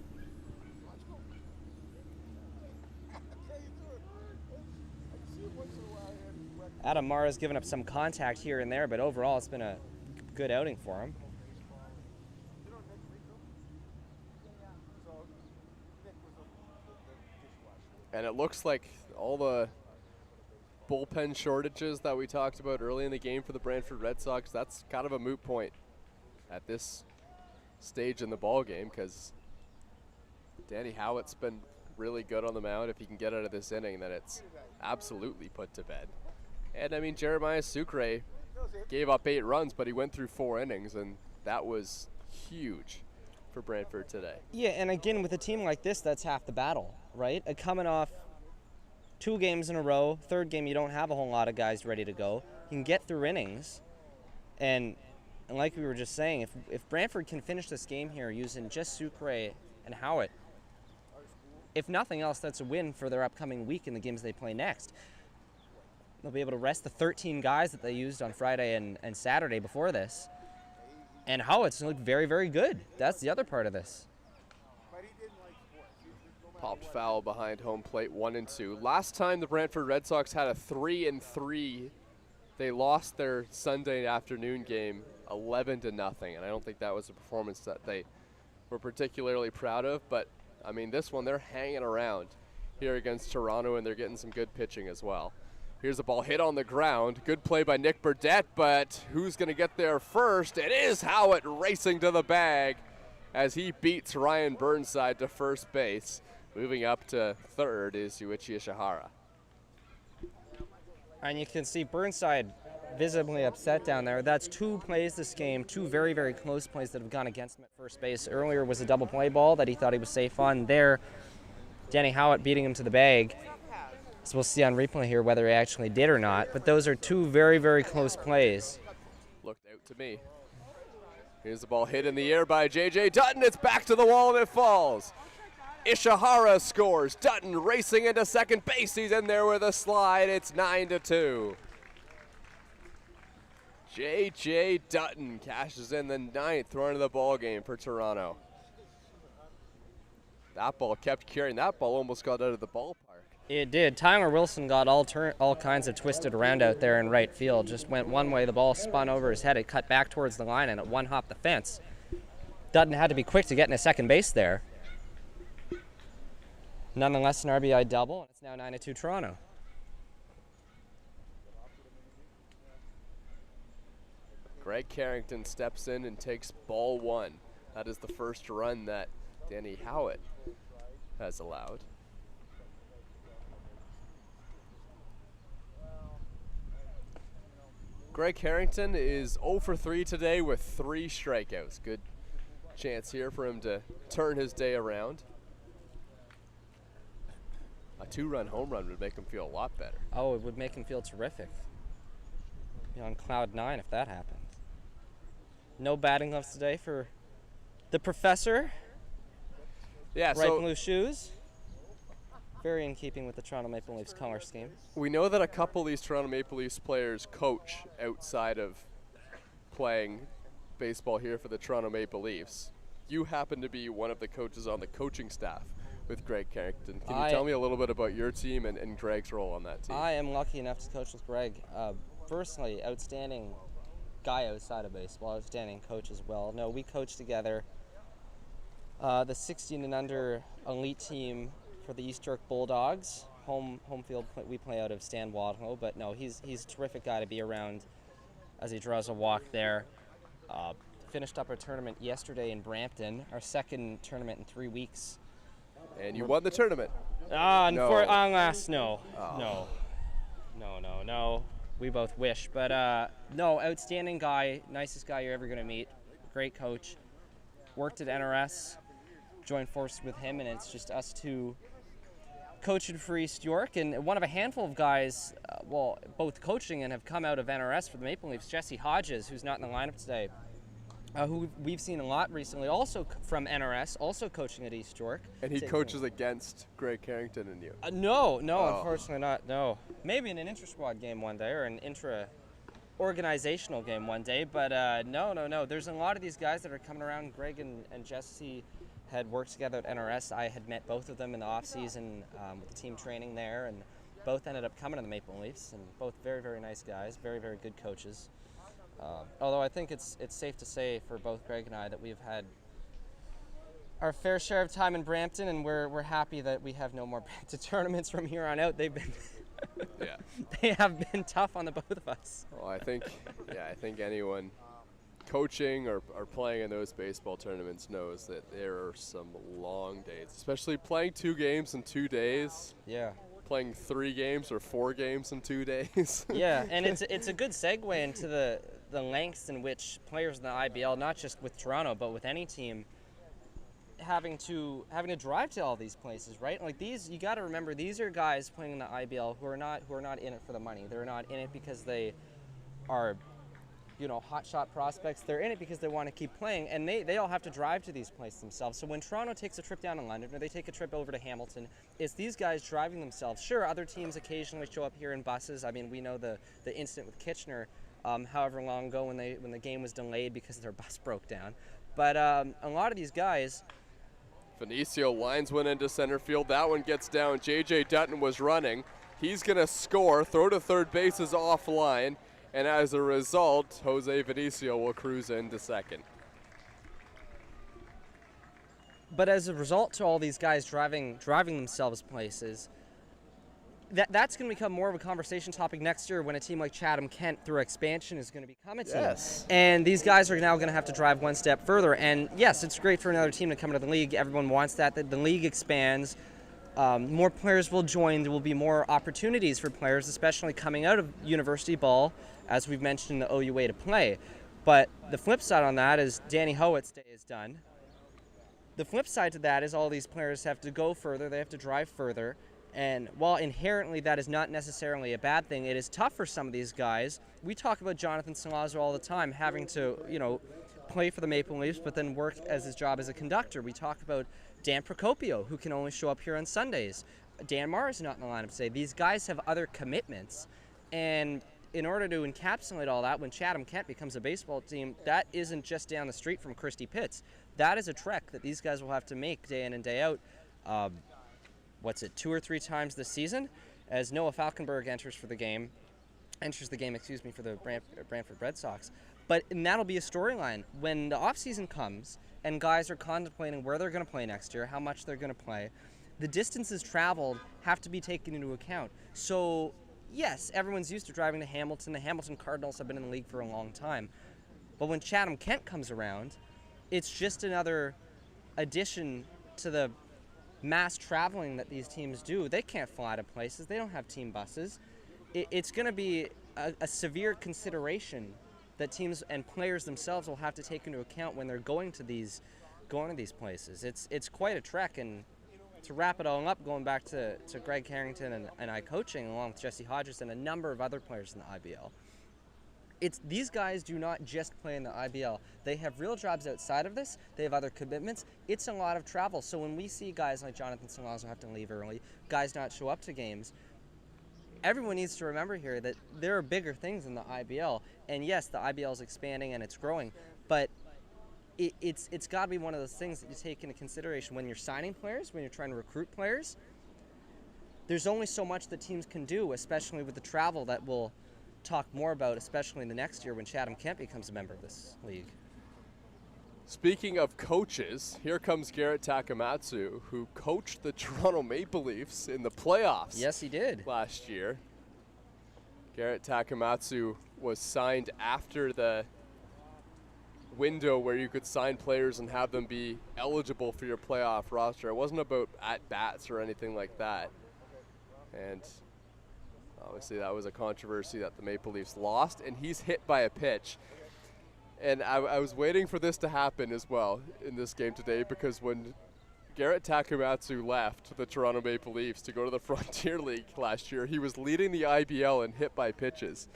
Adam Mara's given up some contact here and there, but overall it's been a good outing for him. And it looks like all the bullpen shortages that we talked about early in the game for the Brantford Red Sox, that's kind of a moot point at this stage in the ball game, because Danny Howitt's been really good on the mound. If he can get out of this inning, then it's absolutely put to bed. And I mean, Jeremiah Sucre gave up 8 runs, but he went through 4 innings, and that was huge for Brantford today. Yeah, and again, with a team like this, that's half the battle, right? Coming off 2 games in a row, third game you don't have a whole lot of guys ready to go. You can get through innings, and like we were just saying, if Brantford can finish this game here using just Sucre and Howitt, if nothing else, that's a win for their upcoming week in the games they play next. They'll be able to rest the 13 guys that they used on Friday and Saturday before this. And Howitt's looked very, very good. That's the other part of this. Popped foul behind home plate, 1-2. Last time the Brantford Red Sox had a 3-3, they lost their Sunday afternoon game 11-0, and I don't think that was a performance that they were particularly proud of. But I mean, this one, they're hanging around here against Toronto, and they're getting some good pitching as well. Here's a ball hit on the ground. Good play by Nick Burdett, but who's going to get there first? It is Howitt racing to the bag as he beats Ryan Burnside to first base. Moving up to third is Yuichi Ishihara. And you can see Burnside visibly upset down there. That's 2 plays this game, 2 very, very close plays that have gone against him at first base. Earlier was a double play ball that he thought he was safe on. There, Danny Howitt beating him to the bag. So we'll see on replay here whether he actually did or not. But those are 2 very, very close plays. Looked out to me. Here's the ball hit in the air by J.J. Dutton. It's back to the wall and it falls. Ishihara scores. Dutton racing into second base. He's in there with a slide. It's 9-2. J.J. Dutton cashes in the 9th run of the ball game for Toronto. That ball kept carrying. That ball almost got out of the ballpark. It did. Tyler Wilson got all kinds of twisted around out there in right field. Just went one way, the ball spun over his head, it cut back towards the line, and it one-hopped the fence. Dutton had to be quick to get into second base there. Nonetheless, an RBI double, and it's now 9-2 Toronto. Greg Carrington steps in and takes ball 1. That is the first run that Danny Howitt has allowed. Greg Carrington is 0 for 3 today with 3 strikeouts. Good chance here for him to turn his day around. A 2-run home run would make him feel a lot better. Oh, it would make him feel terrific. Be on cloud 9 if that happened. No batting gloves today for the professor. Yeah, Bright blue shoes. Very in keeping with the Toronto Maple Leafs color scheme. We know that a couple of these Toronto Maple Leafs players coach outside of playing baseball here for the Toronto Maple Leafs. You happen to be one of the coaches on the coaching staff with Greg Carrington. Can you tell me a little bit about your team and Greg's role on that team? I am lucky enough to coach with Greg. Personally, outstanding guy outside of baseball, outstanding coach as well. No, we coach together. The 16 and under elite team for the East York Bulldogs. Home field, we play out of Stan Wadlow, but no, he's a terrific guy to be around as he draws a walk there. Finished up our tournament yesterday in Brampton, our second tournament in 3 weeks. And you won the tournament. No. No. We both wish, but no, outstanding guy, nicest guy you're ever going to meet. Great coach. Worked at NRS, joined forces with him, and it's just us two coaching for East York. And one of a handful of guys, both coaching and have come out of NRS for the Maple Leafs, Jesse Hodges, who's not in the lineup today, who we've seen a lot recently, also from NRS, also coaching at East York. And he coaches against Greg Carrington and you? No, unfortunately not, no. Maybe in an intra-squad game one day, or an intra organizational game one day, but no. There's a lot of these guys that are coming around. Greg and Jesse had worked together at NRS. I had met both of them in the off-season with the team training there, and both ended up coming to the Maple Leafs, and both very, very nice guys, very, very good coaches. Although I think it's safe to say for both Greg and I that we've had our fair share of time in Brampton, and we're happy that we have no more Brampton tournaments from here on out. They've been they have been tough on the both of us. Well, I think anyone coaching or playing in those baseball tournaments knows that there are some long days, especially playing 2 games in 2 days. Yeah. Playing 3 games or 4 games in 2 days. Yeah, and it's a good segue into the lengths in which players in the IBL, not just with Toronto, but with any team, having to drive to all these places, right? Like these, you got to remember, these are guys playing in the IBL who are not in it for the money. They're not in it because they are, hot shot prospects. They're in it because they want to keep playing, and they all have to drive to these places themselves. So when Toronto takes a trip down to London, or they take a trip over to Hamilton, it's these guys driving themselves. Sure, other teams occasionally show up here in buses. I mean, we know the incident with Kitchener, however long ago when the game was delayed because their bus broke down. But a lot of these guys. Vinicio lines one into center field. That one gets down. J.J. Dutton was running. He's going to score. Throw to third base is offline. And as a result, Jose Vinicio will cruise into second. But as a result to all these guys driving themselves places, that's going to become more of a conversation topic next year when a team like Chatham-Kent, through expansion, is going to become a team. Yes. And these guys are now going to have to drive one step further. And yes, it's great for another team to come into the league. Everyone wants that. The league expands. More players will join. There will be more opportunities for players, especially coming out of university ball, as we've mentioned, the OUA to play. But the flip side on that is Danny Howitt's day is done. The flip side to that is all these players have to go further. They have to drive further. And while inherently that is not necessarily a bad thing, it is tough for some of these guys. We talk about Jonathan Salazar all the time, having to, play for the Maple Leafs, but then work as his job as a conductor. We talk about Dan Procopio, who can only show up here on Sundays. Dan Marr is not in the lineup today. These guys have other commitments. And in order to encapsulate all that, when Chatham-Kent becomes a baseball team, that isn't just down the street from Christie Pitts. That is a trek that these guys will have to make day in and day out. 2 or 3 times this season, as Noah Falkenberg enters the game, for the Brantford Red Sox. And that'll be a storyline when the offseason comes and guys are contemplating where they're going to play next year, how much they're going to play. The distances traveled have to be taken into account. So, yes, everyone's used to driving to Hamilton. The Hamilton Cardinals have been in the league for a long time. But when Chatham-Kent comes around, it's just another addition to the mass traveling that these teams do. They can't fly to places. They don't have team buses. It's going to be a severe consideration that teams and players themselves will have to take into account when they're going to these places. It's quite a trek. And to wrap it all up, going back to Greg Carrington and I coaching, along with Jesse Hodges and a number of other players in the IBL, these guys do not just play in the IBL. They have real jobs outside of this. They have other commitments. It's a lot of travel. So when we see guys like Jonathan Salazar have to leave early, guys not show up to games, everyone needs to remember here that there are bigger things in the IBL. And yes, the IBL is expanding and it's growing, but it's got to be one of those things that you take into consideration when you're signing players, when you're trying to recruit players. There's only so much that teams can do, especially with the travel that we'll talk more about, especially in the next year when Chatham-Kent becomes a member of this league. Speaking of coaches, here comes Garrett Takamatsu, who coached the Toronto Maple Leafs in the playoffs. Yes, he did. Last year. Garrett Takamatsu was signed after the window where you could sign players and have them be eligible for your playoff roster. It wasn't about at-bats or anything like that. And obviously that was a controversy that the Maple Leafs lost, and he's hit by a pitch. And I was waiting for this to happen as well in this game today, because when Garrett Takamatsu left the Toronto Maple Leafs to go to the Frontier League last year, he was leading the IBL in hit by pitches.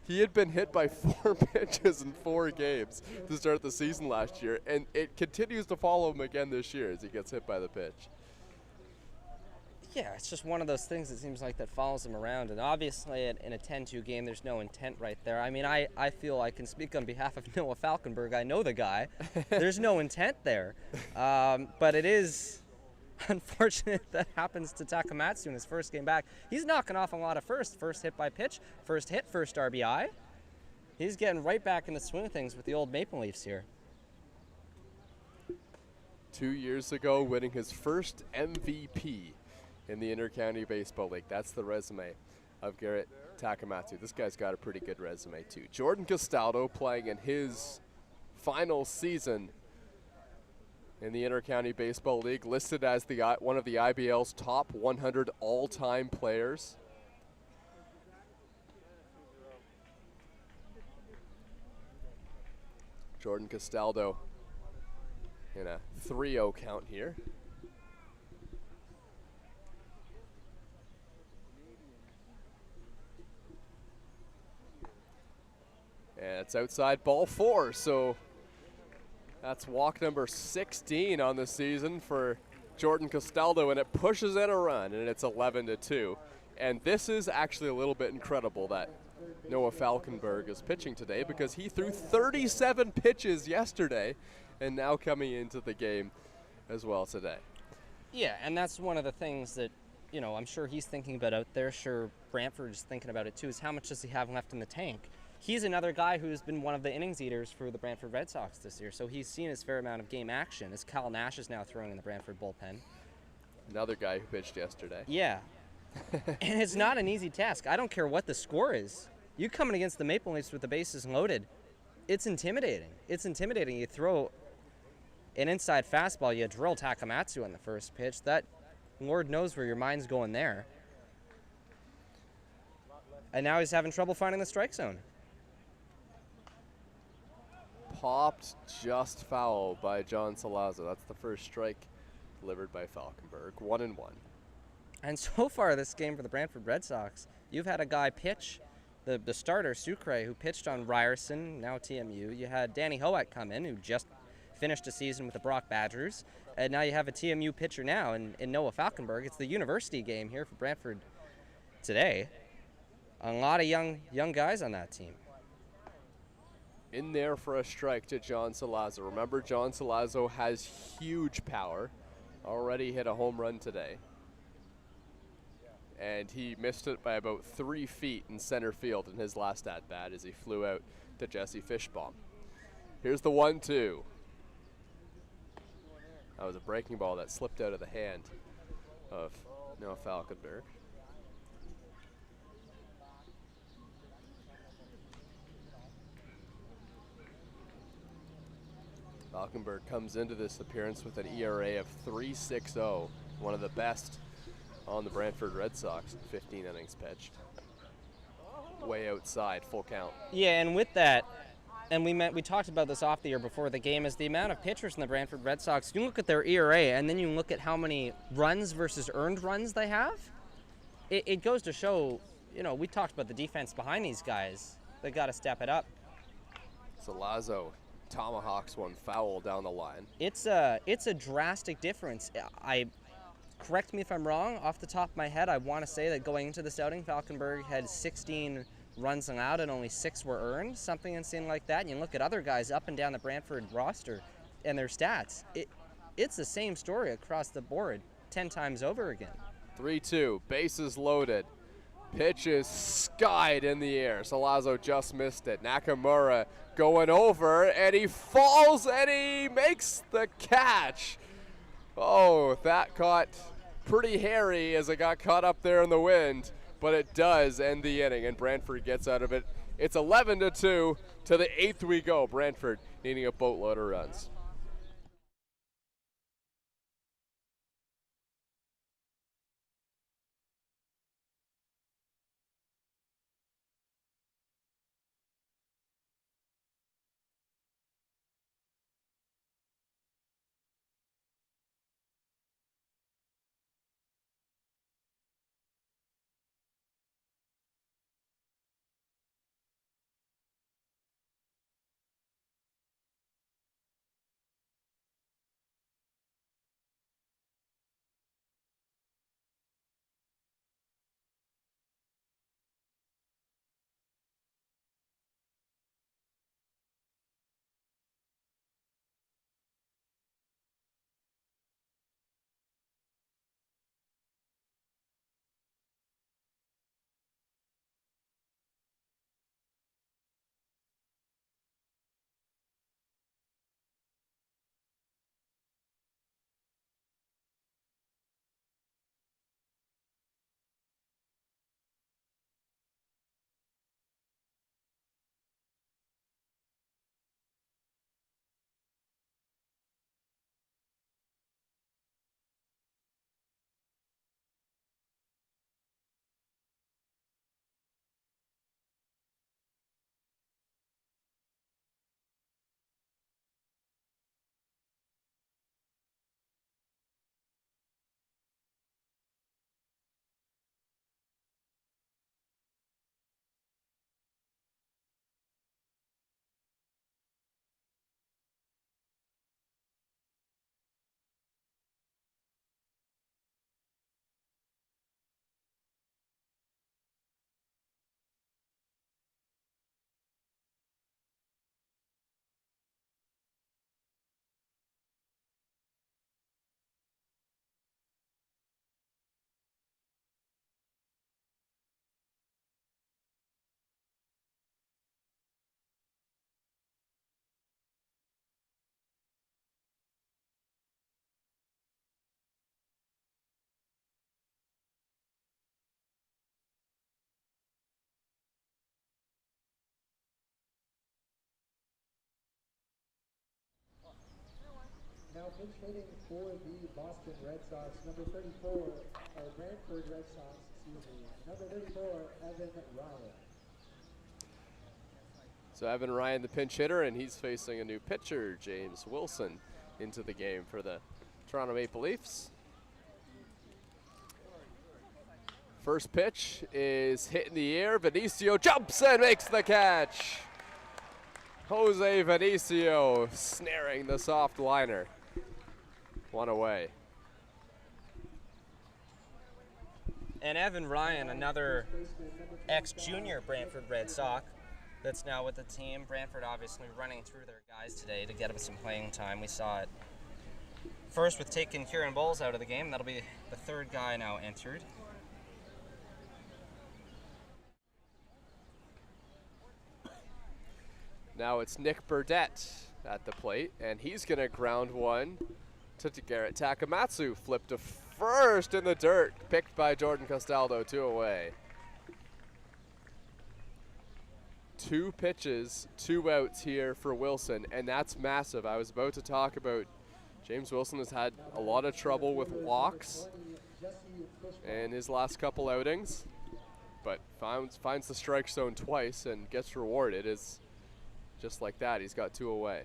He had been hit by 4 pitches in 4 games to start the season last year, and it continues to follow him again this year as he gets hit by the pitch. Yeah, it's just one of those things, it seems like, that follows him around. And obviously, in a 10-2 game, there's no intent right there. I mean, I feel I can speak on behalf of Noah Falkenberg. I know the guy. There's no intent there. But it is unfortunate that happens to Takamatsu in his first game back. He's knocking off a lot of firsts. First hit by pitch, first hit, first RBI. He's getting right back in the swing of things with the old Maple Leafs here. 2 years ago, winning his first MVP in the Intercounty Baseball League. That's the resume of Garrett Takamatsu. This guy's got a pretty good resume too. Jordan Castaldo playing in his final season in the Intercounty Baseball League, listed as one of the IBL's top 100 all-time players. Jordan Castaldo in a 3-0 count here. And it's outside ball 4, so that's walk number 16 on the season for Jordan Castaldo, and it pushes in a run, and it's 11-2. And this is actually a little bit incredible that Noah Falkenberg is pitching today, because he threw 37 pitches yesterday and now coming into the game as well today. Yeah, and that's one of the things that, you know, I'm sure he's thinking about out there. Sure, Brantford's thinking about it too, is how much does he have left in the tank? He's another guy who's been one of the innings eaters for the Brantford Red Sox this year, so he's seen his fair amount of game action, as Cal Nash is now throwing in the Brantford bullpen. Another guy who pitched yesterday. Yeah. And it's not an easy task. I don't care what the score is. You coming against the Maple Leafs with the bases loaded, it's intimidating. It's intimidating. You throw an inside fastball, you drill Takamatsu on the first pitch. That, Lord knows where your mind's going there. And now he's having trouble finding the strike zone. Popped just foul by John Salazzo. That's the first strike delivered by Falkenberg. 1-1. And so far this game for the Brantford Red Sox, you've had a guy pitch, the starter, Sucre, who pitched on Ryerson, now TMU. You had Danny Hoek come in, who just finished a season with the Brock Badgers. And now you have a TMU pitcher now in Noah Falkenberg. It's the university game here for Brantford today. A lot of young guys on that team. In there for a strike to John Salazzo. Remember, John Salazzo has huge power. Already hit a home run today. And he missed it by about 3 feet in center field in his last at-bat as he flew out to Jesse Fishbaum. Here's the 1-2. That was a breaking ball that slipped out of the hand of Noah Falkenberg. Falkenberg comes into this appearance with an ERA of 3.60, one of the best on the Brantford Red Sox, 15 innings pitched. Way outside, full count. Yeah, and with that, and we talked about this off the air before the game, is the amount of pitchers in the Brantford Red Sox. You look at their ERA, and then you look at how many runs versus earned runs they have. It goes to show, you know, we talked about the defense behind these guys. They got to step it up. Salazzo tomahawks one foul down the line. It's a drastic difference. Correct me if I'm wrong, off the top of my head, I want to say that going into this outing, Falkenberg had 16 runs allowed and only 6 were earned, something insane like that. And you look at other guys up and down the Brantford roster and their stats. It's the same story across the board 10 times over again. 3-2, bases loaded. Pitch is skied in the air. Salazzo just missed it. Nakamura going over, and he falls, and he makes the catch. Oh, that got pretty hairy as it got caught up there in the wind, but it does end the inning, and Brantford gets out of it. It's 11-2. To the 8th we go. Brantford needing a boatload of runs. pinch hitting for the Boston Red Sox, number 34, or Brantford Red Sox, excuse me, number 34, Evan Ryan. So Evan Ryan, the pinch hitter, and he's facing a new pitcher, James Wilson, into the game for the Toronto Maple Leafs. First pitch is hit in the air. Vinicio jumps and makes the catch. Jose Vinicio snaring the soft liner. One away. And Evan Ryan, another ex-junior Brantford Red Sox that's now with the team. Brantford obviously running through their guys today to get him some playing time. We saw it first with taking Kieran Bowles out of the game. That'll be the third guy now entered. Now it's Nick Burdett at the plate, and he's going to ground one to Garrett Takamatsu. Flipped to first in the dirt, picked by Jordan Castaldo, 2 away. 2 pitches, 2 outs here for Wilson, and that's massive. I was about to talk about James Wilson has had a lot of trouble with walks in his last couple outings, but finds the strike zone twice and gets rewarded. Is just like that, he's got 2 away.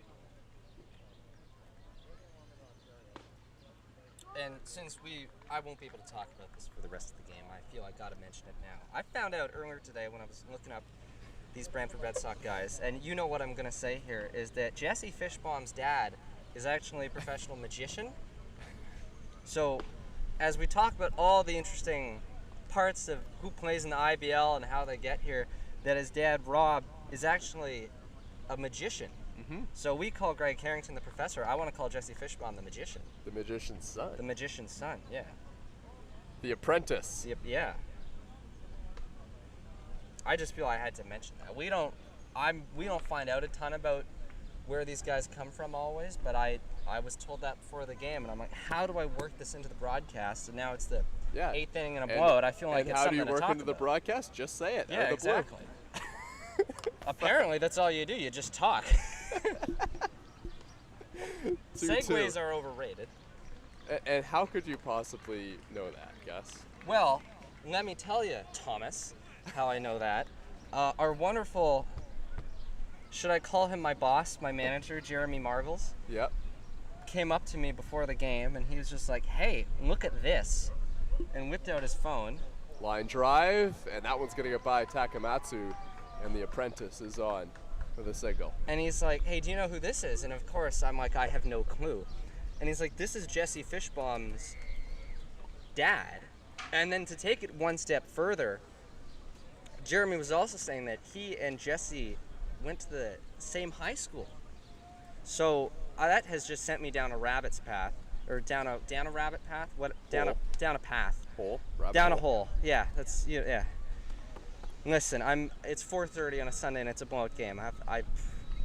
And since I won't be able to talk about this for the rest of the game, I feel I gotta mention it now. I found out earlier today when I was looking up these Brantford Red Sox guys, and you know what I'm gonna say here, is that Jesse Fishbaum's dad is actually a professional magician. So, as we talk about all the interesting parts of who plays in the IBL and how they get here, that his dad, Rob, is actually a magician. So we call Greg Harrington the professor. I want to call Jesse Fishbaum the magician. The magician's son. The magician's son, yeah. The apprentice. Yeah. I just feel I had to mention that. We don't find out a ton about where these guys come from always, but I was told that before the game, and I'm like, how do I work this into the broadcast? And now it's the 8th inning and a blowout. I feel like it's something to talk about. How do you work into the broadcast? Just say it. Yeah, exactly. Apparently, that's all you do. You just talk. Segues are overrated. And how could you possibly know that, Gus? Well, let me tell you, Thomas, how I know that. Our wonderful, should I call him my boss, my manager, Jeremy Margles? Yep. Came up to me before the game, and he was just like, hey, look at this, and whipped out his phone. Line drive, and that one's going to get by Takamatsu, and the apprentice is on with a single. And he's like, hey, do you know who this is? And of course, I'm like, I have no clue. And he's like, this is Jesse Fishbaum's dad. And then to take it one step further, Jeremy was also saying that he and Jesse went to the same high school. So that has just sent me down a rabbit's path, or down a rabbit path. What? Down a path. Hole. Down a hole. Yeah, that's yeah. Listen, it's 4:30 on a Sunday and it's a blowout game.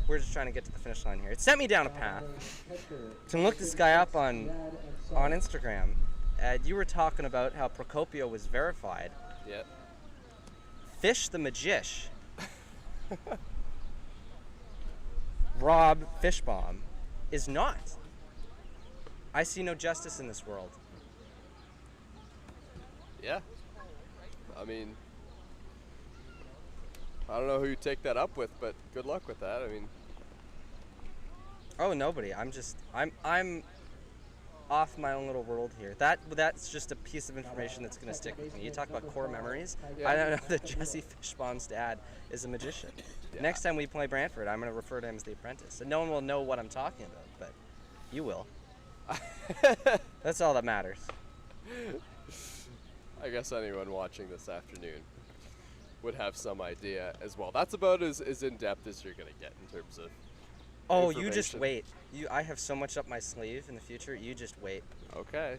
We're just trying to get to the finish line here. It sent me down a path to look this guy up on Instagram. You were talking about how Procopio was verified. Yep. Fish the Magician. Rob Fishbaum is not. I see no justice in this world. Yeah. I mean, I don't know who you take that up with, but good luck with that. I mean, oh, nobody. I'm off my own little world here. That's just a piece of information that's going to stick with me. You talk about core memories. Yeah. I don't know that Jesse Fishbaum's dad is a magician. Yeah. Next time we play Brantford, I'm going to refer to him as the apprentice. And no one will know what I'm talking about, but you will. That's all that matters. I guess anyone watching this afternoon would have some idea as well. That's about as in-depth as you're going to get in terms of you just wait. I have so much up my sleeve in the future. You just wait. Okay.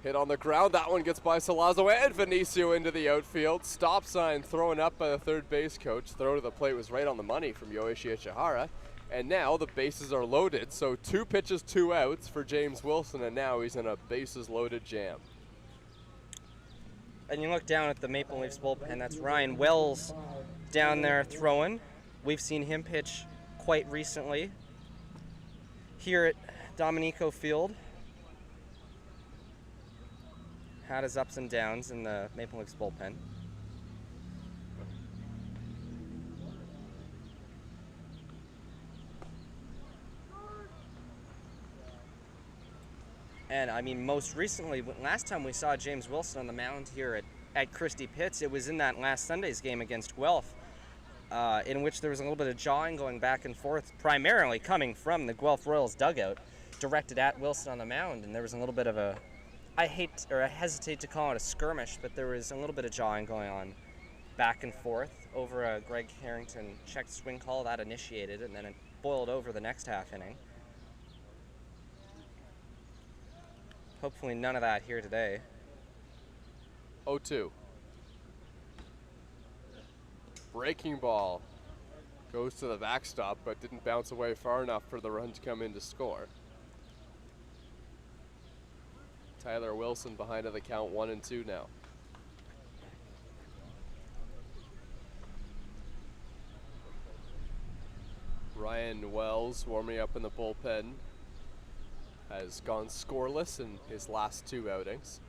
Hit on the ground. That one gets by Salazzo and Vinicio into the outfield. Stop sign thrown up by the third base coach. Throw to the plate was right on the money from Yoichi Ichihara. And now the bases are loaded. So 2 pitches, 2 outs for James Wilson, and now he's in a bases loaded jam. And you look down at the Maple Leafs bullpen, that's Ryan Wells down there throwing. We've seen him pitch quite recently. here at Dominico Field. Had his ups and downs in the Maple Leafs bullpen. And I mean, most recently, last time we saw James Wilson on the mound here at Christie Pitts, it was in that last Sunday's game against Guelph, in which there was a little bit of jawing going back and forth, primarily coming from the Guelph Royals dugout, directed at Wilson on the mound. And there was a little bit of a, I hesitate to call it a skirmish, but there was a little bit of jawing going on back and forth over a Greg Harrington checked swing call that initiated, and then it boiled over the next half inning. Hopefully none of that here today. 0-2. Breaking ball goes to the backstop, but didn't bounce away far enough for the run to come in to score. Tyler Wilson behind of the count, 1-2 now. Ryan Wells warming up in the bullpen has gone scoreless in his last 2 outings.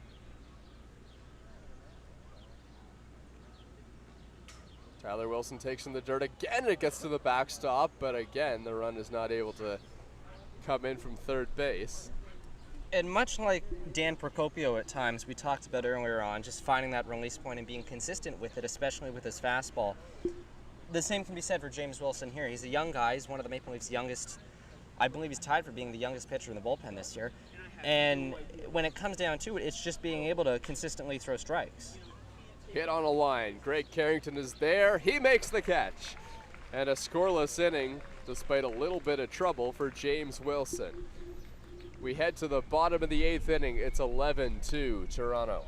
Tyler Wilson takes in the dirt again. It gets to the backstop, but again, the run is not able to come in from third base. And much like Dan Procopio at times, we talked about earlier on, just finding that release point and being consistent with it, especially with his fastball. The same can be said for James Wilson here. He's a young guy. He's one of the Maple Leafs' youngest. I believe he's tied for being the youngest pitcher in the bullpen this year. And when it comes down to it, it's just being able to consistently throw strikes. Hit on a line. Greg Carrington is there. He makes the catch. And a scoreless inning, despite a little bit of trouble for James Wilson. We head to the bottom of the 8th inning. It's 11-2 Toronto.